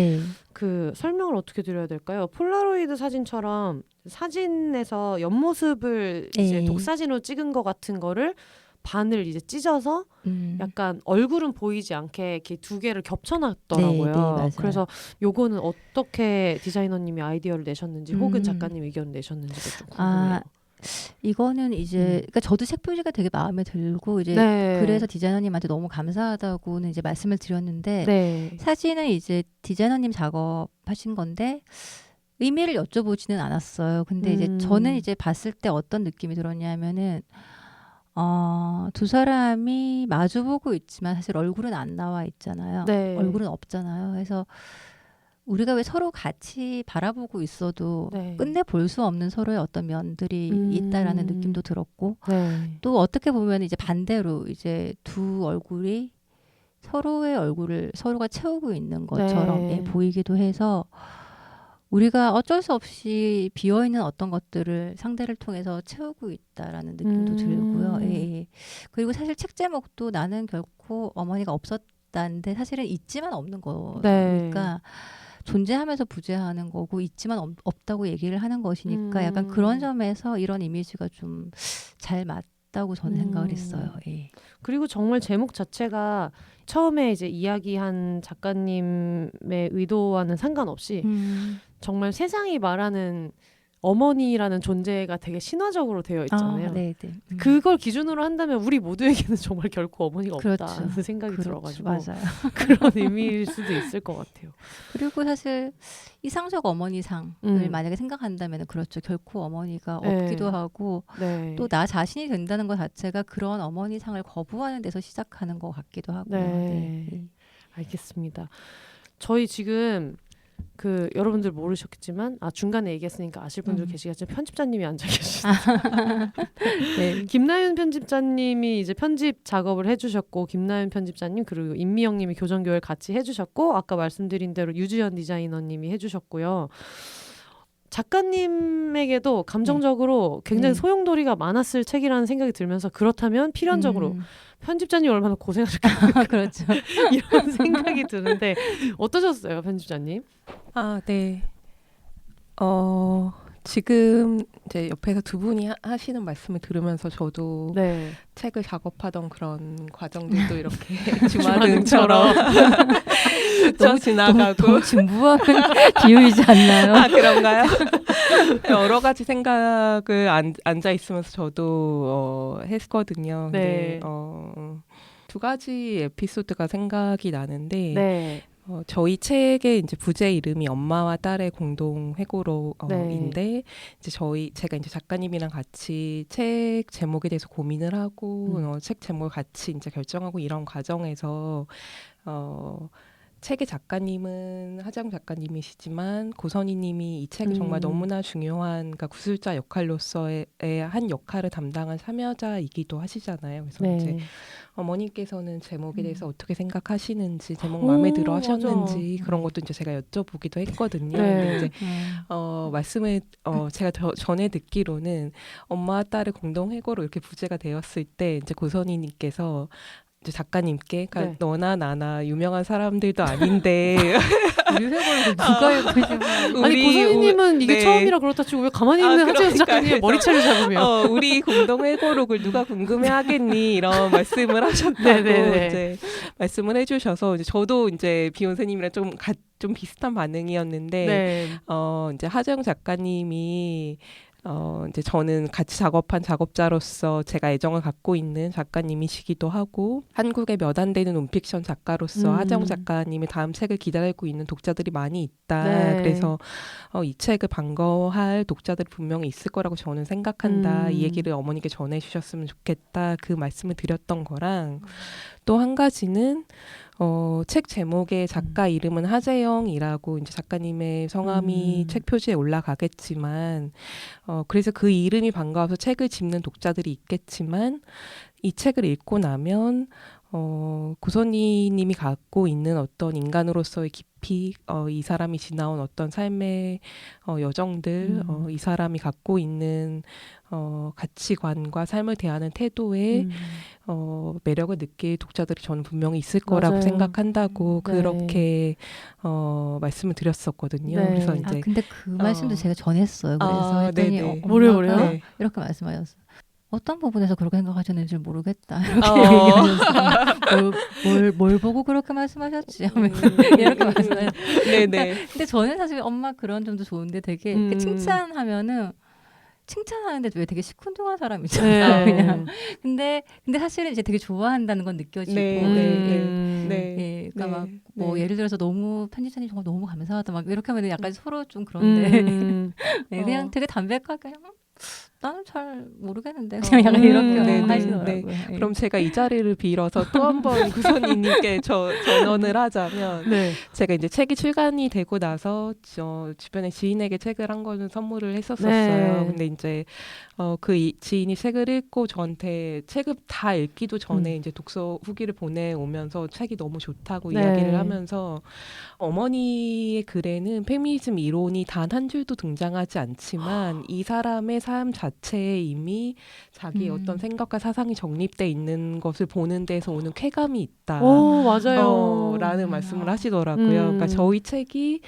그 설명을 어떻게 드려야 될까요? 폴라로이드 사진처럼 사진에서 옆모습을 이제 독사진으로 찍은 것 같은 거를 반을 이제 찢어서 약간 얼굴은 보이지 않게 이렇게 두 개를 겹쳐놨더라고요. 그래서 요거는 어떻게 디자이너님이 아이디어를 내셨는지 혹은 작가님 의견을 내셨는지가 좀 궁금해요. 이거는 이제 그러니까 저도 책 표지가 되게 마음에 들고 이제 그래서 디자이너님한테 너무 감사하다고는 이제 말씀을 드렸는데 사진은 이제 디자이너님 작업하신 건데 의미를 여쭤보지는 않았어요. 근데 이제 저는 이제 봤을 때 어떤 느낌이 들었냐면은 두 사람이 마주보고 있지만 사실 얼굴은 안 나와 있잖아요. 얼굴은 없잖아요. 그래서 우리가 왜 서로 같이 바라보고 있어도 끝내 볼 수 없는 서로의 어떤 면들이 있다라는 느낌도 들었고 또 어떻게 보면 이제 반대로 이제 두 얼굴이 서로의 얼굴을 서로가 채우고 있는 것처럼 보이기도 해서 우리가 어쩔 수 없이 비어있는 어떤 것들을 상대를 통해서 채우고 있다라는 느낌도 들고요. 그리고 사실 책 제목도 나는 결코 어머니가 없었다는데 사실은 있지만 없는 거니까 존재하면서 부재하는 거고 있지만 없다고 얘기를 하는 것이니까 약간 그런 점에서 이런 이미지가 좀 잘 맞다고 저는 생각을 했어요. 그리고 정말 제목 자체가 처음에 이제 이야기한 작가님의 의도와는 상관없이 정말 세상이 말하는 어머니라는 존재가 되게 신화적으로 되어 있잖아요. 그걸 기준으로 한다면 우리 모두에게는 정말 결코 어머니가 없다는 생각이 들어가지고 맞아요. 그런 의미일 수도 있을 것 같아요. 그리고 사실 이상적 어머니상을 만약에 생각한다면 그렇죠. 결코 어머니가 없기도 하고 또 나 자신이 된다는 것 자체가 그런 어머니상을 거부하는 데서 시작하는 것 같기도 하고요. 알겠습니다. 저희 지금 여러분들 모르셨겠지만 중간에 얘기했으니까 아실 분들 계시겠지만 편집자님이 앉아 계시죠. 김나윤 편집자님이 이제 편집 작업을 해주셨고 김나윤 편집자님 그리고 임미영님이 교정교회를 같이 해주셨고 아까 말씀드린 대로 유주연 디자이너님이 해주셨고요. 작가님에게도 감정적으로 굉장히 네. 소용돌이가 많았을 책이라는 생각이 들면서 그렇다면 필연적으로 편집자님 얼마나 고생하셨겠다 그렇죠. 이런 생각이 드는데 어떠셨어요, 편집자님? 아, 네. 지금 이제 옆에서 두 분이 하시는 말씀을 들으면서 저도 네. 책을 작업하던 그런 과정들도 이렇게 주마등처럼. 주마등처럼 스쳐 지나가고 너무 진부한 비유이지 않나요? 아, 그런가요? 여러 가지 생각을 앉아 있으면서 저도 했거든요. 네. 근데 두 가지 에피소드가 생각이 나는데 네. 저희 책의 이제 부제 이름이 엄마와 딸의 공동 네. 회고로인데 이제 제가 이제 작가님이랑 같이 책 제목에 대해서 고민을 하고 책 제목을 같이 이제 결정하고 이런 과정에서 책의 작가님은 하정 작가님이시지만 고선희님이 이 책이 정말 너무나 중요한 그러니까 구술자 역할로서의 한 역할을 담당한 참여자이기도 하시잖아요. 그래서 네. 이제 어머님께서는 제목에 대해서 어떻게 생각하시는지 제목 마음에 들어 하셨는지 그런 것도 이제 제가 여쭤보기도 했거든요. 네. 근데 이제 말씀을 제가 전에 듣기로는 엄마와 딸의 공동 회고로 이렇게 부제가 되었을 때 이제 고선희님께서 이제 작가님께 그러니까 네. 너나 나나 유명한 사람들도 아닌데 우리 회고를 누가 읽으시면 아니 고선희님은 이게 네. 처음이라 그렇다 치고 왜 가만히 있는 하재현 그러니까 작가님의 머리채를 잡으며 우리 공동 회고록을 누가 궁금해하겠니 이런 말씀을 하셨다고 네네네. 이제 말씀을 해주셔서 이제 저도 이제 비욘세님이랑 좀 비슷한 반응이었는데 네. 이제 하정 작가님이 이제 저는 같이 작업한 작업자로서 제가 애정을 갖고 있는 작가님이시기도 하고 한국의 몇 안 되는 논픽션 작가로서 하정 작가님의 다음 책을 기다리고 있는 독자들이 많이 있다. 네. 그래서 이 책을 반가워할 독자들이 분명히 있을 거라고 저는 생각한다. 이 얘기를 어머니께 전해주셨으면 좋겠다. 그 말씀을 드렸던 거랑 또 한 가지는 책 제목의 작가 이름은 하재영이라고 이제 작가님의 성함이 책 표지에 올라가겠지만 그래서 그 이름이 반가워서 책을 집는 독자들이 있겠지만 이 책을 읽고 나면 고선희님이 갖고 있는 어떤 인간으로서의 깊이 이 사람이 지나온 어떤 삶의 여정들 이 사람이 갖고 있는 가치관과 삶을 대하는 태도에 매력을 느낄 독자들이 저는 분명히 있을 거라고 맞아요. 생각한다고 네. 그렇게 말씀을 드렸었거든요. 네. 그래서 이제 근데 그 말씀도 제가 전했어요. 그래서 아, 했더니 네네. 뭐래요, 엄마가 뭐래요? 네. 이렇게 말씀하셨어요. 어떤 부분에서 그렇게 생각하셨는지 모르겠다. 이렇게 어. 얘기하면서 뭘 보고 그렇게 말씀하셨지 하면서 이렇게 말씀하셨어요. 네네. 근데 저는 사실 엄마 그런 점도 좋은데 되게 이렇게 칭찬하면은 칭찬하는데 왜 되게 시큰둥한 사람이잖아요. 네. 그냥. 근데 사실은 이제 되게 좋아한다는 건 느껴지고. 네, 네. 예, 그러니까 막 네. 뭐 네. 예를 들어서 너무 편집자님 정말 너무 감사하다 막 이렇게 하면 약간 서로 좀 그런데 네, 그냥 되게 담백하게 그냥 나는 잘 모르겠는데 그냥 약간 이렇게 네, 네, 하시더라고요. 네. 예. 그럼 제가 이 자리를 빌어서 또 한 번 구선희님께 전언을 하자면 네. 제가 이제 책이 출간이 되고 나서 주변에 지인에게 책을 한 거는 선물을 했었었어요. 네. 근데 이제 지인이 책을 읽고 저한테 책을 다 읽기도 전에 이제 독서 후기를 보내오면서 책이 너무 좋다고 네. 이야기를 하면서 어머니의 글에는 페미니즘 이론이 단 한 줄도 등장하지 않지만 이 사람의 삶 자체에 이미 자기의 어떤 생각과 사상이 정립돼 있는 것을 보는 데서 오는 쾌감이 있다. 오, 맞아요. 라는 말씀을 하시더라고요. 그러니까 저희 책이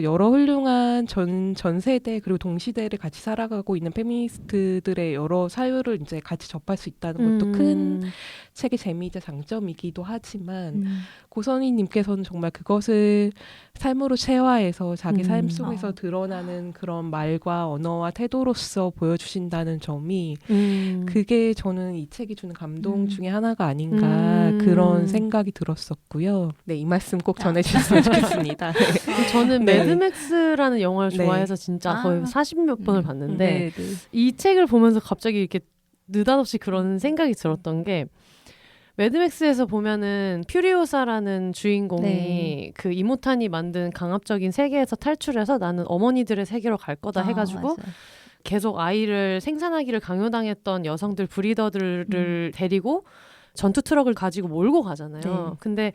여러 훌륭한 전 세대 그리고 동시대를 같이 살아가고 있는 페미니스트들의 여러 사유를 이제 같이 접할 수 있다는 것도 큰 책의 재미이자 장점이기도 하지만 고선희님께서는 정말 그것을 삶으로 체화해서 자기 삶 속에서 드러나는 그런 말과 언어와 태도로서 보여주신다는 점이 그게 저는 이 책이 주는 감동 중에 하나가 아닌가 그런 생각이 들었었고요. 네, 이 말씀 꼭 전해주셨으면 좋겠습니다. 네. 저는 네. 매드맥스라는 영화를 네. 좋아해서 진짜 거의 40몇 번을 봤는데 네, 네. 이 책을 보면서 갑자기 이렇게 느닷없이 그런 생각이 들었던 게 매드맥스에서 보면은 퓨리오사라는 주인공이 네. 그 이모탄이 만든 강압적인 세계에서 탈출해서 나는 어머니들의 세계로 갈 거다 해가지고 맞아요. 계속 아이를 생산하기를 강요당했던 여성들 브리더들을 데리고 전투 트럭을 가지고 몰고 가잖아요. 네. 근데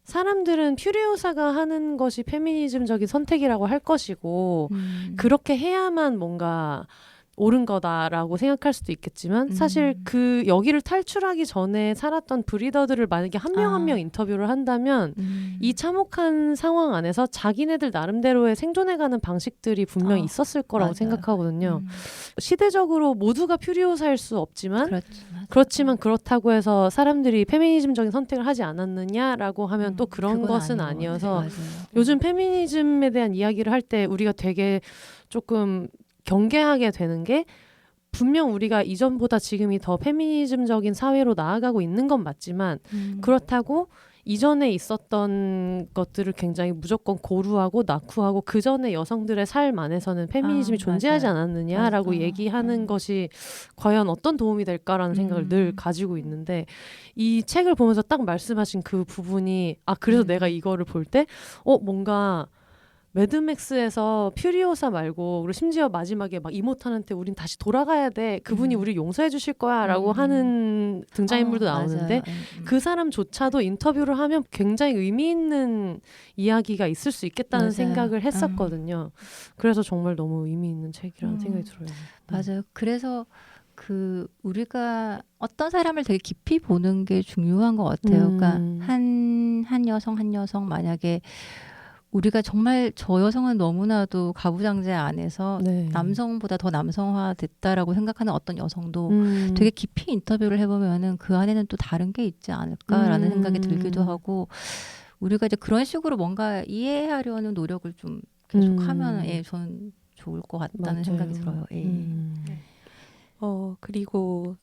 사람들은 퓨리오사가 하는 것이 페미니즘적인 선택이라고 할 것이고 그렇게 해야만 뭔가 옳은 거다라고 생각할 수도 있겠지만 사실 그 여기를 탈출하기 전에 살았던 브리더들을 만약에 한 명 한 명 인터뷰를 한다면 이 참혹한 상황 안에서 자기네들 나름대로의 생존해가는 방식들이 분명히 있었을 거라고 맞아요. 생각하거든요. 시대적으로 모두가 퓨리오사일 수 없지만 그렇죠. 맞아요. 그렇지만 그렇다고 해서 사람들이 페미니즘적인 선택을 하지 않았느냐라고 하면 또 그런 그건 것은 아닌 것 아니어서 같아요. 맞아요. 요즘 페미니즘에 대한 이야기를 할 때 우리가 되게 조금 경계하게 되는 게 분명 우리가 이전보다 지금이 더 페미니즘적인 사회로 나아가고 있는 건 맞지만 그렇다고 이전에 있었던 것들을 굉장히 무조건 고루하고 낙후하고 그 전에 여성들의 삶 안에서는 페미니즘이 존재하지 맞아요. 않았느냐라고 맞아. 얘기하는 것이 과연 어떤 도움이 될까라는 생각을 늘 가지고 있는데 이 책을 보면서 딱 말씀하신 그 부분이 그래서 내가 이거를 볼 때 뭔가 매드맥스에서 퓨리오사 말고 그리고 심지어 마지막에 막 이모탄한테 우린 다시 돌아가야 돼. 그분이 우리 용서해 주실 거야 라고 하는 등장인물도 나오는데 맞아요. 그 사람조차도 인터뷰를 하면 굉장히 의미 있는 이야기가 있을 수 있겠다는 맞아요. 생각을 했었거든요. 그래서 정말 너무 의미 있는 책이라는 생각이 들어요. 맞아요. 그래서 우리가 어떤 사람을 되게 깊이 보는 게 중요한 것 같아요. 그러니까 한 여성 만약에 우리가 정말 저 여성은 너무나도 가부장제 안에서 네. 남성보다 더 남성화 됐다라고 생각하는 어떤 여성도 되게 깊이 인터뷰를 해보면은 그 안에는 또 다른 게 있지 않을까라는 생각이 들기도 하고 우리가 이제 그런 식으로 뭔가 이해하려는 노력을 좀 계속하면 저는 좋을 것 같다는 맞아요. 생각이 들어요. 예. 그리고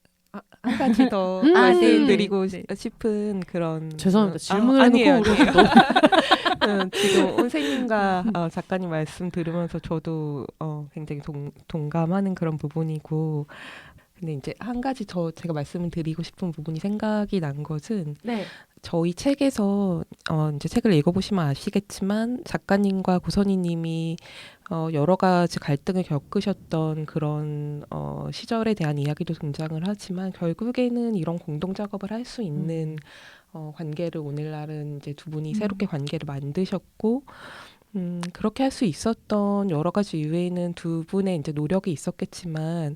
한 가지 더 네. 말씀드리고 네. 싶은 그런 죄송합니다. 질문을 아니에요, 해놓고 아니에요. 지금 온생님과 작가님 말씀 들으면서 저도 굉장히 동감하는 그런 부분이고 근데 이제 한 가지 제가 말씀을 드리고 싶은 부분이 생각이 난 것은 네. 저희 책에서 이제 책을 읽어보시면 아시겠지만 작가님과 고선희님이 여러 가지 갈등을 겪으셨던 그런 시절에 대한 이야기도 등장을 하지만 결국에는 이런 공동 작업을 할 수 있는 관계를 오늘날은 이제 두 분이 새롭게 관계를 만드셨고 그렇게 할 수 있었던 여러 가지 이유에는 두 분의 이제 노력이 있었겠지만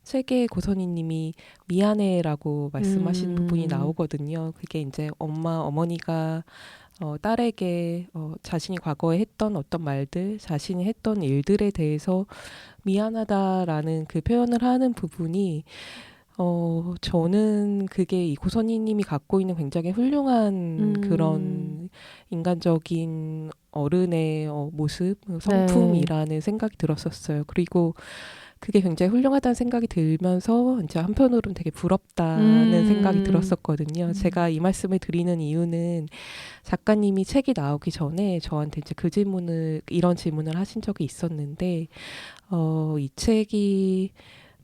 책에 고선희님이 미안해라고 말씀하시는 부분이 나오거든요. 그게 이제 어머니가 딸에게 자신이 과거에 했던 어떤 말들, 자신이 했던 일들에 대해서 미안하다라는 그 표현을 하는 부분이 저는 그게 이 고선희님이 갖고 있는 굉장히 훌륭한 그런 인간적인 어른의 모습, 성품이라는 생각이 들었었어요. 그리고 그게 굉장히 훌륭하다는 생각이 들면서 이제 한편으로는 되게 부럽다는 생각이 들었었거든요. 제가 이 말씀을 드리는 이유는 작가님이 책이 나오기 전에 저한테 이제 이런 질문을 하신 적이 있었는데 이 책이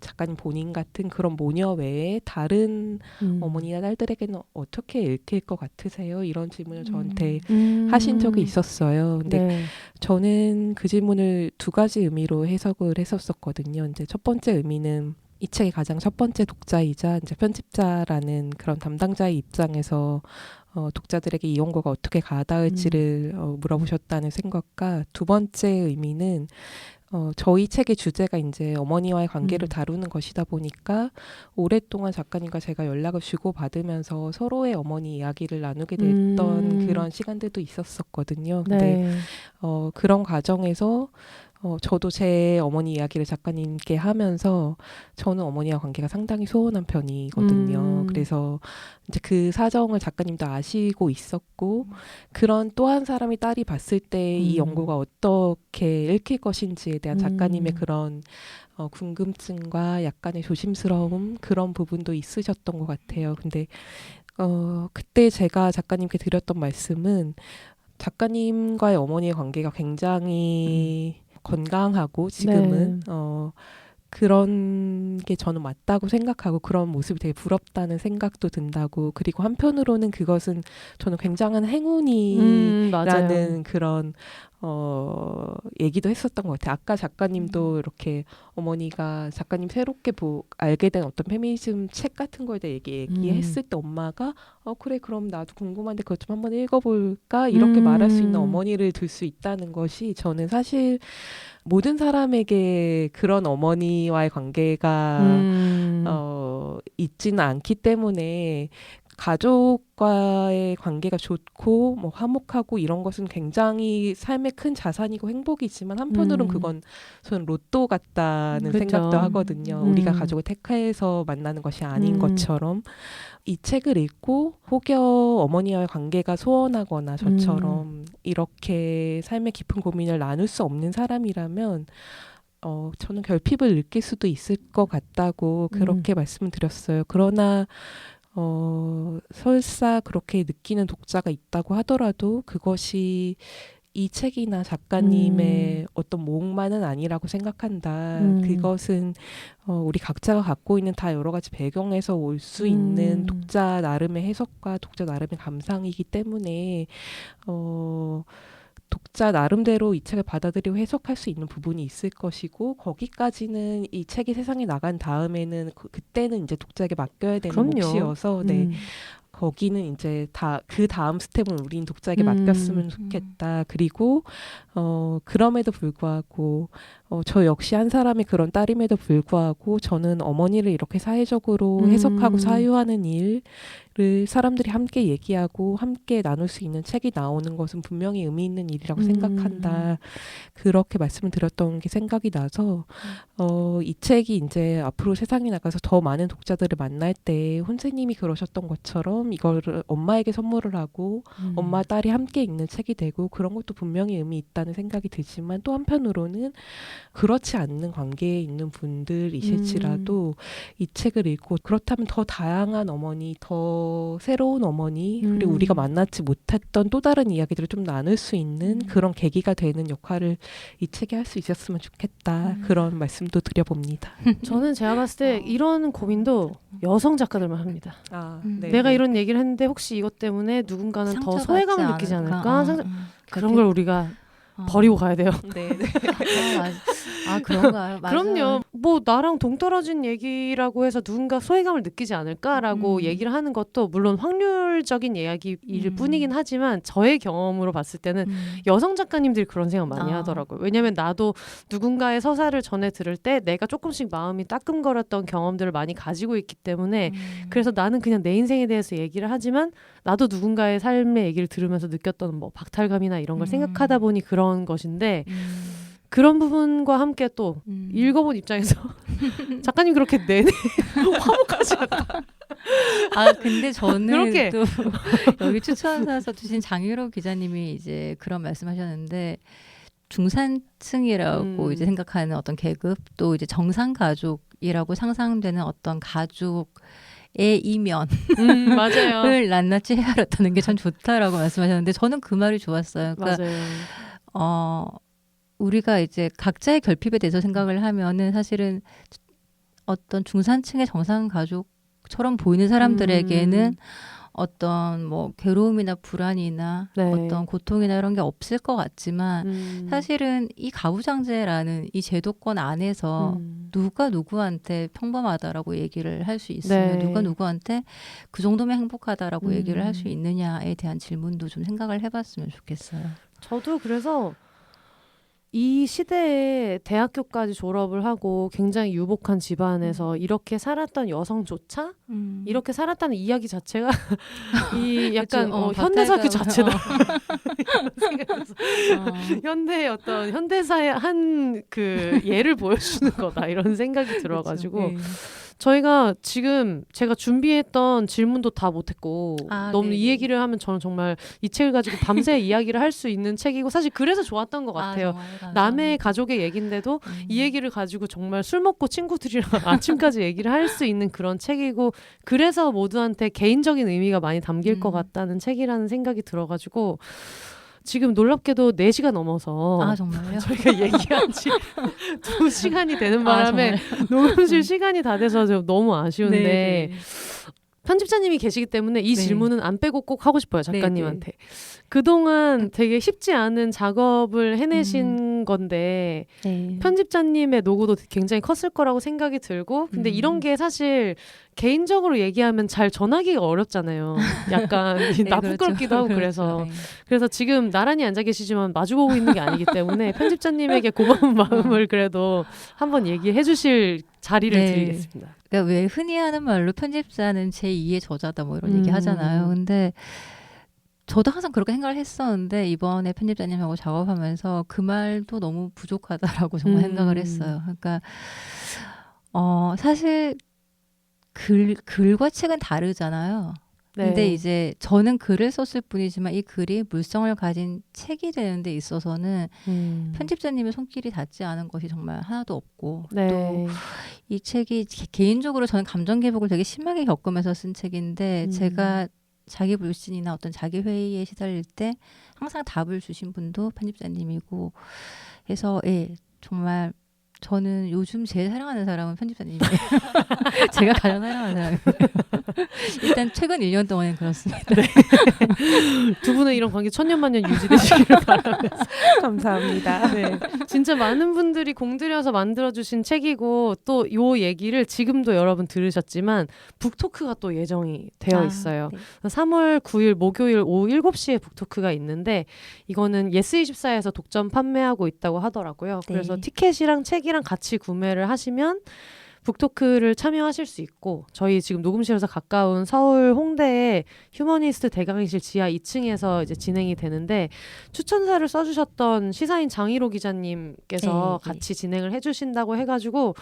작가님 본인 같은 그런 모녀 외에 다른 어머니나 딸들에게는 어떻게 읽힐 것 같으세요? 이런 질문을 저한테 하신 적이 있었어요. 근데 저는 그 질문을 두 가지 의미로 해석을 했었거든요. 이제 첫 번째 의미는 이 책의 가장 첫 번째 독자이자 이제 편집자라는 그런 담당자의 입장에서 독자들에게 이 원고가 어떻게 가닿을지를 물어보셨다는 생각과 두 번째 의미는 저희 책의 주제가 이제 어머니와의 관계를 다루는 것이다 보니까 오랫동안 작가님과 제가 연락을 주고받으면서 서로의 어머니 이야기를 나누게 됐던 그런 시간들도 있었었거든요. 근데 그런 과정에서 저도 제 어머니 이야기를 작가님께 하면서 저는 어머니와 관계가 상당히 소원한 편이거든요. 그래서 이제 그 사정을 작가님도 아시고 있었고 그런 또 한 사람이 딸이 봤을 때 이 연구가 어떻게 읽힐 것인지에 대한 작가님의 그런 궁금증과 약간의 조심스러움 그런 부분도 있으셨던 것 같아요. 근데 그때 제가 작가님께 드렸던 말씀은 작가님과의 어머니의 관계가 굉장히 건강하고 지금은 그런 게 저는 맞다고 생각하고 그런 모습이 되게 부럽다는 생각도 든다고 그리고 한편으로는 그것은 저는 굉장한 행운이라는 그런 얘기도 했었던 것 같아요. 아까 작가님도 이렇게 어머니가 작가님 새롭게 알게 된 어떤 페미니즘 책 같은 거에 대해 얘기했을 때 엄마가 그래 그럼 나도 궁금한데 그것 좀 한번 읽어볼까 이렇게 말할 수 있는 어머니를 둘 수 있다는 것이 저는 사실 모든 사람에게 그런 어머니와의 관계가 있지는 않기 때문에 가족과의 관계가 좋고 뭐 화목하고 이런 것은 굉장히 삶의 큰 자산이고 행복이지만 한편으로는 그건 저는 로또 같다는 그쵸. 생각도 하거든요. 우리가 가족을 택해서 만나는 것이 아닌 것처럼 이 책을 읽고 혹여 어머니와의 관계가 소원하거나 저처럼 이렇게 삶의 깊은 고민을 나눌 수 없는 사람이라면 저는 결핍을 느낄 수도 있을 것 같다고 그렇게 말씀을 드렸어요. 그러나 설사 그렇게 느끼는 독자가 있다고 하더라도 그것이 이 책이나 작가님의 어떤 모험만은 아니라고 생각한다. 그것은 우리 각자가 갖고 있는 다 여러 가지 배경에서 올 수 있는 독자 나름의 해석과 독자 나름의 감상이기 때문에 독자 나름대로 이 책을 받아들이고 해석할 수 있는 부분이 있을 것이고 거기까지는 이 책이 세상에 나간 다음에는 그때는 이제 독자에게 맡겨야 되는 그럼요. 몫이어서 네. 거기는 이제 그 다음 스텝은 우린 독자에게 맡겼으면 좋겠다. 그리고 그럼에도 불구하고 저 역시 한 사람의 그런 딸임에도 불구하고 저는 어머니를 이렇게 사회적으로 해석하고 사유하는 일을 사람들이 함께 얘기하고 함께 나눌 수 있는 책이 나오는 것은 분명히 의미 있는 일이라고 생각한다. 그렇게 말씀을 드렸던 게 생각이 나서 이 책이 이제 앞으로 세상에 나가서 더 많은 독자들을 만날 때 혼세님이 그러셨던 것처럼 이거를 엄마에게 선물을 하고 엄마 딸이 함께 읽는 책이 되고 그런 것도 분명히 의미 있다는 생각이 들지만 또 한편으로는 그렇지 않는 관계에 있는 분들이실지라도 이 책을 읽고 그렇다면 더 다양한 어머니, 더 새로운 어머니 그리고 우리가 만나지 못했던 또 다른 이야기들을 좀 나눌 수 있는 그런 계기가 되는 역할을 이 책이 할 수 있었으면 좋겠다. 그런 말씀도 드려봅니다. 저는 제가 봤을 때 이런 고민도 여성 작가들만 합니다. 네, 내가 네. 이런 얘기를 했는데 혹시 이것 때문에 누군가는 더 상처받지 소외감을 느끼지 않을까? 그런 걸 우리가 버리고 가야 돼요. 네, 네. 그런가요? 맞아요. 그럼요. 뭐 나랑 동떨어진 얘기라고 해서 누군가 소외감을 느끼지 않을까라고 얘기를 하는 것도 물론 확률적인 이야기일 뿐이긴 하지만 저의 경험으로 봤을 때는 여성 작가님들이 그런 생각 많이 하더라고요. 왜냐면 나도 누군가의 서사를 전해 들을 때 내가 조금씩 마음이 따끔거렸던 경험들을 많이 가지고 있기 때문에 그래서 나는 그냥 내 인생에 대해서 얘기를 하지만 나도 누군가의 삶의 얘기를 들으면서 느꼈던 뭐 박탈감이나 이런 걸 생각하다 보니 그런 것인데 그런 부분과 함께 또 읽어본 입장에서 작가님 그렇게 내내 화목하지 않아. 근데 저는 그렇게. 또 여기 추천사서 주신 장유로 기자님이 이제 그런 말씀하셨는데 중산층이라고 이제 생각하는 어떤 계급 또 이제 정상 가족이라고 상상되는 어떤 가족의 이면을 맞아요. 낱낱이 헤아렸다는 게 참 좋다라고 말씀하셨는데 저는 그 말이 좋았어요. 그러니까 맞아요. 우리가 이제 각자의 결핍에 대해서 생각을 하면은 사실은 어떤 중산층의 정상 가족처럼 보이는 사람들에게는 어떤 뭐 괴로움이나 불안이나 네. 어떤 고통이나 이런 게 없을 것 같지만 사실은 이 가부장제라는 이 제도권 안에서 누가 누구한테 평범하다라고 얘기를 할 수 있으며 네. 누가 누구한테 그 정도면 행복하다라고 얘기를 할 수 있느냐에 대한 질문도 좀 생각을 해봤으면 좋겠어요. 저도 그래서 이 시대에 대학교까지 졸업을 하고 굉장히 유복한 집안에서 이렇게 살았던 여성조차 이렇게 살았다는 이야기 자체가 이 약간 현대사교 자체다. 현대의 어떤 현대사의 한 그 예를 보여주는 거다 이런 생각이 들어가지고 저희가 지금 제가 준비했던 질문도 다 못했고 너무 네네. 이 얘기를 하면 저는 정말 이 책을 가지고 밤새 이야기를 할 수 있는 책이고 사실 그래서 좋았던 것 같아요. 남의 가족의 얘기인데도 이 얘기를 가지고 정말 술 먹고 친구들이랑 아침까지 얘기를 할 수 있는 그런 책이고 그래서 모두한테 개인적인 의미가 많이 담길 것 같다는 책이라는 생각이 들어가지고 지금 놀랍게도 4시가 넘어서 정말요? 저희가 얘기한 지 2시간이 되는 바람에 녹음실 시간이 다 돼서 좀 너무 아쉬운데 네네. 편집자님이 계시기 때문에 이 네. 질문은 안 빼고 꼭 하고 싶어요. 작가님한테. 그동안 되게 쉽지 않은 작업을 해내신 건데 네. 편집자님의 노고도 굉장히 컸을 거라고 생각이 들고 근데 이런 게 사실 개인적으로 얘기하면 잘 전하기가 어렵잖아요. 약간 나 그렇죠. 부끄럽기도 하고 그렇죠. 그래서 지금 나란히 앉아 계시지만 마주보고 있는 게 아니기 때문에 편집자님에게 고마운 마음을 그래도 한번 얘기해 주실 자리를 네. 드리겠습니다. 그러니까 왜 흔히 하는 말로 편집자는 제2의 저자다 뭐 이런 얘기 하잖아요. 근데 저도 항상 그렇게 생각을 했었는데 이번에 편집자님하고 작업하면서 그 말도 너무 부족하다라고 정말 생각을 했어요. 그러니까 사실 글과 책은 다르잖아요. 네. 근데 이제 저는 글을 썼을 뿐이지만 이 글이 물성을 가진 책이 되는 데 있어서는 편집자님의 손길이 닿지 않은 것이 정말 하나도 없고 네. 또 이 책이 개인적으로 저는 감정 기복을 되게 심하게 겪으면서 쓴 책인데 제가 자기 불신이나 어떤 자기 회의에 시달릴 때 항상 답을 주신 분도 편집자님이고 해서 정말 저는 요즘 제일 사랑하는 사람은 편집자님이에요. 제가 가장 사랑하는 사람이에요. 일단 최근 1년 동안은 그렇습니다. 두 분의 이런 관계 천년만년 유지되시기를 바라면서 감사합니다. 네, 진짜 많은 분들이 공들여서 만들어주신 책이고 또 요 얘기를 지금도 여러분 들으셨지만 북토크가 또 예정이 되어 있어요. 네. 3월 9일 목요일 오후 7시에 북토크가 있는데 이거는 예스24에서 독점 판매하고 있다고 하더라고요. 네. 그래서 티켓이랑 책이랑 같이 구매를 하시면 북토크를 참여하실 수 있고 저희 지금 녹음실에서 가까운 서울 홍대의 휴머니스트 대강의실 지하 2층에서 이제 진행이 되는데 추천사를 써주셨던 시사인 장희로 기자님께서 네, 네. 같이 진행을 해주신다고 해가지고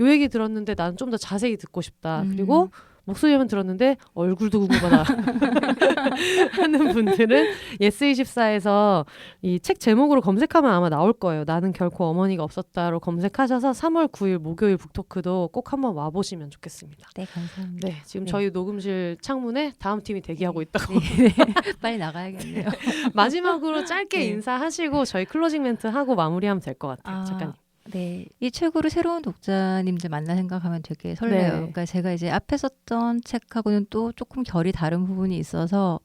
요 얘기 들었는데 나는 좀 더 자세히 듣고 싶다. 그리고 목소리만 들었는데 얼굴도 궁금하다 하는 분들은 예스24에서 이 책 제목으로 검색하면 아마 나올 거예요. 나는 결코 어머니가 없었다로 검색하셔서 3월 9일 목요일 북토크도 꼭 한번 와보시면 좋겠습니다. 네, 감사합니다. 네, 지금 네. 저희 녹음실 창문에 다음 팀이 대기하고 있다고. 네. 빨리 나가야겠네요. 마지막으로 짧게 네. 인사하시고 저희 클로징 멘트 하고 마무리하면 될 것 같아요. 작가님. 네, 이 책으로 새로운 독자님들 만나 생각하면 되게 설레요. 네. 그러니까 제가 이제 앞에 썼던 책하고는 또 조금 결이 다른 부분이 있어서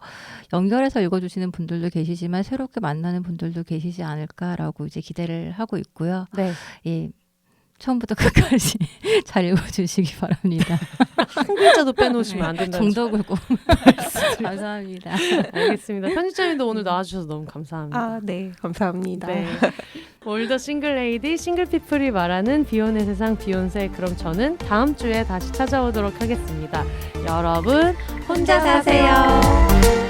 연결해서 읽어주시는 분들도 계시지만 새롭게 만나는 분들도 계시지 않을까라고 이제 기대를 하고 있고요. 네. 예, 처음부터 끝까지 잘 읽어주시기 바랍니다. 한 글자도 빼놓으시면 안 된다는 정덕을 꼭 감사합니다. 알겠습니다. 편집자님도 오늘 나와주셔서 너무 감사합니다. 네, 감사합니다. 네. 올더 싱글레이디 싱글피플이 말하는 비혼의 세상 비욘세. 그럼 저는 다음 주에 다시 찾아오도록 하겠습니다. 여러분 혼자 사세요.